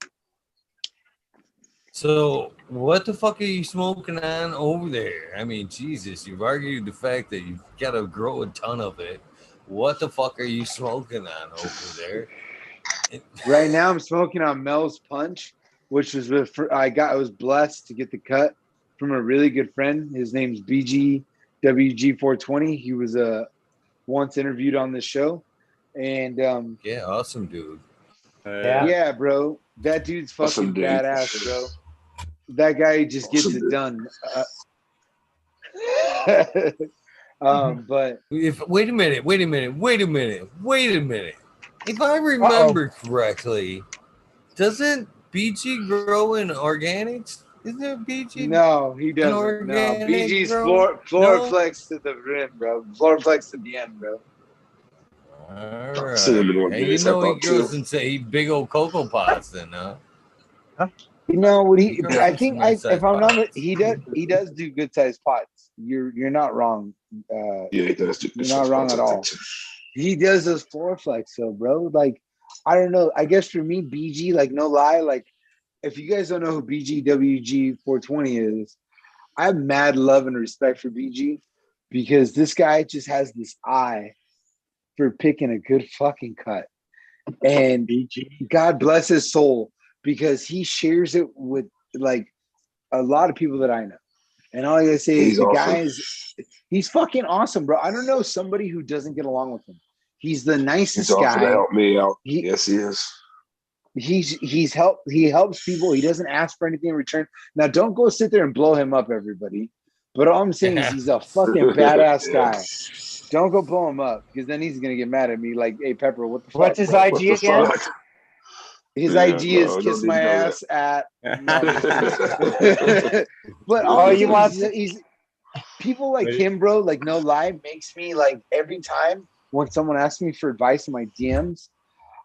E: So what the fuck are you smoking on over there? I mean, Jesus, you've argued the fact that you've got to grow a ton of it. What the fuck are you smoking on over there?
F: Right now, I'm smoking on Mel's Punch, which was I was blessed to get the cut from a really good friend. His name's BGWG420. He was once interviewed on this show, and
E: Yeah, awesome, dude.
F: yeah, bro, that dude's fucking
G: Awesome, dude.
F: badass, bro. That guy just gets
G: Awesome,
F: it
G: dude.
F: done. But
E: Wait a minute. If I remember correctly, doesn't BG grow in organics? Isn't it BG?
F: no, he
E: an
F: doesn't. No,
E: organic
F: BG's
E: grow?
F: Floraflex to the rim, bro. Floraflex to the end, bro.
E: All
G: Cinnamon
E: right.
G: one
E: Hey,
G: day,
E: you
G: so I
E: know he
G: bought
E: grows
G: two.
E: in say big old cocoa pots, then, huh?
F: You know what
E: He grows
F: I
E: in
F: think
E: some nice
F: if
E: sized
F: I'm not
E: pots.
F: he does do good sized pots. You're not wrong.
G: Yeah, he does do
F: You're not wrong at all.
G: too.
F: He does those Floraflex though, bro. Like, I don't know. I guess for me, BG, like, no lie, like, if you guys don't know who BGWG420 is, I have mad love and respect for BG because this guy just has this eye for picking a good fucking cut. And God bless his soul because he shares it with like a lot of people that I know. And all I gotta say is the guy he's fucking awesome, bro. I don't know somebody who doesn't get along with him. He's the nicest
G: He's offered
F: guy.
G: to help me out.
F: He
G: Yes, he is.
F: he helps people. He doesn't ask for anything in return. Now don't go sit there and blow him up, everybody. But all I'm saying is he's a fucking badass guy. Don't go blow him up because then he's gonna get mad at me like, hey Pepper, what the fuck?
B: What's his
F: bro?
B: IG again?
F: His
G: Yeah,
F: IG is
G: no,
F: kiss
G: don't
F: my
G: need to know
F: ass at no, I'm just
G: that.
F: but
B: Oh, you want
F: he's people like him, bro, like no lie, makes me like every time when someone asks me for advice in my DMs,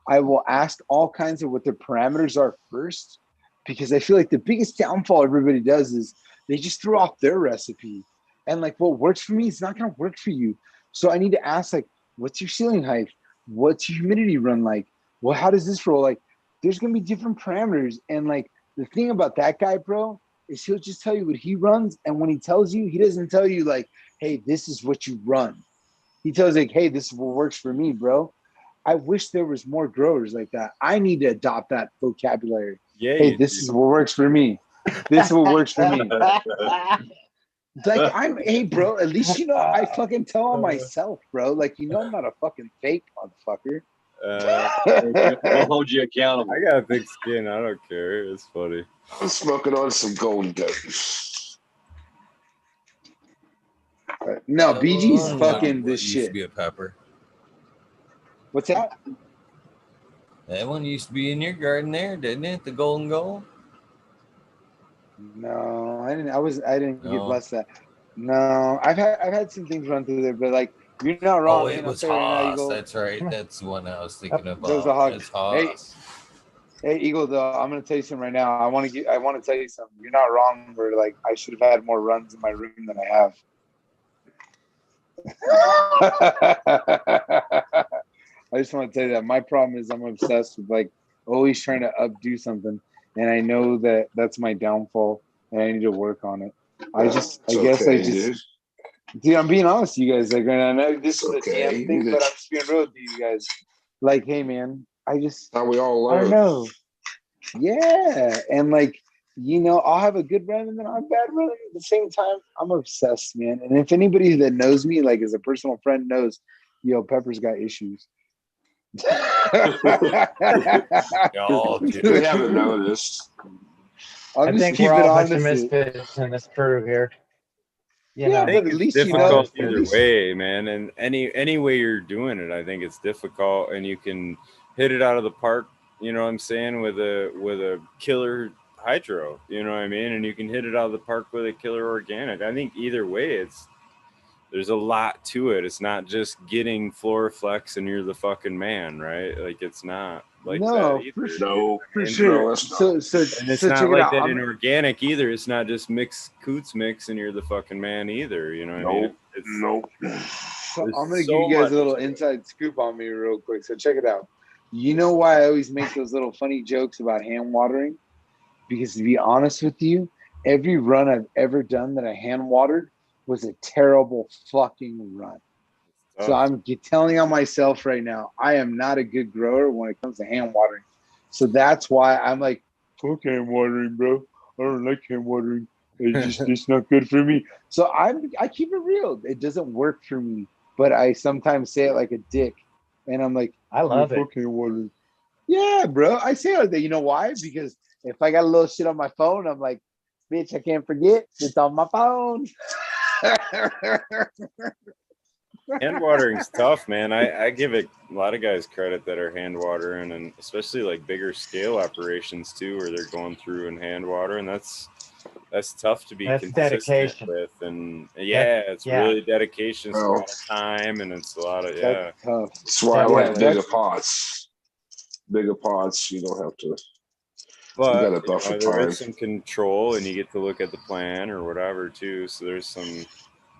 F: I will ask all kinds of what their parameters are first because I feel like the biggest downfall everybody does is they just throw off their recipe. And like what works for me is not gonna work for you. So I need to ask like, what's your ceiling height? What's your humidity run like? Well, how does this roll? Like, there's gonna be different parameters. And like the thing about that guy, bro, is he'll just tell you what he runs. And when he tells you, he doesn't tell you like, hey, this is what you run. He tells you like, hey, this is what works for me, bro. I wish there was more growers like that. I need to adopt that vocabulary.
A: Yeah.
F: Hey, this is what works for me. This is what works for me. Like hey bro, at least you know I fucking tell on myself, bro. Like you know I'm not a fucking fake motherfucker.
D: We'll hold you accountable.
A: I got thick skin. I don't care. It's funny.
G: I'm smoking on some golden goats.
F: No, BG's
E: Oh,
F: fucking
E: what
F: this
E: used to
F: shit.
E: be a pepper.
F: What's that?
E: That one used to be in your garden there, didn't it? The golden goal?
F: No, I didn't. I didn't get
E: No.
F: blessed that. No, I've had some things run through there, but like you're not wrong.
E: Oh, it was
F: right now,
E: Haas.
F: Eagle.
E: That's right. That's the one I was thinking about.
F: Those are hard.
E: It's Haas.
F: Hey, Eagle, though, I'm gonna tell you something right now. I want to tell you something. You're not wrong. Where like I should have had more runs in my room than I have. I just want to tell you that my problem is I'm obsessed with like always trying to updo something, and I know that that's my downfall, and I need to work on it. Dude, I'm being honest with you guys. Like, I know this is a DM thing, but I'm just being real with you guys. Like, hey, man,
G: how we all learn.
F: I don't know. Yeah, and like, you know, I'll have a good run and then I'll have a bad run. At the same time, I'm obsessed, man. And if anybody that knows me, like as a personal friend, knows, yo, Pepper's got issues.
E: Oh, dude.
G: We haven't noticed.
B: I think we're all a bunch of misfits in this crew here.
F: Yeah,
A: I think
F: but at
A: it's
F: least
A: difficult
F: you know.
A: either way, man. And any way you're doing it, I think it's difficult, and you can hit it out of the park. You know what I'm saying, with a killer hydro. You know what I mean, and you can hit it out of the park with a killer organic. I think either way, it's there's a lot to it. It's not just getting Floraflex and you're the fucking man, right? Like it's not like that either.
F: For sure. So
A: and it's
F: so
A: not
F: check it
A: like
F: out.
A: that in organic either. It's not just mix Coots mix and you're the fucking man either. You know what I mean?
F: So I'm gonna give
A: so
F: you guys a
A: much
F: little
A: to it.
F: inside scoop on me real quick. So check it out. You know why I always make those little funny jokes about hand watering? Because to be honest with you, every run I've ever done that I hand watered was a terrible fucking run. So I'm telling on myself right now, I am not a good grower when it comes to hand watering. So that's why I'm like, fuck hand watering, bro. I don't like hand watering. It's not good for me. So I keep it real. It doesn't work for me, but I sometimes say it like a dick, and I'm like,
B: I love it.
F: Fuck hand watering. Yeah, bro. I say it like that. You know why? Because if I got a little shit on my phone, I'm like, bitch, I can't forget. It's on my phone.
A: Hand watering's tough, man. I give it a lot of guys credit that are hand watering, and especially like bigger scale operations too, where they're going through and hand water, and that's tough to be consistent
B: dedication.
A: with. And it's really dedication. It's a lot of time, and it's a lot of
F: That's tough.
G: That's why I like bigger pots. Bigger pots, you don't have to.
A: But
G: you got a buffer
A: there
G: time.
A: is some control, and you get to look at the plan or whatever too. So there's some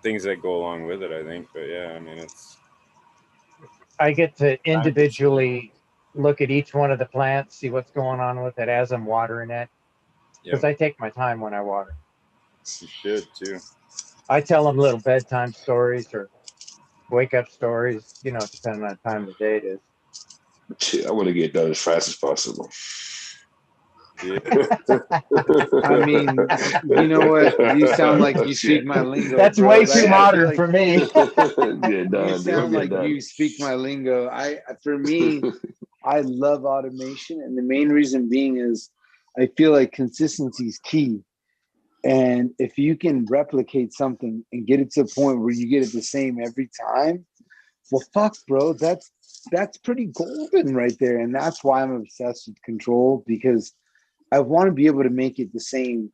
A: things that go along with it, I think. But yeah, I mean, it's.
B: I get to individually look at each one of the plants, see what's going on with it as I'm watering it. Because I take my time when I water.
A: You should too.
B: I tell them little bedtime stories or wake up stories, depending on the time of the day it is.
G: Shit, I want to get done as fast as possible.
A: Yeah.
F: I mean, you know what? You sound like you speak my lingo.
B: That's
F: bro.
B: way too modern for me.
F: You sound like you speak my lingo. For me, I love automation, and the main reason being is I feel like consistency is key. And if you can replicate something and get it to a point where you get it the same every time, well, fuck, bro, that's pretty golden right there. And that's why I'm obsessed with control, because I want to be able to make it the same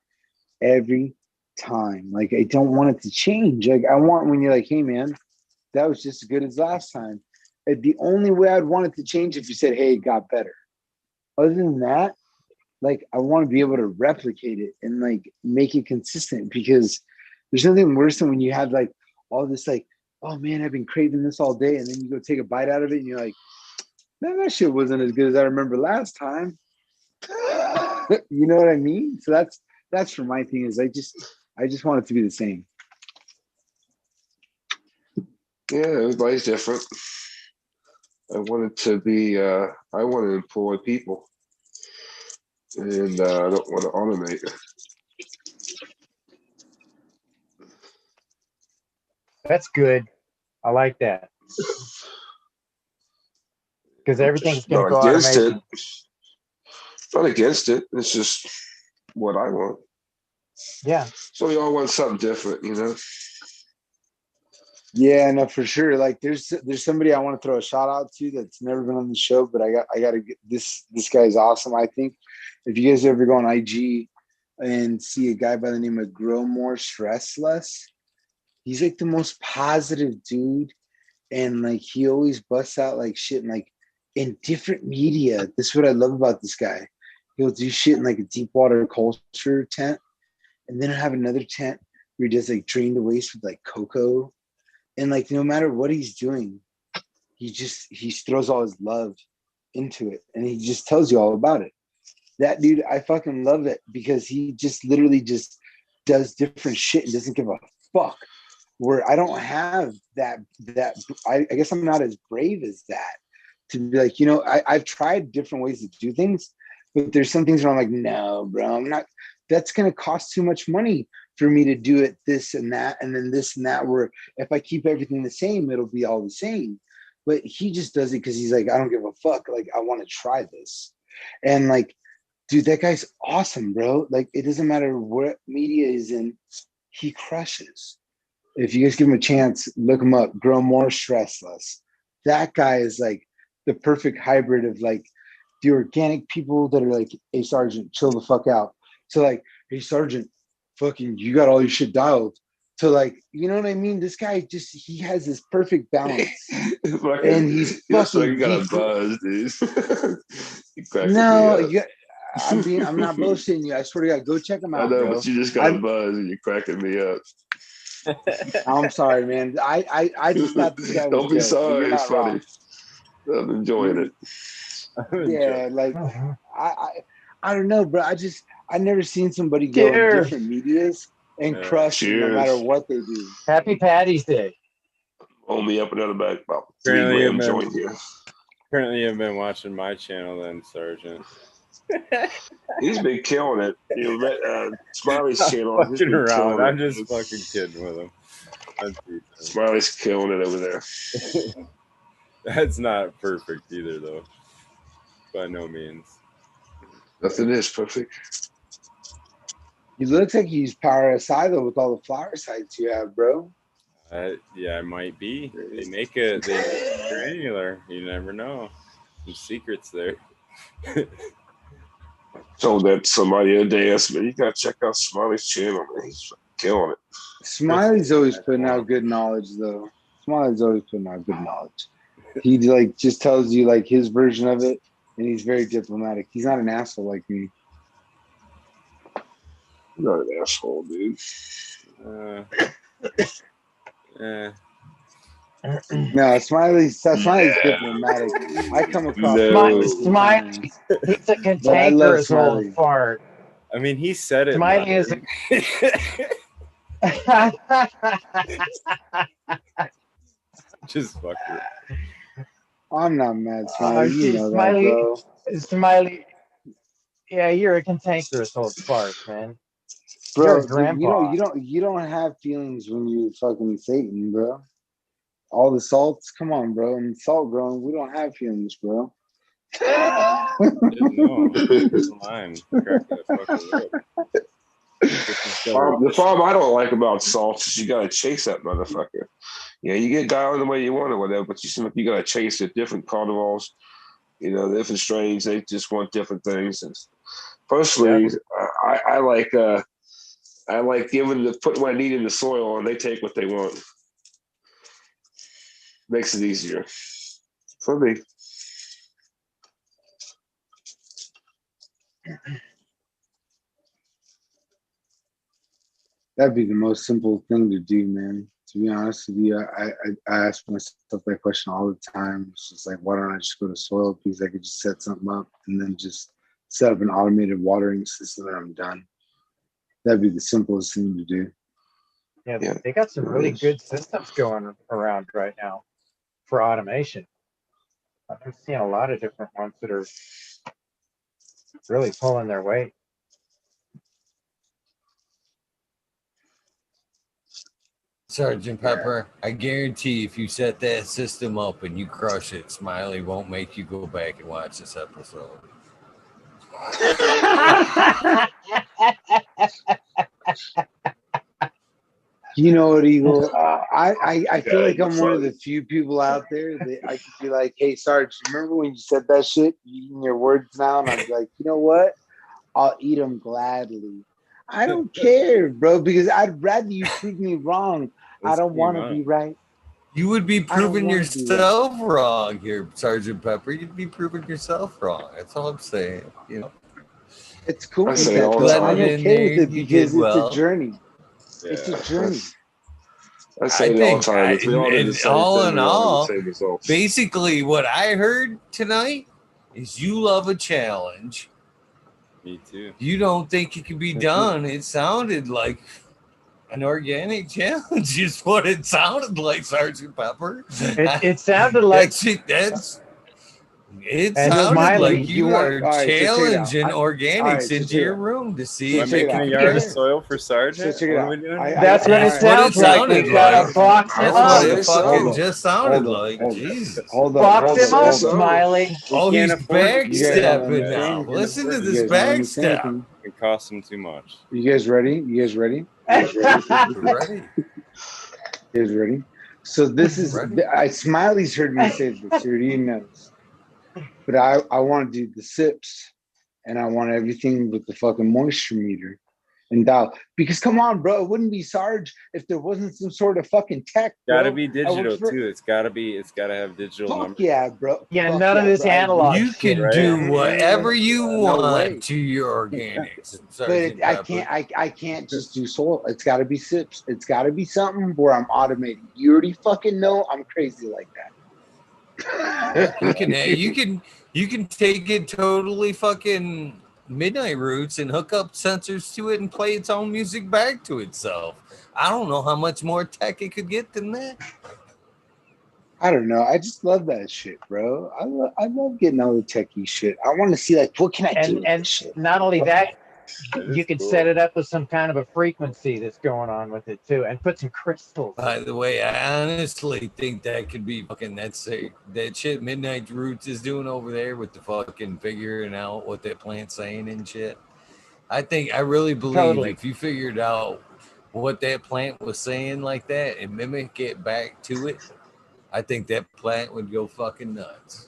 F: every time. Like, I don't want it to change. Like, I want when you're like, hey, man, that was just as good as last time. The only way I'd want it to change if you said, hey, it got better. Other than that, like, I want to be able to replicate it and like make it consistent, because there's nothing worse than when you have like all this like, oh man, I've been craving this all day, and then you go take a bite out of it and you're like, man, that shit wasn't as good as I remember last time. You know what I mean? So that's for my thing, is I just want it to be the same.
G: Yeah, everybody's different. I want it to be I want to employ people, and I don't want to automate.
B: That's good. I like that. Because everything's going to go automation.
G: Not against it. It's just what I want.
B: Yeah.
G: So we all want something different, you know?
F: Yeah, no, for sure. Like there's somebody I want to throw a shout out to that's never been on the show, but I got to get this guy's awesome. I think if you guys ever go on IG and see a guy by the name of Grow More Stress Less, he's like the most positive dude, and like he always busts out like shit and like in different media. This is what I love about this guy. He'll do shit in like a deep water culture tent, and then have another tent where he does like drain the waste with like cocoa. And like no matter what he's doing, he throws all his love into it, and he just tells you all about it. That dude, I fucking love it, because he just literally just does different shit and doesn't give a fuck. Where I don't have that I guess I'm not as brave as that to be like, I've tried different ways to do things, but there's some things where I'm like, no, bro, I'm not. That's gonna cost too much money for me to do it, this and that, and then this and that, where if I keep everything the same, it'll be all the same. But he just does it because he's like, I don't give a fuck. Like, I want to try this. And like, dude, that guy's awesome, bro. Like, it doesn't matter what media is in, he crushes. If you guys give him a chance, look him up. Grow More Stress Less. That guy is like the perfect hybrid of like the organic people that are like, hey, Sergeant, chill the fuck out. So like, hey, Sergeant, fucking, you got all your shit dialed. to like, you know what I mean? This guy he has this perfect balance.
G: Like
F: and he's fucking
G: like you got a buzz, dude.
F: No, I'm not bullshitting you. I swear to God, go check him out.
G: I know,
F: bro.
G: but you just got a buzz and you're cracking me up.
F: I'm sorry, man. I just thought this guy was
G: Don't be
F: dope,
G: sorry. It's funny. Wrong. I'm enjoying it.
F: Yeah, like I don't know, bro. I never seen somebody go in different medias and crush no matter what they do.
B: Happy Patty's Day.
G: Roll me up another back about 3 gram joint here.
A: Currently, you've been watching my channel, then, Sergeant.
G: He's been killing it. You know, Smiley's channel.
A: I'm fucking around. I'm just fucking kidding with him.
G: Smiley's killing it over there.
A: That's not perfect either, though. By no means.
G: Nothing is perfect.
F: He looks like he's power SI though with all the flower sites you have, bro.
A: Yeah, it might be. They make it granular. You never know. Some secrets there.
G: Told that to somebody the other day. I said, man, you gotta check out Smiley's channel, man. He's killing it.
F: Smiley's always putting out good knowledge, though. Smiley's always putting out good knowledge. He like just tells you like his version of it, and he's very diplomatic. He's not an asshole like me.
G: You're not an asshole, dude.
F: No, Smiley's diplomatic. I come across
B: Smiley. He's a cantankerous old fart.
A: I mean, he said it.
B: Smiley is.
A: Just fuck it.
F: I'm not mad, Smiley. You know
B: Smiley,
F: that, bro.
B: Smiley. Yeah, you're a cantankerous old fart, man.
F: Bro,
B: you're a grandpa.
F: You don't have feelings when you fucking Satan, bro. All the salts, come on, bro. And salt growing, we don't have feelings, bro.
G: The problem I don't like about salt is you gotta chase that motherfucker. Yeah, you get dialed the way you want or whatever, but you seem like you gotta chase it. Different carnivals, you know, different strains. They just want different things. And personally, I like putting what I need in the soil, and they take what they want. Makes it easier for me.
F: That'd be the most simple thing to do, man. To be honest with you, I ask myself that question all the time. It's just like, why don't I just go to soil? Because I could just set something up and then just set up an automated watering system and I'm done. That'd be the simplest thing to do.
B: Yeah, they got some really good systems going around right now for automation. I'm seeing a lot of different ones that are really pulling their weight.
E: Sergeant Pepper, I guarantee if you set that system up and you crush it, Smiley won't make you go back and watch this episode.
F: You know what, Eagle? I feel like I'm one of the few people out there that I could be like, hey, Sarge, remember when you said that shit? You eating your words now? And I'm like, you know what? I'll eat them gladly. I don't care, bro, because I'd rather you prove me wrong. I don't want to be right.
E: You would be proving yourself wrong here, Sergeant Pepper. You'd be proving yourself wrong. That's all I'm saying. You know,
F: it's cool.
G: I say all the time.
F: I'm okay with it because it's a journey. Yeah. It's a journey.
G: I say it all the time. If we all did the same
E: all
G: thing,
E: in all,
G: the same results.
E: Basically, what I heard tonight is you love a challenge.
A: Me too.
E: You don't think it can be done. It sounded like an organic challenge is what it sounded like, Sergeant Pepper.
B: It sounded like
E: it sounded like you are challenging organics into your room to see if
A: making a yard of soil for Sergeant.
F: So
A: what are we doing?
B: That's what it sounds like.
E: That's what it fucking just sounded like. Jesus.
B: Box him up, Smiley.
E: Oh, he's backstepping now. Listen to this backstep.
A: It costs him too much.
F: You guys ready?
E: Ready.
F: You guys ready? So this is Smiley's heard me say this. He already knows. But I want to do the sips, and I want everything with the fucking moisture meter. and dial. Because come on, bro, it wouldn't be Sarge if there wasn't some sort of fucking tech. Bro.
A: Gotta be digital too. It's gotta have digital
F: Fuck
A: numbers.
F: yeah, bro.
B: Yeah,
F: Fuck
B: none of this
F: bro.
B: analog
E: You
B: shit.
E: can
A: right?
E: do whatever you
F: No way.
E: want to your organics.
F: But I can't just do soil. It's got to be sips. It's got to be something where I'm automating. You already fucking know I'm crazy like that.
E: You can take it totally fucking midnight roots and hook up sensors to it and play its own music back to itself. I don't know how much more tech it could get than that.
F: I don't know. I just love that shit, bro. I love getting all the techie shit. I want to see like what can I do with this shit?
B: Not only that, you could
A: cool.
B: set it up with some kind of a frequency that's going on with it too, and put some crystals.
E: By the way, I honestly think that could be fucking that shit Midnight Roots is doing over there with the fucking figuring out what that plant's saying and shit. I really believe if you figured out what that plant was saying like that and mimic it back to it, I think that plant would go fucking nuts.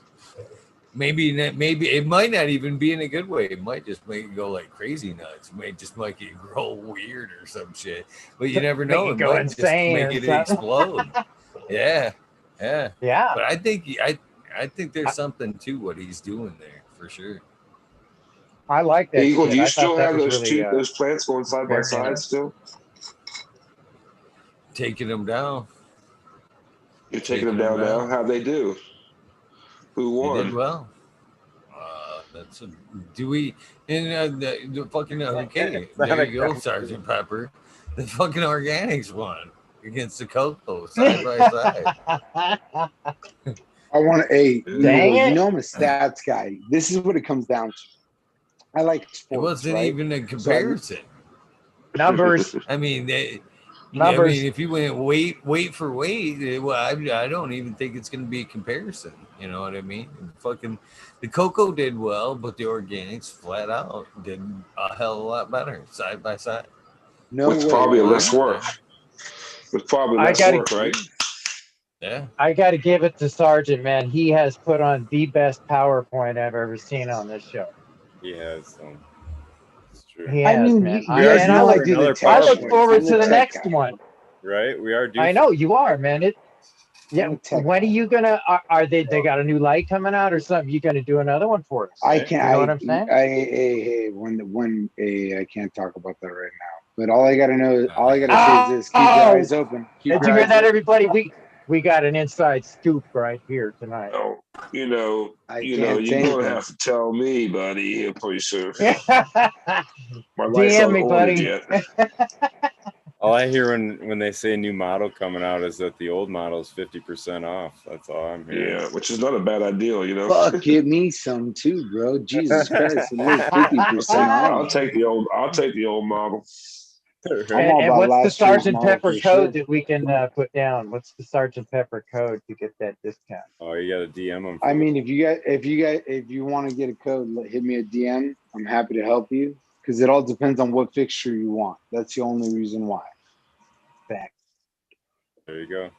E: Maybe it might not even be in a good way. It might just make it go like crazy nuts. It might just make it grow weird or some shit. But you never know.
B: It go
E: might
B: insane
E: just make it explode. Yeah.
B: Yeah.
E: But I think there's something to what he's doing there for sure.
B: I like that.
G: Eagle, do you still have
B: those
G: plants going side by side still?
E: Taking them down.
G: You're taking them down now? How'd they do? Who won?
E: They did well. The fucking okay. There you go, Sergeant Pepper. The fucking organics won against the cocoa side by side.
F: I want to. You know I'm a stats guy. This is what it comes down to. I like sports.
E: It wasn't even a comparison.
B: Numbers.
E: I mean,
B: numbers.
E: I mean, if you went weight for weight, well, I don't even think it's going to be a comparison. You know what I mean? Fucking the cocoa did well, but the organics flat out did a hell of a lot better side by side.
G: With probably less work. With probably less work, right?
E: Yeah.
B: I got to give it to Sergeant, man. He has put on the best PowerPoint I've ever seen on this show.
A: He has. It's true.
B: He has, man.
A: I
B: look forward to the next one.
A: Right? We are due.
B: I know you are, man. When are you gonna? Are they got a new light coming out or something? You gonna do another one for us?
F: I can't.
B: You know what I'm saying?
F: I can't talk about that right now. But all I gotta say is this: keep your eyes open.
B: Did you hear that, everybody? We got an inside scoop right here tonight.
G: Oh, you're gonna have to tell me, buddy, here pretty soon. My light's
B: DM
G: not
B: me,
G: ordered
B: buddy.
G: yet.
A: All I hear when they say a new model coming out is that the old model is 50% off. That's all I'm hearing.
G: Yeah, which is not a bad idea, you know.
F: Fuck, give me some too, bro. Jesus Christ, 50% off.
G: I'll take the old model.
B: And what's the Sergeant Pepper code that we can put down? What's the Sergeant Pepper code to get that discount?
A: Oh, you got to DM them.
F: I mean, if you want to get a code, hit me a DM. I'm happy to help you because it all depends on what fixture you want. That's the only reason why. Fact.
A: There you go.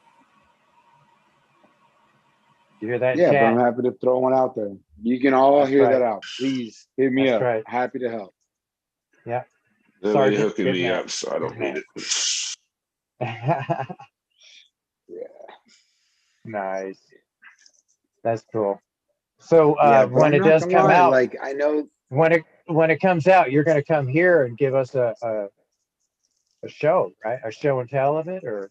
B: You hear that?
F: Yeah, but I'm happy to throw one out there. You can all hear that out. Please hit me up.
B: Right.
F: Happy to help.
B: Yeah.
G: They're hooking me up, so I don't need it.
F: Yeah.
B: Nice. That's cool. So when it does come out,
F: like I know
B: when it comes out, you're going to come here and give us a show, right? A show and tell of it, or?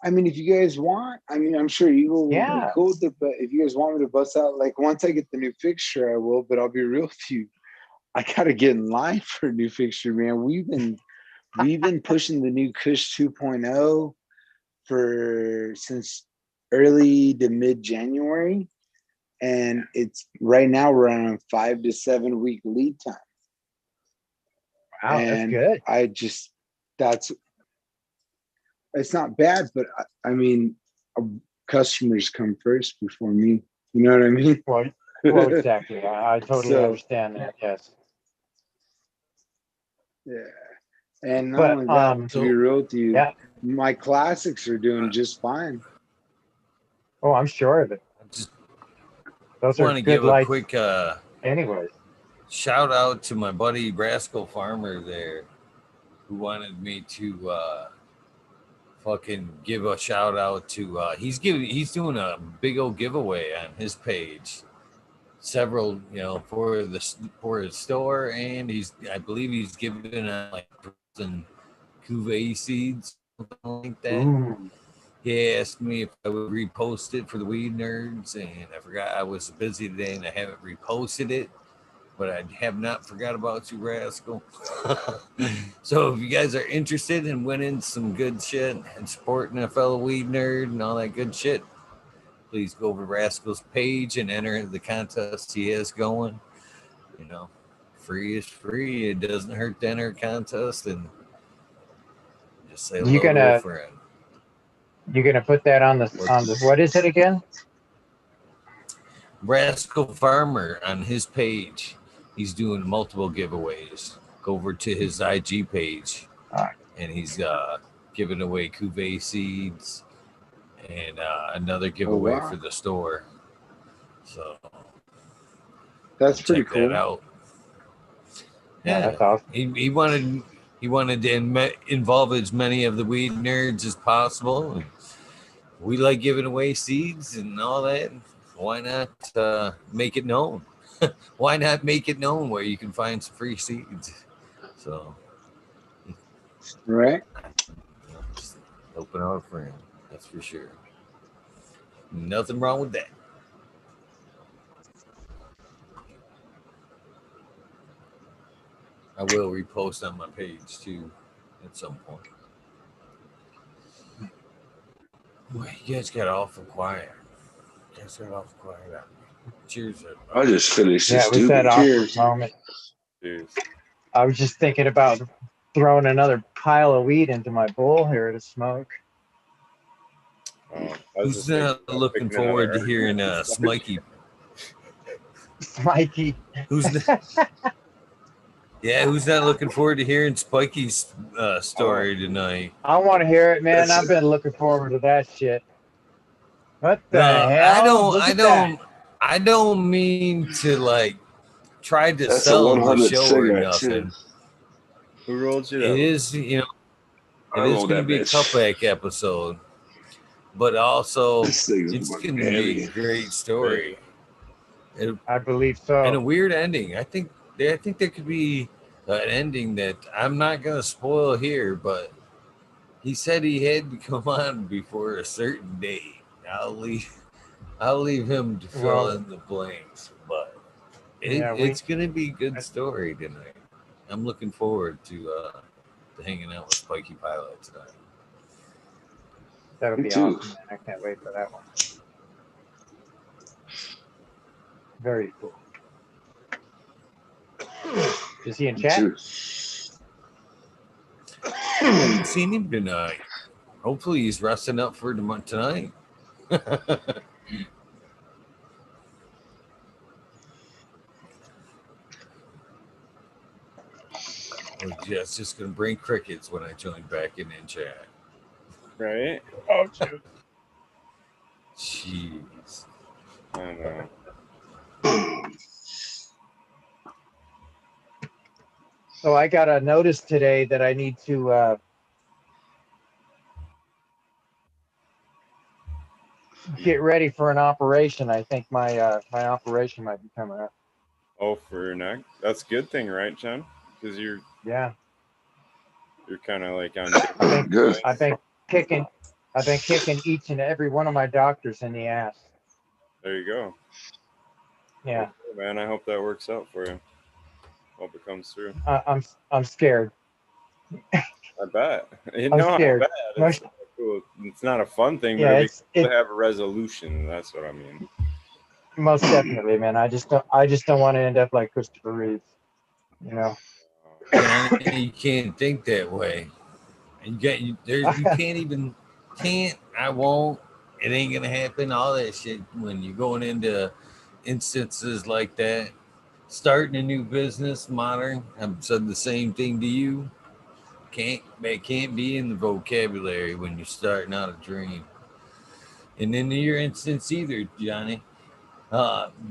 F: I mean, if you guys want, I mean, I'm sure you will be cool with it, but if you guys want me to bust out, like once I get the new fixture, I will, but I'll be real with you. I gotta get in line for a new fixture, man. We've been pushing the new Kush 2.0 since early to mid-January, and it's right now we're on a 5 to 7 week lead time.
B: Wow,
F: and
B: that's good.
F: It's not bad, but I mean, customers come first before me. You know what I mean?
B: Well, exactly. I totally understand that. Yes.
F: Yeah, and not only that, to be real with you, my classics are doing just fine.
B: Oh, I'm sure of it.
E: I just
B: Those are
E: want to
B: good
E: give
B: lights.
E: a quick
B: anyways.
E: shout out to my buddy Rascal Farmer there, who wanted me to fucking give a shout out to. He's doing a big old giveaway on his page. Several, for his store, and I believe he's giving out like some cuvee seeds, something like that.
B: Ooh.
E: He asked me if I would repost it for the weed nerds, and I forgot I was busy today and I haven't reposted it, but I have not forgot about you, Rascal. So if you guys are interested in winning some good shit and supporting a fellow weed nerd and all that good shit, please go over Rascal's page and enter the contest he has going. Free is free. It doesn't hurt to enter a contest, and just say hello to a friend.
B: You're gonna put that on the what is it again?
E: Rascal Farmer on his page. He's doing multiple giveaways. Go over to his IG page, and he's giving away cuvee seeds and another giveaway for the store. So
F: that's pretty cool.
E: That out.
B: Yeah, that's awesome.
E: He wanted to involve as many of the weed nerds as possible. And we like giving away seeds and all that. Why not make it known? Why not make it known where you can find some free seeds? So,
F: right.
E: Just open our friend. That's for sure. Nothing wrong with that. I will repost on my page too at some point. Boy, you guys got awful quiet. Cheers.
G: I just finished
B: this
G: stupid.
B: That
G: Cheers.
B: Moment.
A: Cheers.
B: I was just thinking about throwing another pile of weed into my bowl here to smoke.
E: Who's not looking forward to hearing Smikey?
B: Smikey.
E: Who's not looking forward to hearing Spikey's story tonight?
B: I want to hear it, man. I've been looking forward to that shit. What the hell?
E: I don't mean to like try to sell the show or nothing.
A: Who rolled you?
E: It is, it is going to be a cutback episode, but also it's going to be a great story.
B: I believe so.
E: And a weird ending. I think there could be an ending that I'm not going to spoil here, but he said he had to come on before a certain date. I'll leave him to fill in the blanks, but it's going to be a good story tonight. I'm looking forward to hanging out with Spiky Pilot tonight.
B: That'll be awesome, man. I can't wait for that one. Very cool. Is he in chat?
E: I haven't seen him tonight. Hopefully he's resting up for tonight. It's just going to bring crickets when I join back in chat.
A: Right?
B: Oh, shoot.
E: Jeez.
A: I know.
B: So I got a notice today that I need to get ready for an operation. I think my my operation might be coming up.
A: Oh, for your neck? That's a good thing, right, John? Because you're kind of like on.
G: Good.
B: I've been kicking each and every one of my doctors in the ass.
A: There you go.
B: Yeah.
A: Okay, man, I hope that works out for you. Hope it comes through.
B: I'm scared.
A: I bet.
B: I'm scared.
A: I bet. It's not a fun thing, but it's to have a resolution. That's what I mean.
B: Most definitely, man. I just don't want to end up like Christopher Reeve. You know.
E: You can't think that way. You can't. I won't. It ain't gonna happen. All that shit when you're going into instances like that. Starting a new business, modern. I've said the same thing to you. It can't be in the vocabulary when you're starting out a dream. And in your instance either, Johnny.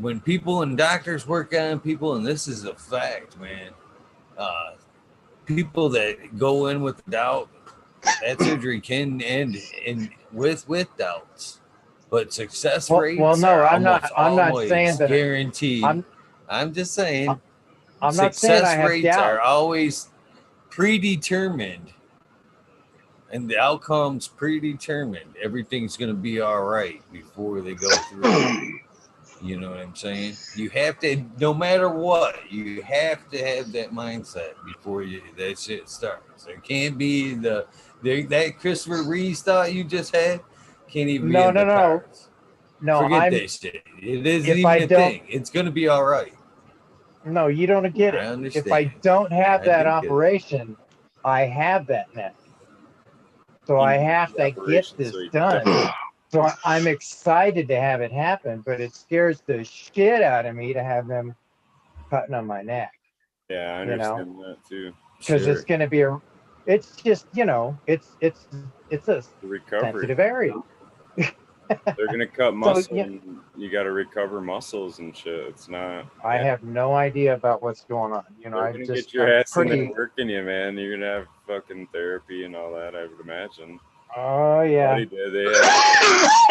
E: When people and doctors work on people, and this is a fact, man, people that go in with doubt, that surgery can end in with doubts, but success rates
B: no,
E: are
B: I'm
E: almost
B: not saying
E: always
B: that.
E: guaranteed. I'm just saying
B: I'm not saying I
E: success
B: have
E: rates are
B: doubt.
E: always predetermined, and the outcome's predetermined. Everything's going to be all right before they go through. You know what I'm saying? You have to, no matter what, you have to have that mindset before that shit starts. There can't be that Christopher Reeves thought you just had can't even be
B: No,
E: in the
B: no, no,
E: cards.
B: no.
E: Forget that shit. It isn't
B: If
E: even
B: I
E: a
B: don't,
E: thing. It's gonna be all right.
B: no, you don't get
E: I
B: it. If I
E: understand.
B: don't have
E: I
B: that
E: do get it.
B: operation, I have that now. So
A: You
B: I
A: need
B: have
A: the
B: to get
A: operation
B: this
A: so you can
B: done.
A: die.
B: So I'm excited to have it happen, but it scares the shit out of me to have them cutting on my neck,
A: Yeah, I
B: you know,
A: understand that too.
B: because it's
E: Sure.
B: going to be it's just, it's a
A: The recovery.
B: sensitive area.
A: They're gonna cut
B: So
A: muscle, and you got to recover muscles and shit. It's not.
B: I
A: Yeah,
B: have no idea about what's going on.
A: they're gonna get your
B: I'm
A: ass in there
B: pretty,
A: working you, man. You're gonna have fucking therapy and all that. I would imagine.
B: oh yeah.
A: Buddy did. They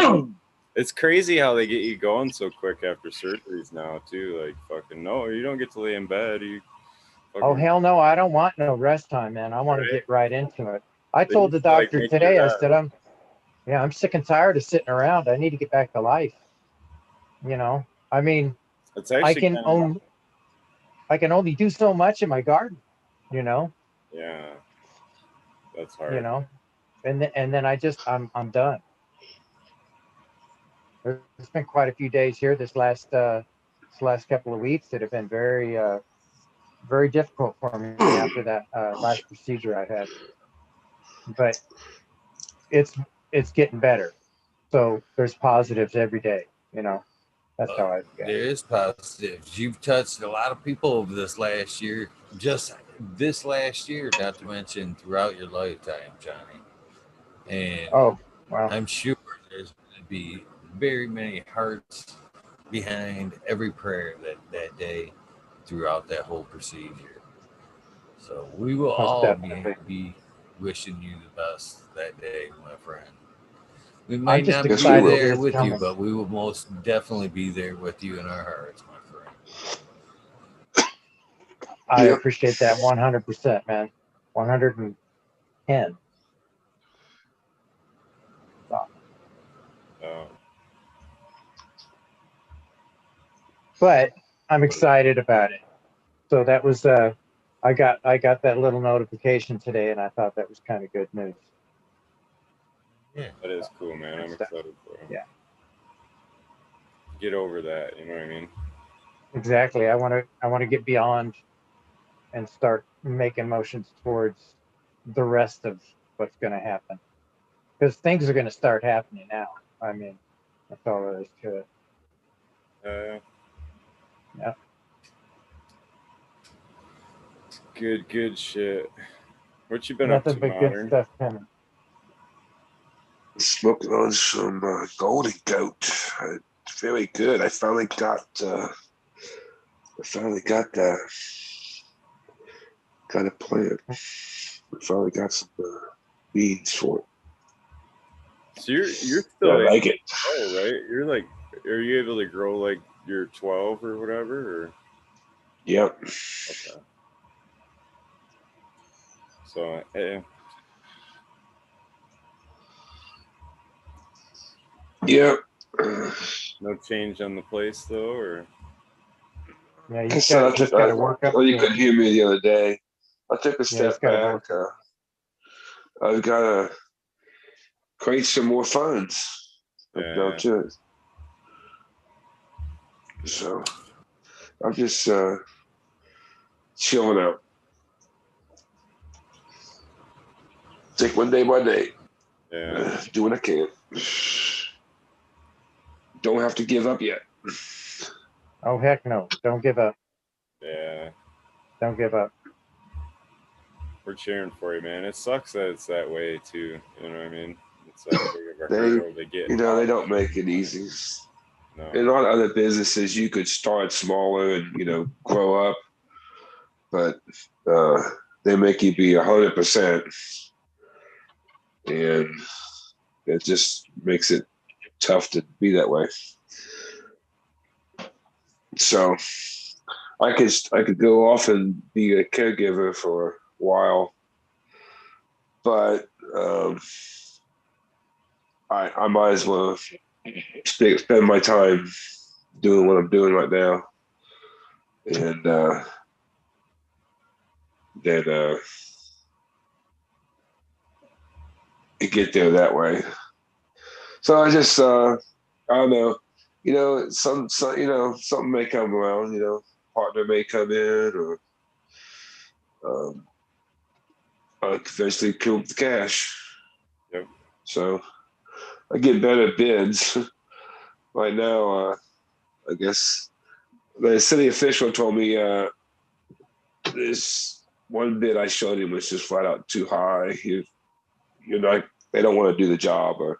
A: have, it's crazy how they get you going so quick after surgeries now too. Like fucking no, you don't get to lay in bed. You
B: Oh
A: fucking
B: hell no, I don't want no rest time, man. I want to
A: right.
B: get right into it. I
A: They
B: told the
A: used to like
B: doctor
A: make sure
B: today, I
A: that
B: said, I'm sick and tired of sitting around. I need to get back to life. You know, I mean,
A: it's
B: I
A: actually
B: can
A: kind of
B: own I can only do so much in my garden, you know,
A: yeah. That's
B: you
A: hard.
B: know, and then I'm done. There's been quite a few days here this last couple of weeks that have been very difficult for me after that last procedure I had. But it's it's getting better. So there's positives every day, you know. That's how I look at
E: There
B: it.
E: is positives. You've touched a lot of people over this last year, just this last year, not to mention throughout your lifetime, Johnny. And
B: Oh, wow.
E: I'm sure there's going to be very many hearts behind every prayer that day throughout that whole procedure. So we will
B: Most
E: all
B: definitely.
E: be wishing you the best that day, my friend. We
B: I'm
E: might
B: just
E: not
G: Yes,
E: be
G: we
B: excited
G: will.
B: that
E: there
B: it's
E: with you,
B: coming.
E: but we will most definitely be there with you in our hearts, my friend.
B: I
G: Yep.
B: appreciate that 100%, man. 110.
A: Uh,
B: But I'm excited about it. So that was I got that little notification today and I thought that was kind of good news.
E: Yeah.
A: that is cool, man.
B: Good
A: I'm
B: stuff.
A: excited for him.
B: Yeah.
A: Get over that. You know what I mean?
B: Exactly. I want to get beyond and start making motions towards the rest of what's going to happen. Because things are going to start happening now. I mean, that's all there is to it.
A: Uh,
B: Yeah.
A: good shit. What you been up
B: Nothing
A: to,
B: but good
A: modern?
B: stuff coming.
G: Smoking on some golden goat. Very good. I finally got got a plant. I finally got some beans for it.
A: So you're
G: I
A: still able
G: like
A: to
G: it.
A: grow, right? You're like, are you able to grow like you're 12 or whatever? Or
G: Yep.
A: okay. So
G: Yep.
A: no change on the place though, or
B: Yeah,
G: I said
B: he's got to work up
G: well, you
B: to it.
G: couldn't hear me the other day. I took a
B: Yeah, he's
G: step
B: got to
G: back.
B: work.
G: I've got to create some more funds.
A: yeah.
G: To it. So I'm just chilling out. Take one day by day.
A: Yeah.
G: Do what I can. Don't have to give up yet.
B: Oh heck no! Don't give up.
A: Yeah.
B: Don't give up.
A: We're cheering for you, man. It sucks that it's that way too. You know what I mean? It's that big of a
G: They,
A: hurdle to get
G: they
A: out.
G: don't make it easy.
A: No.
G: In a lot of other businesses, you could start smaller and, you know, grow up, but they make you be 100%, and it just makes it tough to be that way. So I could go off and be a caregiver for a while, but I might as well spend my time doing what I'm doing right now, and then get there that way. So I just I don't know, you know, some you know, something may come around, you know, partner may come in, or I'll eventually kill the cash.
A: Yep.
G: So I get better bids right now. I guess the city official told me this one bid I showed him was just flat out too high. You're not, they don't want to do the job, or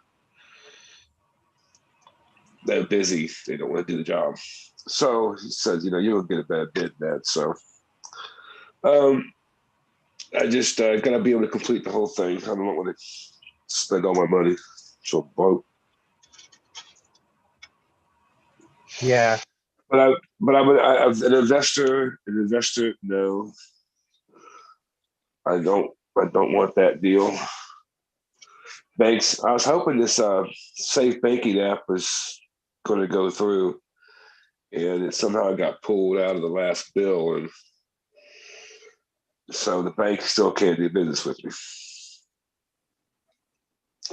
G: they're busy. They don't want to do the job. So he says, you know, you'll get a better bid than that. So I just gotta be able to complete the whole thing. I don't want to spend all my money. So I'm broke.
B: Yeah.
G: But I'm an investor. An investor, no. I don't want that deal. Banks. I was hoping this safe banking app was going to go through, and it somehow got pulled out of the last bill, and so the bank still can't do business with me.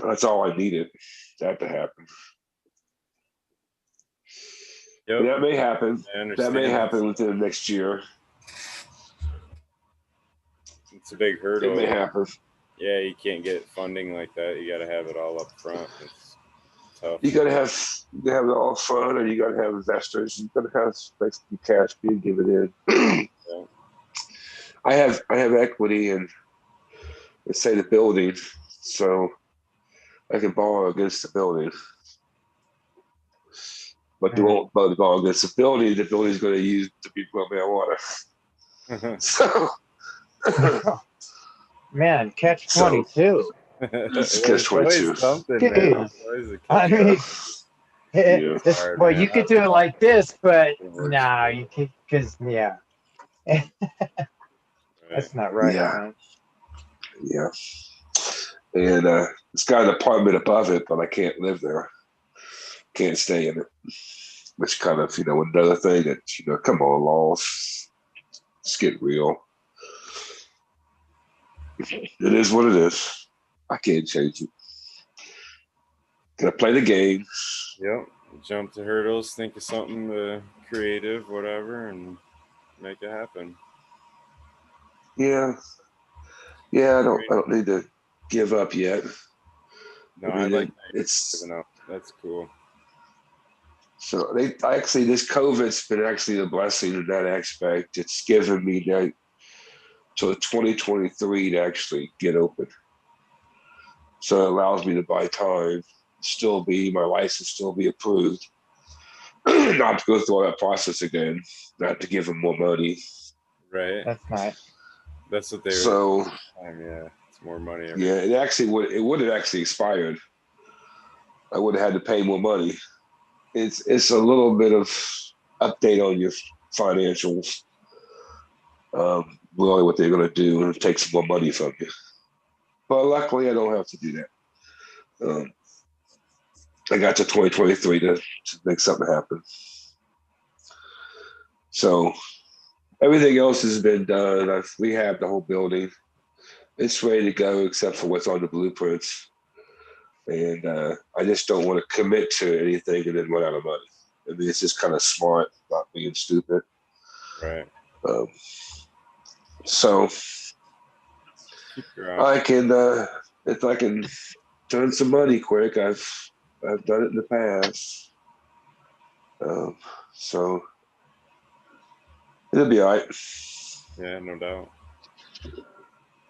G: That's all I needed that to happen.
A: Yep.
G: But that may happen.
A: I understand.
G: That may happen within the next year.
A: It's a big hurdle.
G: It may happen.
A: Yeah, you can't get funding like that. You got to have it all up front. It's tough.
G: You got to have it all up front, and you got to have investors. You got to have basically cash being given in.
A: Yeah.
G: I have equity in, let's say, the building, so I can borrow against the building. But they won't borrow against the building. The building's going to use to be grow marijuana. So,
B: man, catch 22.
G: It's catch 22.
B: I mean, well, you could do it like this, but no, you can't, because that's not right.
G: Yeah.
B: Man.
G: Yeah. And it's got an apartment above it, but I can't live there. Can't stay in it. Which kind of, you know, another thing that, you know, come on, laws. Let's get real. It is what it is. I can't change it. Gotta play the game.
A: Yep. Jump the hurdles, think of something creative, whatever, and make it happen.
G: Yeah. Yeah, I don't need to give up yet.
A: No, I like it's that's cool.
G: So actually, this COVID's been actually a blessing in that aspect. It's given me that till 2023 to actually get open. So it allows me to buy time, my license still be approved, not to go through all that process again, not to give them more money.
A: Right.
B: That's nice.
A: That's what they were.
G: So
A: yeah, it's more money.
G: Yeah, it would have actually expired. I would have had to pay more money. It's a little bit of update on your financials. Really what they're going to do and take some more money from you. But luckily, I don't have to do that. I got to 2023 to make something happen. So everything else has been done. I've rehabbed the whole building. It's ready to go except for what's on the blueprints. And I just don't want to commit to anything and then run out of money. I mean, it's just kind of smart, not being stupid.
A: Right.
G: So I can, if I can turn some money quick, I've done it in the past. So it'll be all right.
A: Yeah, no doubt.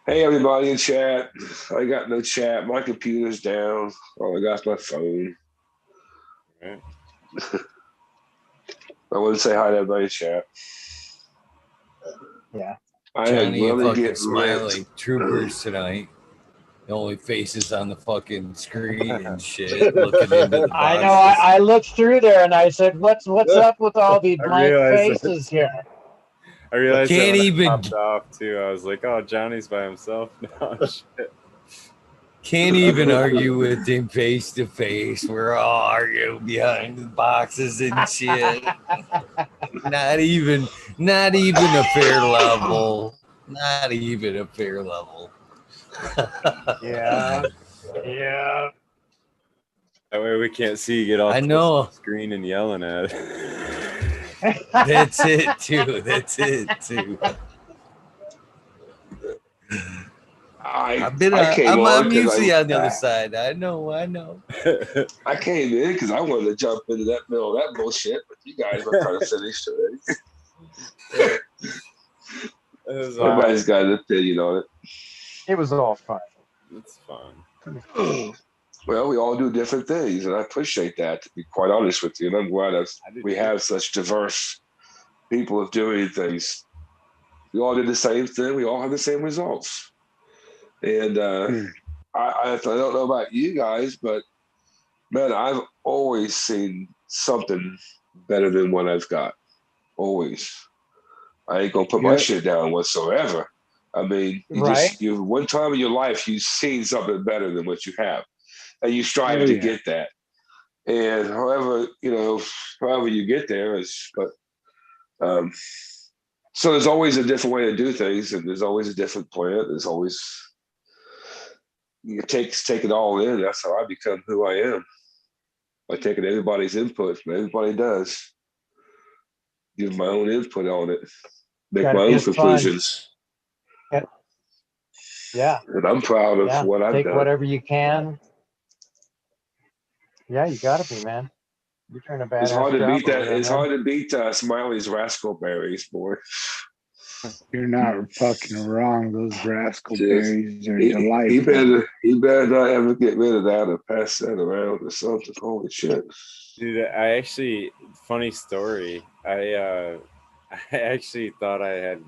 G: Hey, everybody in chat. I got no chat. My computer's down. All I got is my phone.
A: Right.
G: I want to say hi to everybody in chat.
B: Yeah.
G: I
E: Johnny and
G: really
E: fucking
G: get
E: Smiley
G: ripped.
E: troopers tonight. The only faces on the fucking screen and shit, looking into the boxes.
B: I know. I looked through there and I said, "What's up with all these blank faces here?"
A: I realized
E: Can't
A: that when
E: even
A: I popped off too. I was like, "Oh, Johnny's by himself now." Shit.
E: Can't even argue with him face to face. We're all arguing behind the boxes and shit. Not even a fair level. Not even a fair level.
B: Yeah.
A: That way we can't see you get off
E: I know.
A: the screen and yelling at it.
E: That's it too. I'm usually on the other side. I know.
G: I came in because I wanted to jump into that middle of that bullshit, but you guys were kind of finished already. Everybody's got an opinion on it.
B: It was all fun.
A: It's fun.
G: Well, we all do different things, and I appreciate that, to be quite honest with you. And I'm glad we have such diverse people of doing things. We all did the same thing. We all have the same results. And I don't know about you guys, but man, I've always seen something better than what I've got. Always. I ain't gonna put my shit down whatsoever. I mean, you one time in your life you've seen something better than what you have, and you strive to get that. And however you get there is, but so there's always a different way to do things, and there's always a different plan. There's always take it all in. That's how I become who I am. By taking everybody's input, everybody does. Give my own input on it. Make my own conclusions.
B: Yeah.
G: And I'm proud of what I've done.
B: Take whatever you can. Yeah, you gotta be, man. You're trying to badass.
G: It's hard to beat that. It's hard to beat Smiley's raspberries, boy.
H: You're not fucking wrong. Those raspberries are delightful.
G: He better not ever get rid of that or pass that around or something. Holy shit.
A: Dude, funny story. I actually thought I had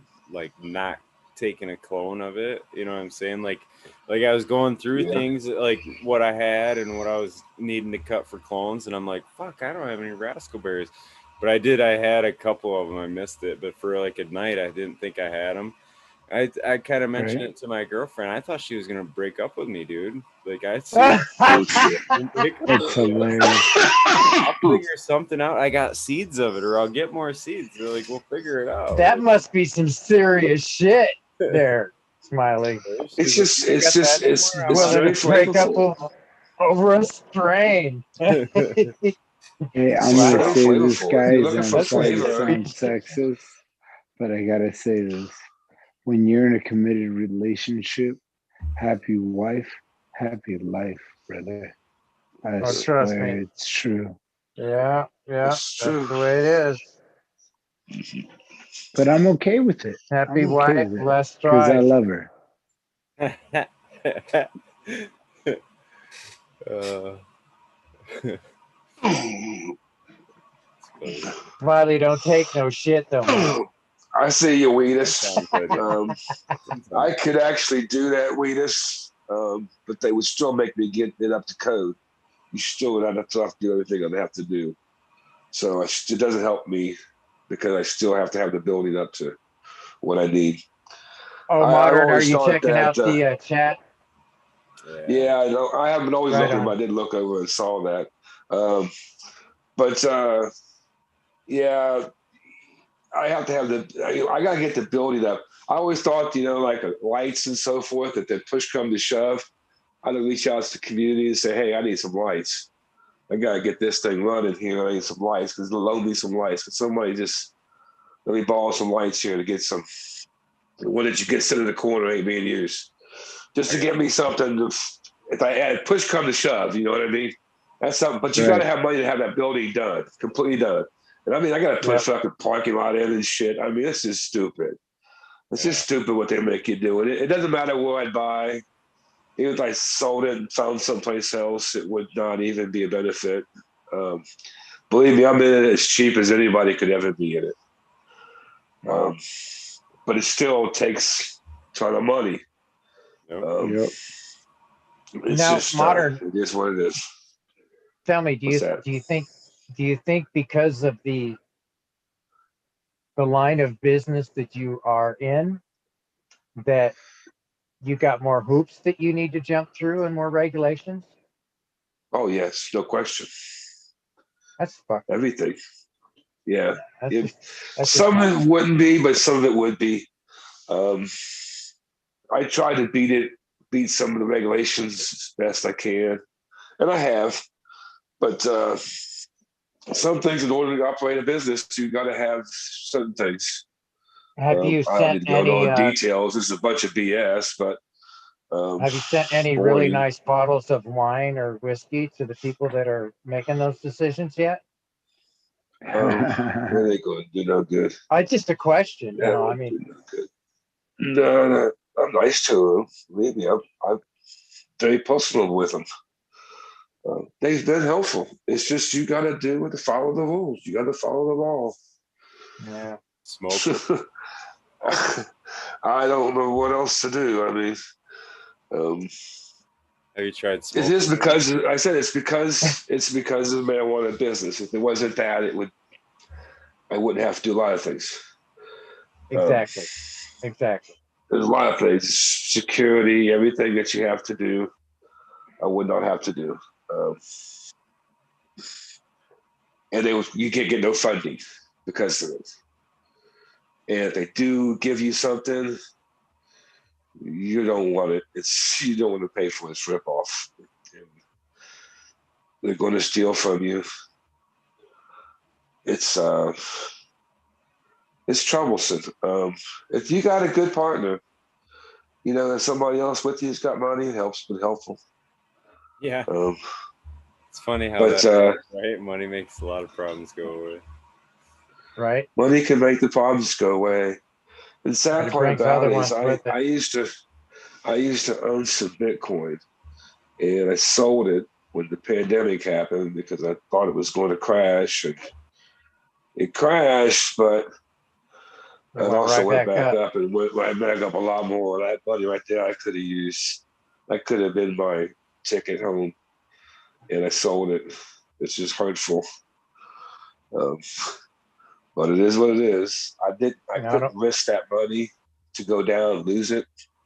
A: not taken a clone of it. You know what I'm saying? Like I was going through things like what I had and what I was needing to cut for clones, and I'm like, fuck, I don't have any raspberries. But I did. I had a couple of them. I missed it. But for a night, I didn't think I had them. I kind of mentioned it to my girlfriend. I thought she was gonna break up with me, dude. I'd see.
H: It's hilarious.
A: I'll figure something out. I got seeds of it, or I'll get more seeds. They're like, we'll figure it out.
B: That must be some serious shit there, Smiley.
G: It's very
B: break up over a strain.
H: Hey, I'm gonna say this, guys. I'm sorry to sound sexist, but I gotta say this: when you're in a committed relationship, happy wife, happy life, brother. I
B: trust me,
H: it's true.
B: Yeah, that's the way it is.
H: But I'm okay with it.
B: Happy wife, less strife.
H: Because I love her.
B: Smiley, don't take no shit though, man.
G: I see you, Wheatus. I could actually do that, Wheatus, but they would still make me get it up to code. You still would have to do everything I'd have to do. So it doesn't help me because I still have to have the building up to what I need.
B: Oh, Modern, are you checking out the chat?
G: Yeah, I know. I haven't always looked, but I did look over and saw that. Yeah, I have to have I got to get the building up. I always thought, like lights and so forth, that the push come to shove, I'd reach out to the community and say, hey, I need some lights. I got to get this thing running here. I need some lights because loan me some lights. Could somebody just let me borrow some lights here to get some, what did you get sit in the corner ain't being used? Just to get me something. If I add push come to shove, you know what I mean? That's something. But you got to have money to have that building done, completely done. And I mean, I got to put a fucking parking lot in and shit. I mean, this is stupid. It's just stupid what they make you do. It doesn't matter where I'd buy. Even if I sold it and found someplace else, it would not even be a benefit. Believe me, I'm in it as cheap as anybody could ever be in it. But it still takes a ton of money.
H: Yep.
G: It's
B: Now,
G: just
B: modern.
G: it is what it is.
B: Tell me, do
G: What's that?
B: you think because of the line of business that you are in, that you got more hoops that you need to jump through and more regulations?
G: Oh yes, no question.
B: That's fucking.
G: Everything. Yeah.
B: That's
G: some of it wouldn't be, but some of it would be. I try to beat some of the regulations as best I can, and I have. But some things, in order to operate a business, you got to have certain things.
B: Have you
G: I don't need
B: sent
G: to go into all
B: any?
G: the details. This is a bunch of BS, but
B: Have you sent any really nice bottles of wine or whiskey to the people that are making those decisions yet?
G: Where they going? Do no good.
B: Just a question. You know, I mean,
G: no good. No, I'm nice to them. Maybe I'm very personal with them. They've been helpful. It's just you got to do to follow the rules. You got to follow the law.
B: Yeah.
A: Smoke.
G: I don't know what else to do. I mean,
A: have you tried smoking?
G: It is because I said it's because of the marijuana business. If it wasn't that, I wouldn't have to do a lot of things.
B: Exactly.
G: There's a lot of things, security, everything that you have to do. I would not have to do. And you can't get no funding because of it. And if they do give you something, you don't want it. You don't want to pay for this ripoff. They're going to steal from you. It's troublesome. If you got a good partner, you know, and somebody else with you's got money, it helps, but helpful.
A: Yeah. It's funny how right? Money makes a lot of problems go away.
B: Right.
G: Money can make the problems go away. And the sad part about it is I used to own some Bitcoin, and I sold it when the pandemic happened because I thought it was going to crash, and it crashed, but it also went back up and went back up a lot more. That money right there I could have used. That could have been my ticket home, and I sold it. It's just hurtful. But it is what it is. I couldn't risk that money to go down and lose it.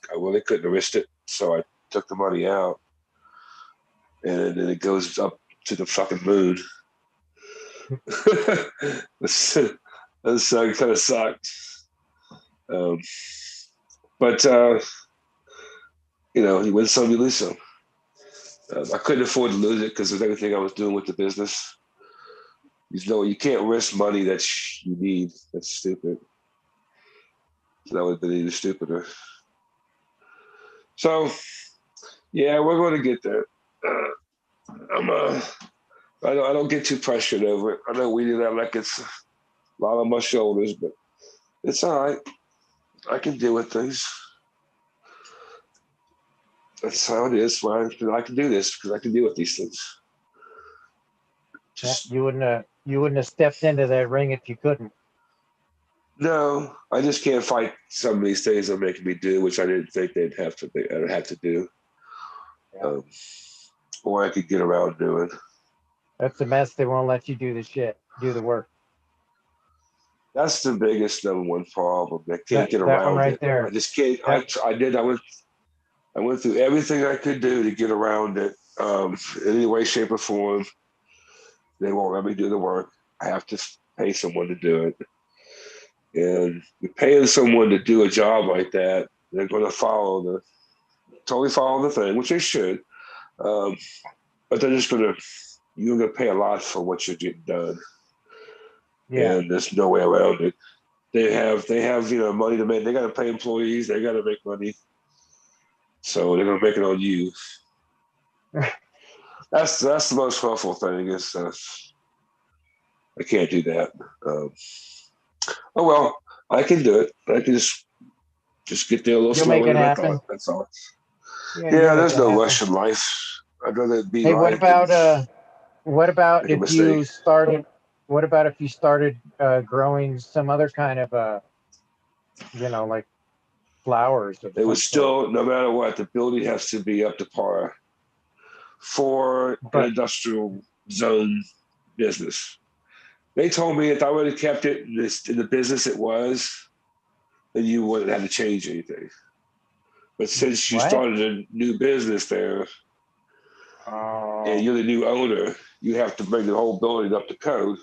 G: I really couldn't have risked it. So I took the money out, and then it goes up to the fucking moon. That kind of sucked. But you know, you win some, you lose some. I couldn't afford to lose it because of everything I was doing with the business. You know, you can't risk money that you need. That's stupid. So that would have been even stupider. So, yeah, we're going to get there. I don't get too pressured over it. I know we do that like it's a lot on my shoulders, but it's all right. I can deal with things. That's how it is. I can do this because I can deal with these things.
B: You wouldn't have stepped into that ring if you couldn't.
G: No, I just can't fight some of these things they're making me do, which I didn't think I'd have to do. Yeah. Or I could get around doing.
B: That's the mess. They won't let you do the work.
G: That's the biggest number one problem. I can't get around
B: right
G: it.
B: There.
G: I just can't. I went through everything I could do to get around it. In any way, shape, or form. They won't let me do the work. I have to pay someone to do it. And you're paying someone to do a job like that, they're going to totally follow the thing, which they should. But they're just you're going to pay a lot for what you're getting done. Yeah. And there's no way around it. They have, money to make. They got to pay employees. They got to make money. So they're going to make it on you. That's the most hurtful thing is I can't do that. Oh well, I can do it. I can just get there a little slower than I thought. That's all. Yeah, there's no rush in life. I'd rather be.
B: Hey, what What about
G: Make a
B: if you
G: mistake.
B: started? What about if you started growing some other kind of like flowers of
G: It
B: some
G: was
B: sort?
G: still, no matter what, the building has to be up to par for an
B: But
G: industrial zone business. They told me if I would have kept it in the business it was, then you wouldn't have to change anything. But since you
B: what?
G: started a new business there and
B: Oh,
G: you're the new owner, you have to bring the whole building up to code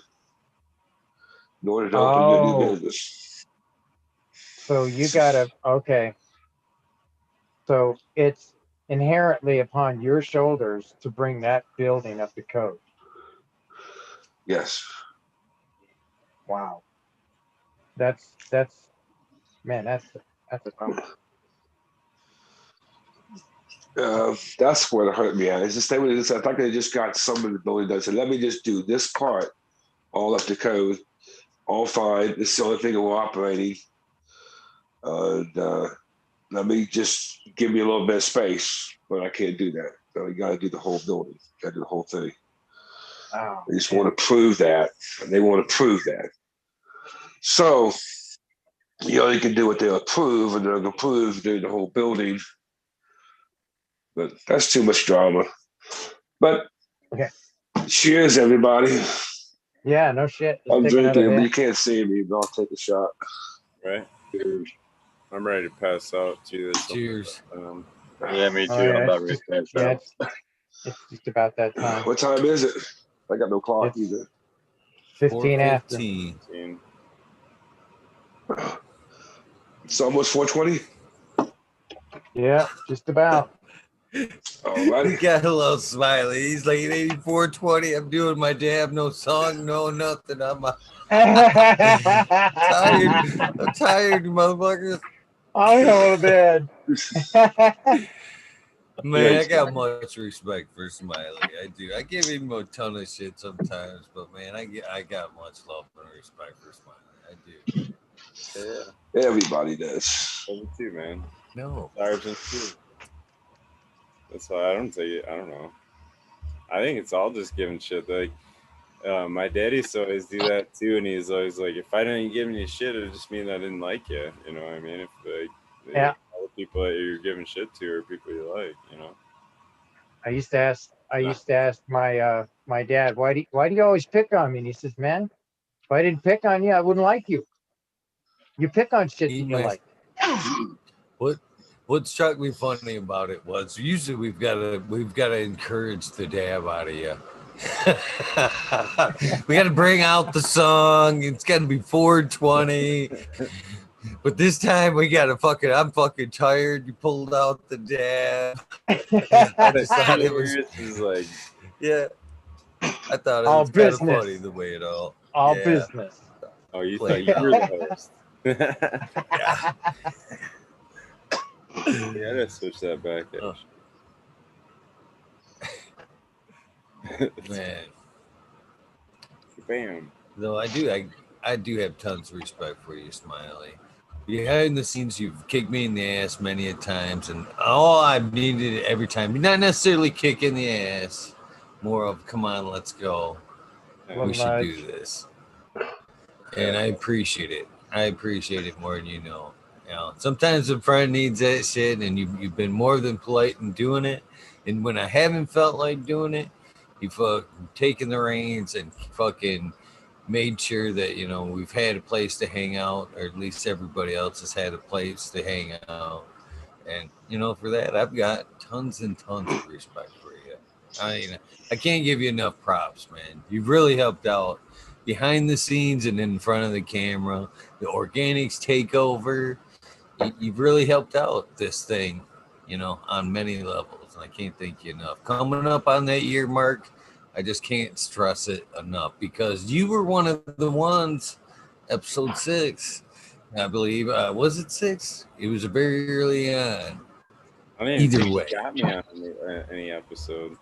G: in order to open your new
B: oh,
G: business.
B: so you gotta okay. So it's inherently upon your shoulders to bring that building up to code.
G: Yes.
B: Wow, man, that's a bummer.
G: That's what hurt me at. It's just they would have I thought they just got some of the building done. So let me just do this part all up to code, all fine. This is the only thing that we're operating. And let me just give me a little bit of space, but I can't do that. So you got to do the whole building. Got to do the whole thing.
B: Oh,
G: They just
B: man.
G: want to prove that, and they want to prove that. So they can do what they'll approve, and they're going to prove doing the whole building. But that's too much drama. But
B: Okay.
G: cheers, everybody.
B: Yeah, no shit. Just
G: I'm
B: take another
G: drinking, but you
B: hit.
G: can't see me, but I'll take a shot.
A: Right.
G: Cheers.
A: I'm ready to pass out too.
E: Cheers.
D: Yeah, me too.
B: Oh, yeah,
D: I'm about
B: it's
D: ready
B: just,
D: to finish
B: yeah,
D: up.
B: it's just about that time.
G: What time is it? I got no clock
B: It's
G: either.
B: 15 after.
E: 4:15.
G: It's almost 4:20.
B: Yeah, just about.
G: Alrighty.
E: He got a little smiley. He's like 84:20. I'm doing my dab, no song, no nothing. I'm tired. I'm tired, you motherfuckers.
B: I'm going to bed.
E: Man, I got much respect for Smiley. I do. I give him a ton of shit sometimes, but man, I got much love and respect for Smiley. I do.
A: Yeah,
G: Everybody does.
A: me too, man.
E: No.
A: Sergeant too. That's why I don't take it. I don't know. I think it's all just giving shit. Like my dad used to always do that too, and he's always like, "If I didn't give you shit, it just mean I didn't like you." You know what I mean? If
B: Yeah.
A: all the people that you're giving shit to are people you like, you know.
B: I used to ask my dad, why do you always pick on me? And he says, man, if I didn't pick on you, I wouldn't like you. You pick on shit that you like.
E: What struck me funny about it was usually we've got to encourage the dab out of you. We got to bring out the song. It's got to be 4:20. But this time we got to I'm fucking tired. You pulled out the dab. I just thought it was
A: like,
E: yeah. I thought it
B: all
E: was kind of
B: business.
E: funny the way it all
B: business.
A: Oh, you thought you were the host?
E: Yeah.
A: Yeah, let's switch that back.
E: Man.
A: Bam.
E: No, I do have tons of respect for you, Smiley. Behind the scenes, you've kicked me in the ass many a times, and all I've needed every time, not necessarily kick in the ass, more of come on, let's go. We should do this. And I appreciate it. I appreciate it more than you know. You know, sometimes a friend needs that shit, and you've been more than polite in doing it. And when I haven't felt like doing it, you've fucking taken the reins and fucking made sure that, you know, we've had a place to hang out, or at least everybody else has had a place to hang out. And, you know, for that, I've got tons and tons of respect for you. I can't give you enough props, man. You've really helped out behind the scenes and in front of the camera. The organics takeover. You've really helped out this thing, you know, on many levels. And I can't thank you enough. Coming up on that year mark, I just can't stress it enough because you were one of the ones, episode 6, I believe. Was it 6? It was very early on.
A: I mean,
E: either way,
A: got me on any episode.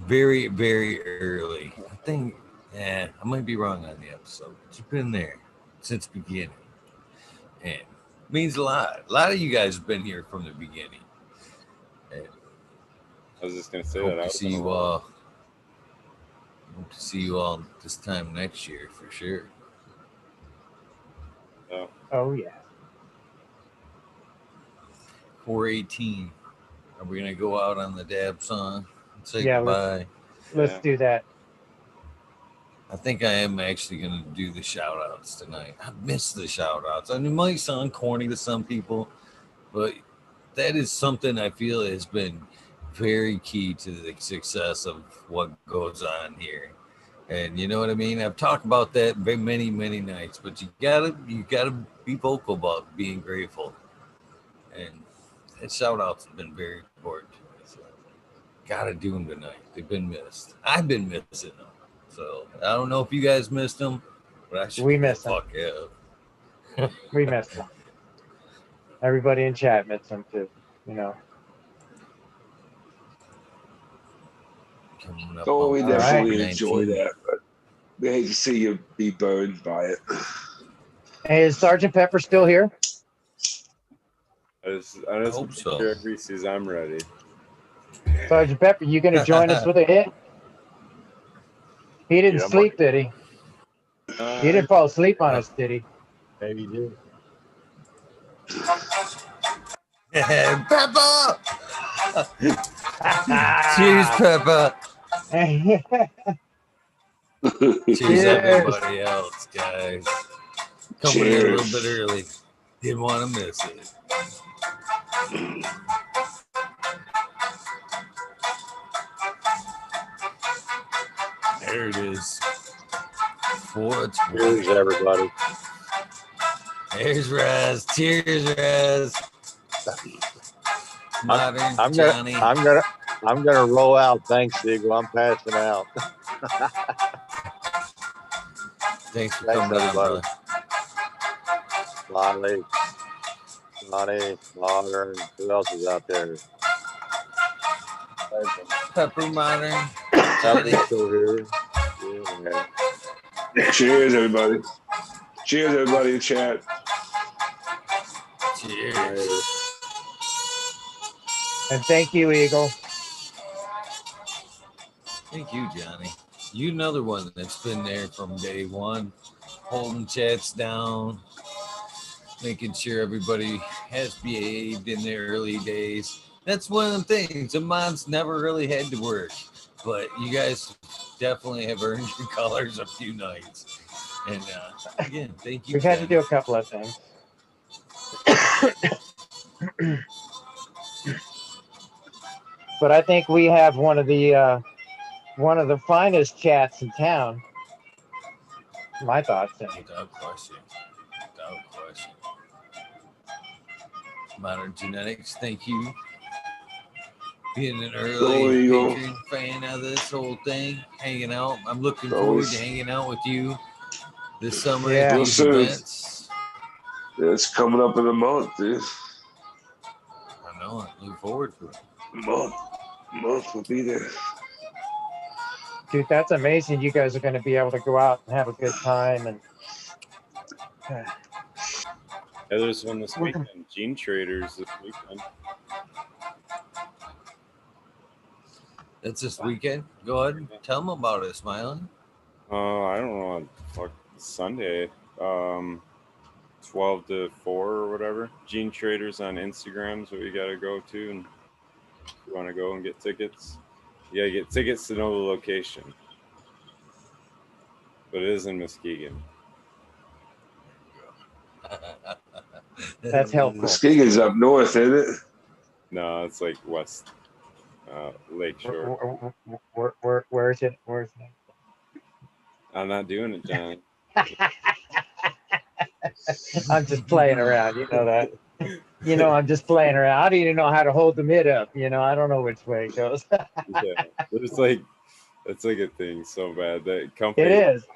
E: Very, very early. I think, I might be wrong on the episode, but you've been there since the beginning. And it means a lot. A lot of you guys have been here from the beginning. And
A: I was just gonna say
E: hope
A: that.
E: to see you all. Hope to see you all this time next year for sure.
B: Oh yeah.
E: 418. Are we gonna go out on the dab song and say
B: Yeah,
E: goodbye?
B: Let's do that.
E: I think I am actually gonna do the shout outs tonight. I miss the shout outs. I mean, it might sound corny to some people, but that is something I feel has been very key to the success of what goes on here. And you know what I mean? I've talked about that many, many nights, but you gotta be vocal about being grateful. And that shout outs have been very important to me. So gotta do them tonight. They've been missed. I've been missing them. So I don't know if you guys missed them, but I should.
B: We missed them.
E: Fuck yeah.
B: We missed them. Everybody in chat missed them too. You know.
G: Oh, we definitely enjoy that, but we hate to see you be burned by it.
B: Hey, is Sergeant Pepper still here?
A: I just hope so. Everybody says I'm ready.
B: Sergeant Pepper, you gonna join us with a hit? He didn't sleep, did he? He didn't fall asleep on us, did he?
I: Maybe he did.
E: Pepper! Cheers, Pepper. Cheers, everybody else, guys. Coming in a little bit early. Didn't want to miss it. There it is. 420.
I: Cheers, everybody.
E: There's Raz. Cheers, Raz. Modern Johnny.
I: I'm gonna roll out. Thanks, Eagle. I'm passing out.
E: Thanks for coming on, brother.
I: Lonnie, Modern. Who else is out there?
E: Pepper Modern.
I: Pepper's still here. Yeah.
G: Cheers, everybody. Cheers, everybody in chat.
E: Cheers.
B: And thank you, Eagle.
E: Thank you, Johnny. You another one that's been there from day one, holding chats down, making sure everybody has behaved in their early days. That's one of the things. The mods never really had to work, but you guys definitely have earned your colors a few nights. And again, thank you.
B: We've had to do a couple of things. But I think we have one of the finest chats in town. My thoughts.
E: Without question. Without question. Modern Genetics, thank you. Being an early patron fan of this whole thing, hanging out. I'm looking forward to hanging out with you this summer at these events.
G: It's coming up in a month, dude.
E: I know. I look forward to it.
G: Month will be there.
B: Dude, that's amazing. You guys are going to be able to go out and have a good time. And
A: yeah, there's one this weekend. Gene Traders this weekend.
E: That's this weekend? Go ahead and tell them about it, Smiling.
A: I don't know. Fuck, Sunday. 12 to 4 or whatever. Gene Traders on Instagram is what you got to go to. And if you want to go and get tickets, you got to get tickets to know the location. But it is in Muskegon.
B: That's helpful.
G: Muskegon's up north, isn't it?
A: No, it's like west. Lakeshore.
B: Where is it? Where is it?
A: I'm not doing it, John.
B: I'm just playing around. You know that. You know, I'm just playing around. I don't even know how to hold the mid up. You know, I don't know which way it goes.
A: Yeah, it's like a thing so bad that company.
B: It is.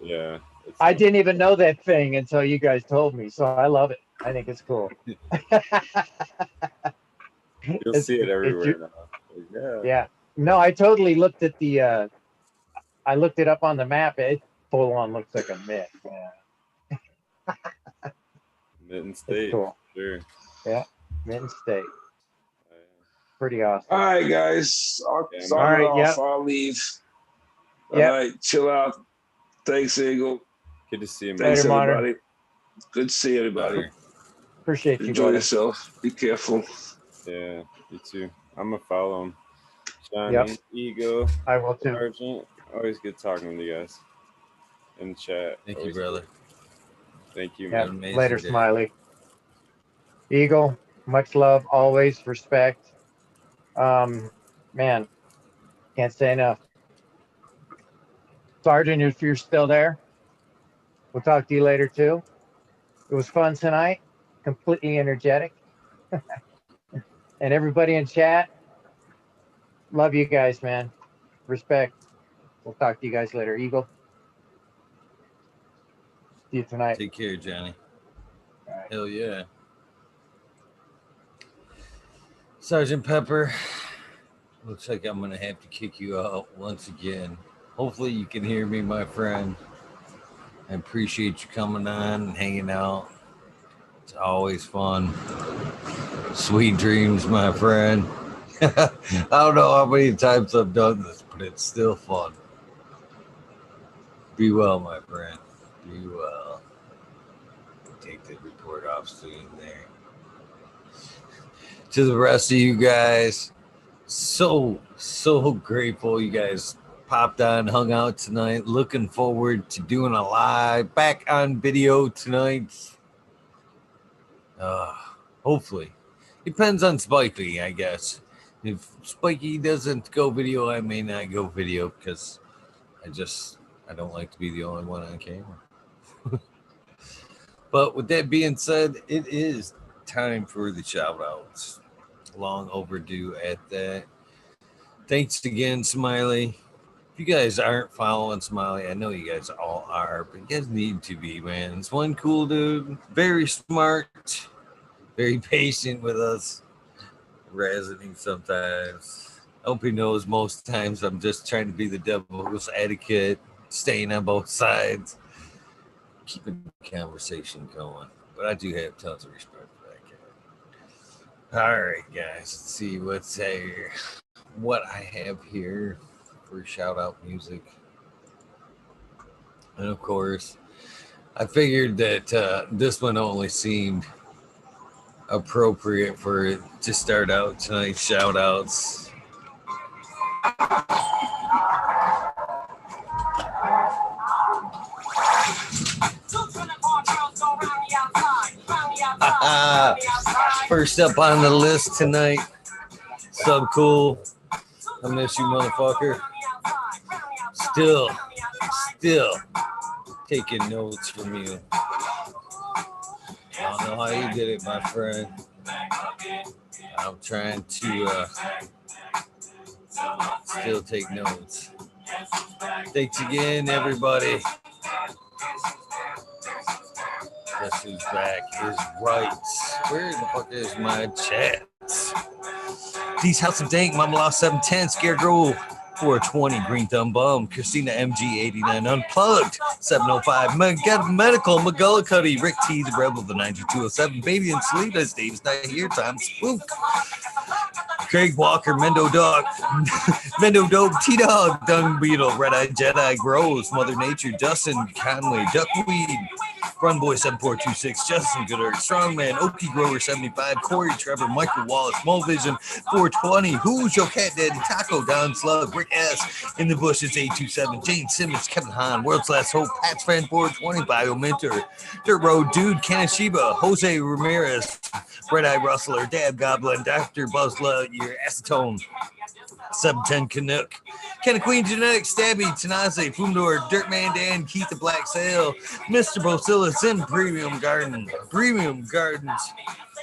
A: Yeah.
B: I didn't even know that thing until you guys told me. So I love it. I think it's cool.
A: You'll see it everywhere now.
B: Yeah. No, I totally looked at the. I looked it up on the map. It full on looks like a mitt. Yeah.
A: Mitten State.
B: Cool.
A: Sure.
B: Yeah. Mitten State. Pretty awesome.
G: All right, guys. I'll leave. All right, chill out. Thanks, Eagle.
A: Good to see you, man.
G: Thanks,
B: Later, Martyr.
G: everybody. Good to see everybody.
B: Appreciate you.
G: Enjoy
B: brother.
G: yourself. Be careful.
A: Yeah, you too. I'm gonna follow him. Johnny,
B: Yep.
A: Ego,
B: I will too.
A: Sergeant. Always good talking with you guys in the chat.
E: Thank you,
A: Always
E: brother.
A: good. Thank you,
B: Yeah.
A: man.
E: Amazing
B: Later,
E: day.
B: Smiley. Eagle, much love, always respect. Man, can't say enough. Sergeant, if you're still there, we'll talk to you later too. It was fun tonight, completely energetic. And everybody in chat, love you guys, man. Respect. We'll talk to you guys later. Eagle. See you tonight.
E: Take care, Johnny.
B: All right.
E: Hell yeah. Sergeant Pepper, looks like I'm going to have to kick you out once again. Hopefully you can hear me, my friend. I appreciate you coming on and hanging out. It's always fun. Sweet dreams, my friend. I don't know how many times I've done this, but it's still fun. Be well, my friend. Be well. Take the report off soon there. To the rest of you guys, so grateful you guys popped on, hung out tonight. Looking forward to doing a live back on video tonight. Hopefully. Depends on Spikey, I guess. If Spikey doesn't go video, I may not go video because I don't like to be the only one on camera. But with that being said, it is time for the shout outs. Long overdue at that. Thanks again, Smiley. If you guys aren't following Smiley, I know you guys all are, but you guys need to be, man. It's one cool dude, very smart, very patient with us, razzing him sometimes. I hope he knows most times I'm just trying to be the devil's advocate, staying on both sides, keeping the conversation going. But I do have tons of respect for that guy. All right, guys, let's see what I have here for shout out music. And of course, I figured that this one only seemed appropriate for to start out tonight's shout outs. First up on the list tonight, Sub Cool. I miss you, motherfucker. Still taking notes from you. I don't know how you did it, my friend. I'm trying to still take notes. Thanks again, everybody. Guess who's back is right. Where the fuck is my chat? These House of Dank, Mama Lost 710, Scarecrow 420, Green Thumb Bum, Christina MG 89, Unplugged 705, Medical, McGullicuddy, Rick T, the Rebel, the 9207, Baby and Sleep, as Dave's not here, Tom Spook, Craig Walker, Mendo Dog, Mendo Dope, T-Dog, Dung Beetle, Red Eye Jedi, Grows, Mother Nature, Dustin Conley, Duckweed, Run Boy 7426, Justin Goodert, Strongman, Okie Grower 75, Corey Trevor, Michael Wallace, Mo Vision 420, Who's Your Cat Daddy, Taco Don Slug, Rick S, In the Bushes 827, Jane Simmons, Kevin Hahn, World's Last Hope, Pat's Fan 420, Bio Mentor, Dirt Road Dude, Kanashiba, Jose Ramirez, Red Eye Rustler, Dab Goblin, Dr. Buzzla, your Acetone, 710 Canuck, Kenna Queen Genetics, Stabby, Tanaze, Fundor, Dirtman Dan, Keith the Black Sail, Mr. Bocilla, Sim Premium Gardens,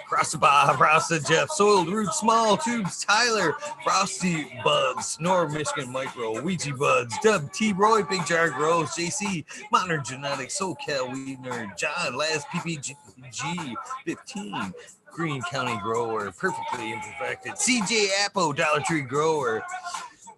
E: Cross the Bob, Rasta Jeff, Soiled Root, Small Tubes, Tyler, Frosty Buds, Nor Michigan Micro, Ouija Buds, Dub T Roy, Big Jar Grows, JC, Modern Genetics, SoCal Weed Nerd, John, Last PPG 15, Green County Grower, Perfectly Imperfected, CJ Apple, Dollar Tree Grower,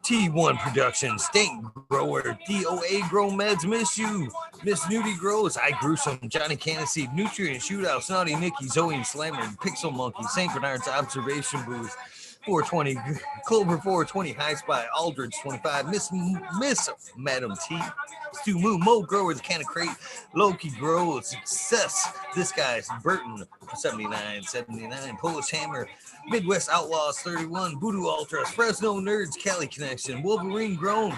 E: T1 Productions, Stank Grower, DOA Grow Meds, Miss You, Miss Nudie Grows, I Grew Some, Johnny Cannaseed, Nutrient Shootout, Snotty Nicky, Zoe and Slammer, Pixel Monkey, St. Bernard's Observation Booth, 420, Clover 420, High Spy, Aldridge 25, Miss Madam T, Stu Moo, Mo Growers, Can of Crate, Loki Grows, Success, this guy's Burton 79, Polish Hammer, Midwest Outlaws 31, Voodoo Ultras, Fresno Nerds, Cali Connection, Wolverine Grown,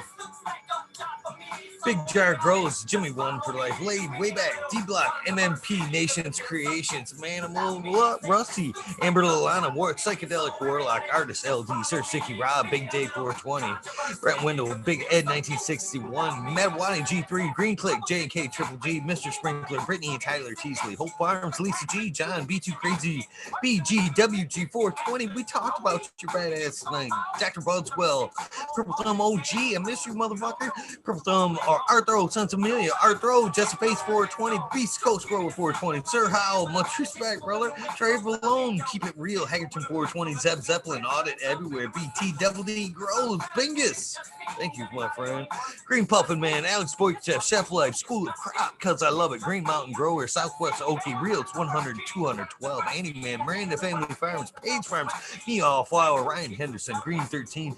E: Big Jar Grows, Jimmy One for Life, Laid, Way Back, D-Block, MMP, Nations Creations, Manimal, Rusty, Amber Lilana, Psychedelic Warlock, Artist LD, Sir Sticky Rob, Big Day 420, Brett Wendell, Big Ed 1961, Mad Wani G3, Green Click, J&K Triple G, Mr. Sprinkler, Brittany and Tyler Teasley, Hope Farms, Lisa G, John, B2 Crazy, BGWG 420. We talked about your badass tonight. Dr. Budswell, Purple Thumb OG, I miss you, motherfucker. Purple Thumb, or Arthro, Sons Amelia, Arthro, Jesse Face 420, Beast Coast Grower 420, Sir Howell, much respect, brother. Trey Malone, Keep It Real, Haggerton 420, Zeb Zeppelin, Audit Everywhere, BT Double D Grows, Bingus. Thank you, my friend. Green Puffin Man, Alex Boychef, Chef Life, School of Crop, Cause I Love It, Green Mountain Grower, Southwest Okie, Reels 100, 212, Annie Man, Miranda Family Farms, Page Farms, Me All Flower, Ryan Henderson, Green 13,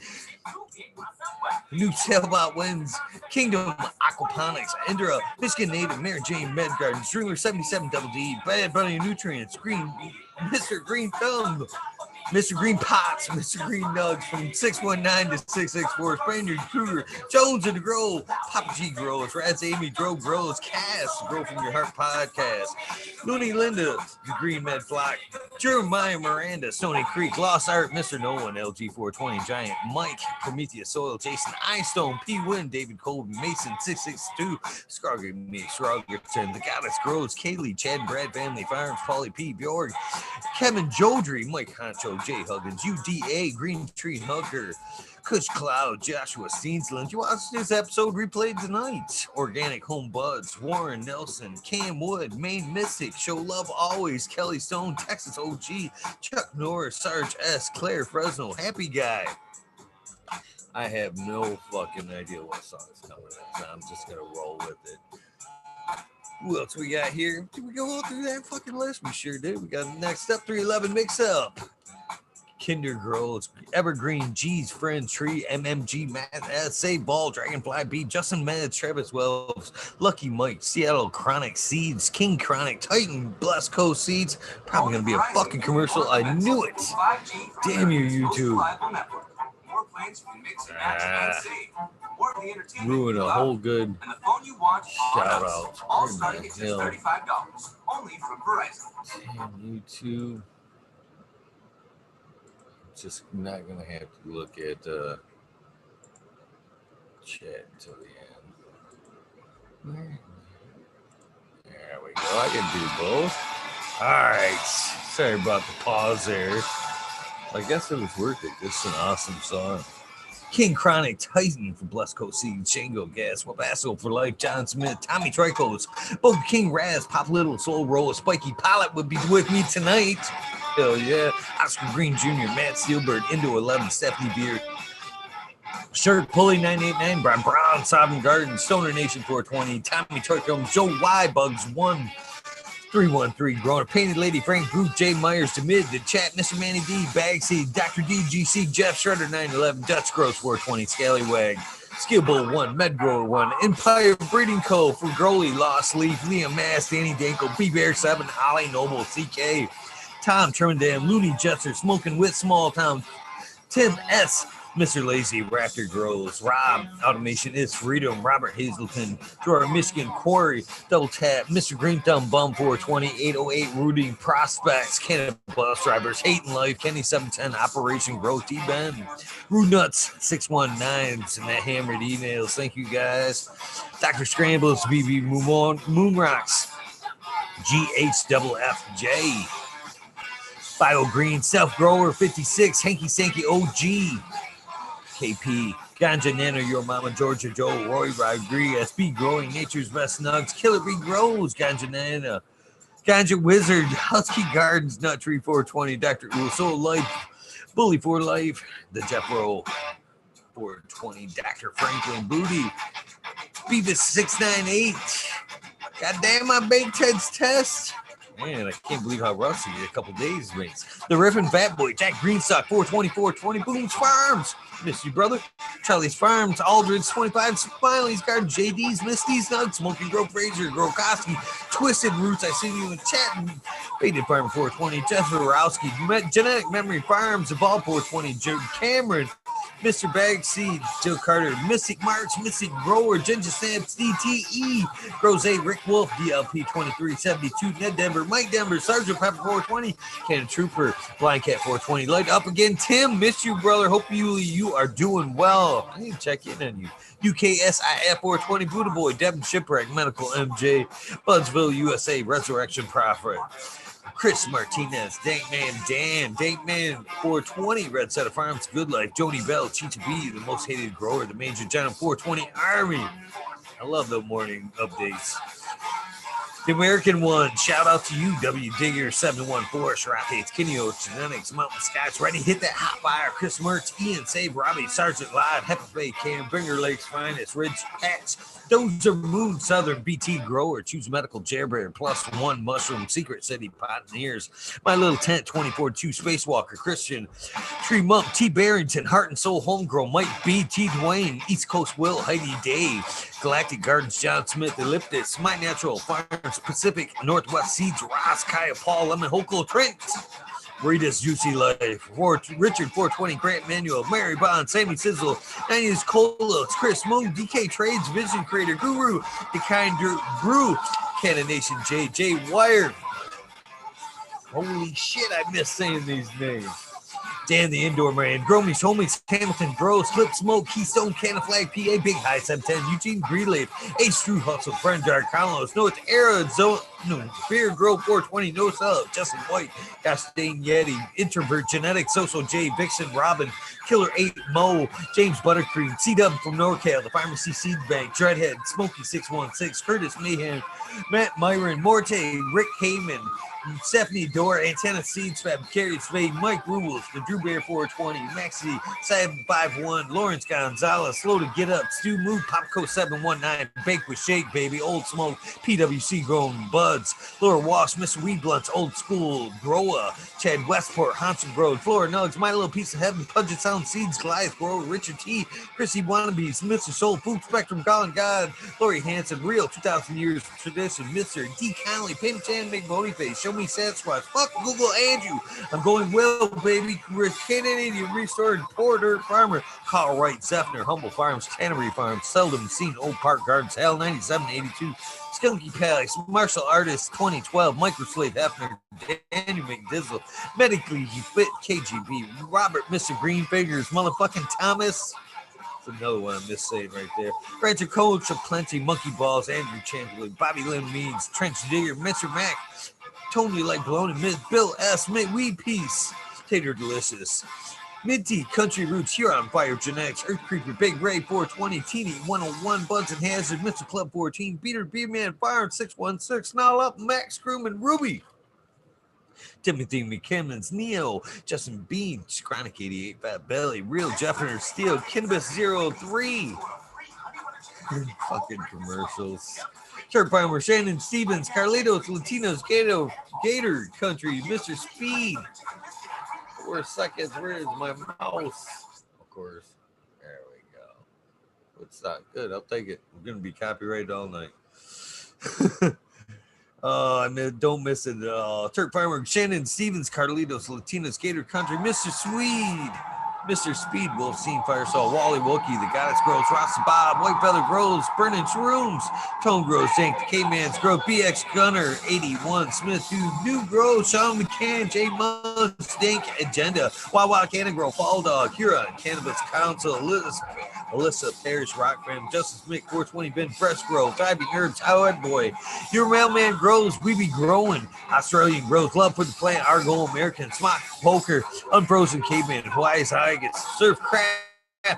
E: New Sailbot Wins, Kingdom Aquaponics, Indra, Michigan Native, Mary Jane Medgarden, Streamer 77 Double D, Bad Bunny Nutrients, Green, Mr. Green Thumb, Mr. Green Pots, Mr. Green Nugs from 619 to 664, Spaniard Cougar, Jones in the Grove, Papa G Grows, Rats Amy Grows, Cass, Grow From Your Heart Podcast, Looney Linda, the Green Med Flock, Jeremiah Miranda, Stony Creek, Lost Art, Mr. No One, LG 420, Giant Mike, Prometheus Soil, Jason Einstone, P. Win, David Colby, Mason 662, Scarger Me, Schrogerton, The Goddess Grows, Kaylee, Chad and Brad Family Farms, Paulie P. Bjorg, Kevin Jodry, Mike Honcho, Jay Huggins, UDA, Green Tree Hugger, Kush Cloud, Joshua Steensland. You watched this episode replayed tonight. Organic Home Buds, Warren Nelson, Cam Wood, Maine Mystic, Show Love Always, Kelly Stone, Texas OG, Chuck Norris, Sarge S, Claire Fresno, Happy Guy. I have no fucking idea what song is coming up, so I'm just gonna roll with it. Who else we got here? Did we go all through that fucking list? We sure did. We got next up 311 Mix Up. Kinder Girls, Evergreen, G's Friend Tree, MMG, Matt S, Save Ball, Dragonfly B, Justin Meds, Travis Wells, Lucky Mike, Seattle Chronic Seeds, King Chronic, Titan, Blast Coast Seeds. Probably gonna be a fucking commercial. I knew it. Damn you, YouTube. Ruin a whole good shout out. All starting at just $35 only from Verizon. Damn YouTube. Just not gonna have to look at chat until the end. There we go. I can do both. All right. Sorry about the pause there. I guess it was worth it. This is an awesome song. King Chronic, Titan for Blessed Coast Seed, Shango Gas, Wabasso for Life, John Smith, Tommy Tricos, Boca King Raz, Pop Little, Soul Roll, Spiky Pilot would be with me tonight. Hell yeah. Oscar Green Jr., Matt Steelberg, Indo 11, Stephanie Beard, Shirt Pulley 989, Brian Brown, Sovereign Garden, Stoner Nation 420, Tommy Tricos, Joe Y, Bugs 1. 313 Grower, Painted Lady, Frank Groot, Jay Myers, to Mid, the chat, Mr. Manny D, Bagseed, Dr. DGC, Jeff Shredder 911, Dutch Gross 420, Scallywag, Skill Bull 1, Med Grower 1, Empire Breeding Co. for Growly, Lost Leaf, Liam Mass, Danny Danko, B Bear 7, Holly Noble, CK, Tom Tremendam, Looney Jetser, Smoking Wit, Small Town, Tim S., Mr. Lazy, Raptor Grows, Rob, Automation is Freedom, Robert Hazelton, Jordan Michigan, Quarry, Double Tap, Mr. Green Thumb, Bum 420, 808, Rudy, Prospects, Canada Bus Drivers, Hating Life, Kenny 710, Operation Grow, T-Ben, Rude Nuts, 619, and that hammered emails. Thank you guys. Dr. Scrambles, BB Moon Rocks, GHFFJ, Bio Green, Self Grower 56, Hanky Sanky OG, KP, Ganja Nano, Your Mama, Georgia Joe, Roy Rodriguez, B Growing, Nature's Best Nugs, Killer B Grows, Ganja Nana, Ganja Wizard, Husky Gardens, Nut Tree 420, Dr. Soul Life, Bully for Life, the Jeff Roll 420, Dr. Franklin Booty, Beavis 698. Goddamn, I baked Ted's test. Man, I can't believe how rusty a couple days makes. The Riffin' Fat Boy, Jack Greenstock, 420, 420, Boone's Farms. Miss you, brother. Charlie's Farms, Aldridge, 25, Smiley's Garden, JD's, Misty's Nugs, Smoky Grove, Fraser, Grokoski, Twisted Roots, I see you in chat. Faded Farm, 420, Jeff Borowski, Genetic Memory Farms, Evolve, 420, Joe Cameron, Mr. Bagseed, Joe Carter, Mystic March, Mystic Grower, Ginger Snaps, DTE, Rose, Rick Wolf, DLP 2372, Ned Denver, Mike Denver, Sergeant Pepper 420, Cannon Trooper, Blind Cat 420, Light Up Again, Tim, miss you, brother. Hope you are doing well. I need to check in on you. UKSIF 420, Buddha Boy, Devin Shipwreck, Medical MJ, Budsville, USA, Resurrection Prophet. Chris Martinez, Dankman Dan, Dankman 420, Red Set of Farms, Good Life, Jody Bell, Chicha B, the most hated grower, the Major General 420 Army. I love the morning updates. The American one, shout out to you, W Digger 714, Sharates, Kenny Oaks, Genetics, Mountain Scotch, ready to hit that hot fire. Chris Mertz, Ian Save, Robbie, Sergeant Live, Hepa Bay, Cam, Bringer Lakes Finest, Ridge Hats, Dozer Moon, Southern BT Grower, Choose Medical, Jailbreaker, +1 Mushroom, Secret City Pioneers, My Little Tent, 24-2 Spacewalker, Christian, Tree Mump, T. Barrington, Heart and Soul Homegrown, Mike B, T. Dwayne, East Coast Will, Heidi Dave, Galactic Gardens, John Smith, Elliptis, My Natural, Farms Pacific, Northwest Seeds, Ross, Kaya, Paul, Lemon, Hokel, Trent, Rita's Juicy Life, Richard 420, Grant Manuel, Mary Bond, Sammy Sizzle, 90s Cola, it's Chris Moon, DK Trades, Vision Creator, Guru, The Kind Brew, Cannon Nation, J. Wire. Holy shit, I miss saying these names. Dan the Indoor Man, Gromies, Homies, Hamilton, Bros, Flip Smoke, Keystone, Canna Flag, PA, Big High 710, Eugene Greenleaf, Ace True Hustle, Friend Dark, Carlos, North Era, Zone, no, Beer Grove 420, No Sub, Justin White, Gastain Yeti, Introvert, Genetic, Social J, Vixen, Robin, Killer 8, Mo, James Buttercream, C-Dub from NorCal, The Pharmacy Seed Bank, Dreadhead, Smokey 616, Curtis Mayhem, Matt Myron, Morte, Rick Heyman, Stephanie Dora, Antenna Seeds, Fab, Carrie Spade, Mike Rules, the Drew Bear 420, Maxi 751, Lawrence Gonzalez, Slow to Get Up, Stu Mood, Popco 719, Bake with Shake, Baby, Old Smoke, PWC Grown Buds, Laura Walsh, Mr. Weed Blunts, Old School, Groa, Chad Westport, Hanson Road, Flora Nugs, My Little Piece of Heaven, Puget Sound Seeds, Goliath Grower, Richard T, Chrissy Wannabes, Mr. Soul, Food Spectrum, Colin God, Lori Hanson, Real 2,000 Years of Tradition, Mr. D. Connolly, Pim Chan, Big Bodie Face, Show Me Sasquatch, fuck Google Andrew, I'm going well, baby, Rick Kennedy, Restored, Poor Dirt Farmer, Carl Wright, Zephyr, Humble Farms, Tannery Farms, Seldom Seen, Old Park Gardens, Hell 9782, Skunky Palace, Martial Artist 2012, Microslave Hefner, Daniel McDizzle, Medically Fit, KGB, Robert, Mr. Green Figures, motherfucking Thomas. That's another one I missed saying right there. Rancher Coach of Plenty, Monkey Balls, Andrew Chamberlain, Bobby Lynn Means, Trench Digger, Mr. Mac, Tony Like Baloney, Miss Bill S. Weed Piece, Tater Delicious, Minty, Country Roots, Huron Fire, Genetics, Earth Creeper, Big Ray 420, Teeny 101, Buds and Hazard, Mr. Club 14, Beater, B-Man, Fire 616, Null Up, Max Crewman, Ruby, Timothy McKimmons, Neo, Justin Bean, Chronic 88, Fat Belly, Real Jeffner, Steel, Kinbus 03. Fucking commercials. Kurt Farmer, Shannon Stevens, Carlitos, Latinos, Gator Country, Mr. Speed. 4 seconds, where is my mouse? Of course. There we go. It's not good. I'll take it. I'm going to be copyrighted all night. Don't miss it. Turk Farmer, Shannon Stevens, Carlitos, Latinos, Gator Country, Mr. Swede, Mr. Speed, Wolf Scene, Firesaw, Wally Wookie, The Goddess Grows, Ross Bob, White Feather Grows, Burning Shrooms, Tone Grows, Tank, The K-Man's Grow, BX Gunner, 81, Smith, Dude, New Grow, Sean McCann, J Mustang, Agenda, Wawa Cannon Grow, Fall Dog, Huron, Cannabis Council, Alyssa Parrish, Rock Fam, Justice Mick, 420, Ben Fresh Grow, Thriving Herbs, Howard Boy, Your Mailman Grows, We Be Growing, Australian Grows, Love for the Plant, Argo American, Smock Poker, Unfrozen Caveman, Hawaii's Higgins, Surf Craft,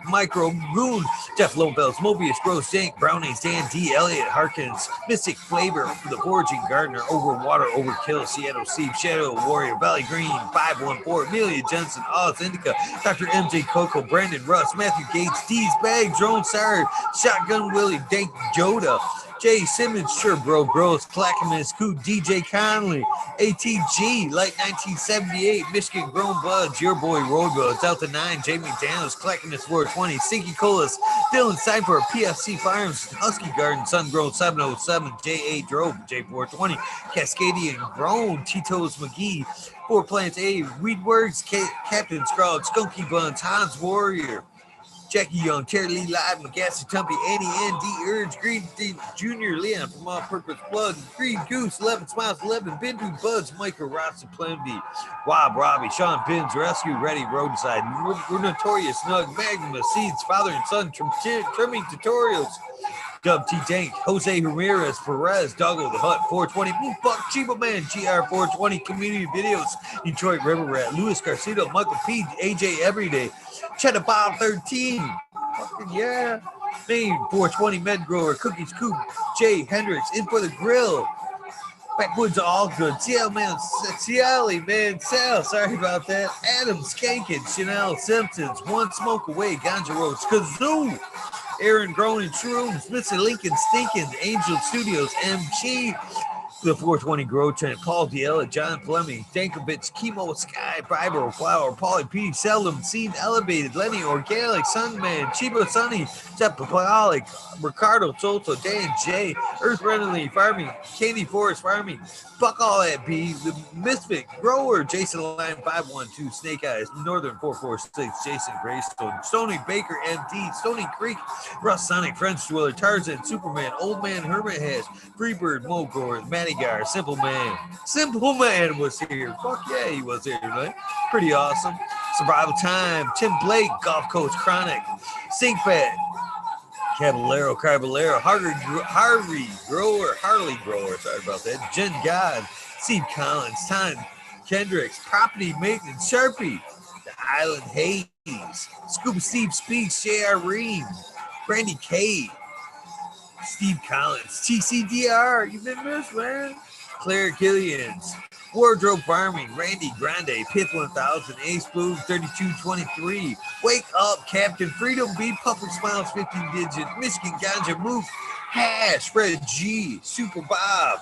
E: Micro Goon, Jeff Lopez, Mobius Grows, Dank, Brownies, Dan D, Elliott Harkins, Mystic Flavor, The Foraging Gardener, Overwater, Overkill, Seattle Steve, Shadow Warrior, Valley Green, 514, Amelia Jensen, Oz Indica, Dr. MJ Coco, Brandon Russ, Matthew Gates, D's Bag, Drone Sarah, Shotgun Willie, Dank Joda, Jay Simmons, sure, bro. Gross, Clackamas, Coot, DJ Conley, ATG, like 1978, Michigan Grown Buds, your boy Roy Buds, Delta 9, Jamie Daniels, Clackamas 420, Stinky Colas, Dylan Cypher, PFC Farms, Husky Garden, Sun Grown 707, J8 Drove, J420, Cascadian Grown, Tito's McGee, Four Plants A, Weedworks, Captain Scrog, Skunky Buns, Hans Warrior, Jackie Young, Terry Lee Live, McGassie Tumpy, Annie N, D Urge, Green D Jr., Leon from All Purpose Plug, Green Goose, 11 Smiles, 11, Bindu Buds, Micah Rasta Plenty, Wob Robbie, Sean Pins, Rescue Ready, Roadside, we're Notorious, Snug, Magnum, Seeds, Father and Son, Trimming Tutorials, Dub T Tank, Jose Ramirez, Perez, Doggo the Hut, 420, Blue Buck, Chiba Man, GR 420, Community Videos, Detroit River Rat, Louis Garcido, Michael P, AJ Everyday, Cheddar Bob 13, fucking yeah, me, 420 Med Grower, Cookies Coop, Jay Hendricks, In for the Grill, Backwoods All Good, CL Man, Ciali Man, Sal, sorry about that, Adam Skankin, Chanel Simpsons, One Smoke Away, Ganja Rose, Kazoo, Aaron Grown and Shrooms, Mr. Lincoln Stinkin, Angel Studios, MG, the 420 Grow Trend, Paul Diella, John Fleming, Dankovich, Chemo Sky, Fiber, Flower, Paulie P, Seldom, Seen Elevated, Lenny Organic, Sunman, Chiba Sunny, Sepapolic, Ricardo Soto, Dan J, Earth Friendly Farming, Katie Forest Farming, Fuck All That B, The Misfit Grower, Jason Line 512, Snake Eyes, Northern 446, Jason Greystone, Stony Baker MD, Stony Creek, Russ Sonic, French Dweller, Tarzan, Superman, Old Man Hermit Hash, Freebird, Mogor, Matty Gar, Simple Man. Simple Man was here. Fuck yeah, he was here tonight. Pretty awesome. Survival Time, Tim Blake, Golf Coach Chronic, Sinkfat, Caballero, Harvey Grower, sorry about that, Jen God, Steve Collins, Time Kendricks, Property Maintenance, Sharpie, The Island Haze, Scuba Steve Speaks, J.R. Ream, Brandy K, Steve Collins, TCDR, you've been missed, man. Claire Killians, Wardrobe Farming, Randy Grande, Pith 1000, Ace Boom 3223, Wake Up, Captain Freedom B, Puffin Smiles 15 Digit, Michigan Ganja Move, Hash, Fred G, Super Bob,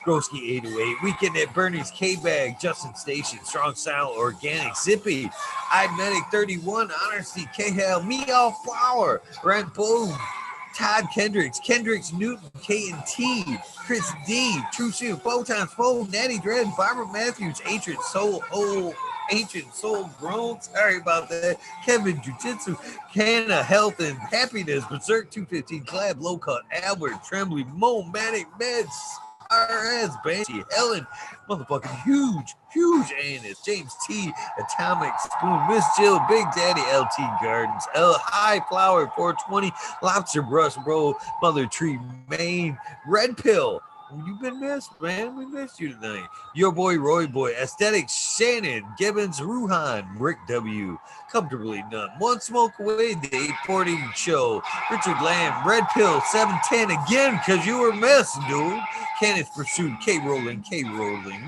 E: Groski 808, Weekend at Bernie's K-Bag, Justin Station, Strong Style Organic, Zippy, iMedic 31, Honesty, K-Hell, Meow Flower, Brent Boom, Todd Kendricks, Newton, K&T, Chris D, True Shoe, Photons, Phone, Natty Dread, Barbara Matthews, Ancient Soul Grown, sorry about that, Kevin Jiu-Jitsu, Canna, Health and Happiness, Berserk 215, Clab, Low Cut, Albert, Trembly, Mo, Manic, Meds, RS, Banshee, Ellen, motherfucking huge Anus, James T, Atomic Spoon, Miss Jill, Big Daddy, LT Gardens, High Flower 420, Lobster Brush Bro, Mother Tree, Maine, Red Pill. You've been missed, man. We missed you tonight. Your boy, Roy Boy, Aesthetic, Shannon, Gibbons, Ruhan, Rick W, Comfortably None, One Smoke Away, The 840 Show, Richard Lamb, Red Pill, 710 again, because you were missed, dude. Kenneth Pursuit, K Rolling,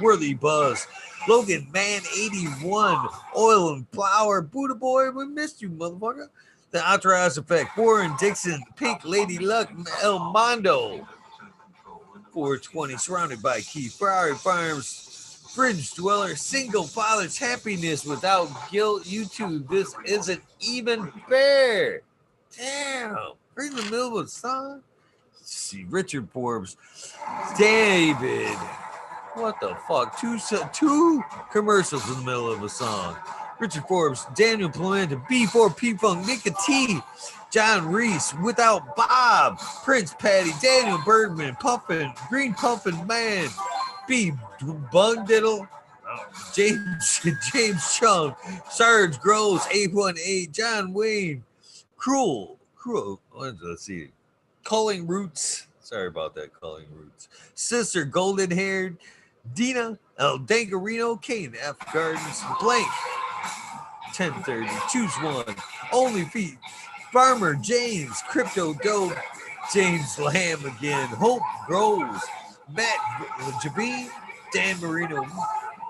E: Worthy Buzz, Logan Man 81, Oil and Flower, Buddha Boy, we missed you, motherfucker. The Entourage Effect, Warren Dixon, Pink Lady Luck, El Mondo, 420, surrounded by Keith, Ferrari Farms, Fridge Dweller, Single Father's Happiness Without Guilt, YouTube, this isn't even fair. Damn, we're in the middle of a song. Let's see, Richard Forbes, David, what the fuck, two commercials in the middle of a song. Richard Forbes, Daniel Pimenta, B4P Funk, Nika T, John Reese, Without Bob, Prince Patty, Daniel Bergman, Puffin, Green Puffin Man, B Bungdiddle, James Chung, Sarge Groves, 818, John Wayne, Cruel, let's see, Calling Roots, sorry about that, Calling Roots, Sister Golden Haired, Dina, El Dangarino, Kane F Gardens, Blank, 1030, Choose One, Only Feet, Farmer James, Crypto Dope, James Lamb again, Hope Grows, Matt Jabi, Dan Marino,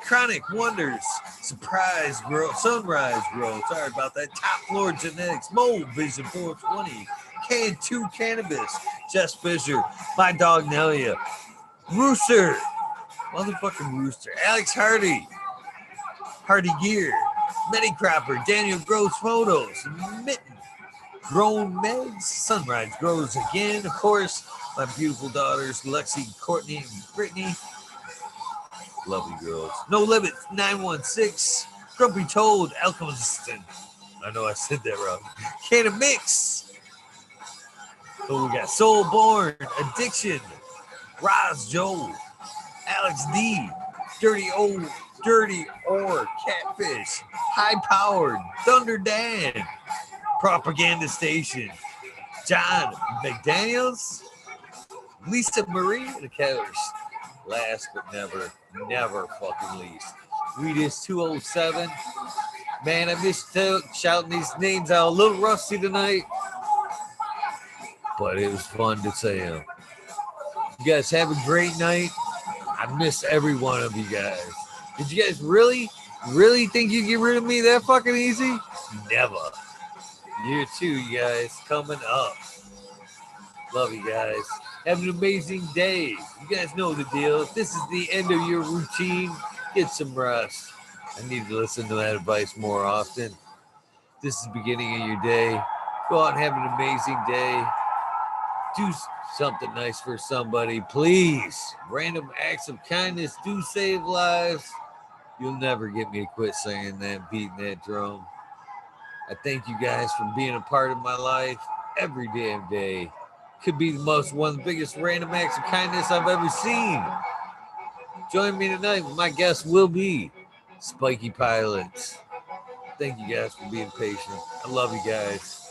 E: Chronic Wonders, Surprise Grow, Sunrise Grow, sorry about that, Top Floor Genetics, Mold Vision 420, Can 2 Cannabis, Jess Fisher, my dog Nelia, Rooster, motherfucking Rooster, Alex Hardy, Hardy Gear, Mini Cropper, Daniel Grows Photos, Mitten, Grown Meds, Sunrise Grows Again, of course, my beautiful daughters, Lexi, Courtney, and Brittany. Lovely girls. No Limit 916, Grumpy Toad, Alchemist. I know I said that wrong. Can of Mix. Oh, we got Soulborn, Addiction, Roz Joe, Alex D, Dirty Or, Catfish, High Powered, Thunder Dan, Propaganda Station, John McDaniels, Lisa Marie, the Killers. Last but never fucking least, Weedus 207. Man, I missed shouting these names out. A little rusty tonight, but it was fun to say them. You guys have a great night. I miss every one of you guys. Did you guys really think you get rid of me that fucking easy? Never. Year 2, you guys, coming up. Love you guys. Have an amazing day. You guys know the deal. If this is the end of your routine, get some rest. I need to listen to that advice more often. This is the beginning of your day. Go out and have an amazing day. Do something nice for somebody, please. Random acts of kindness do save lives. You'll never get me to quit saying that, beating that drum. I thank you guys for being a part of my life every damn day. Could be one of the biggest random acts of kindness I've ever seen. Join me tonight. My guest will be Spiky Pilots. Thank you guys for being patient. I love you guys.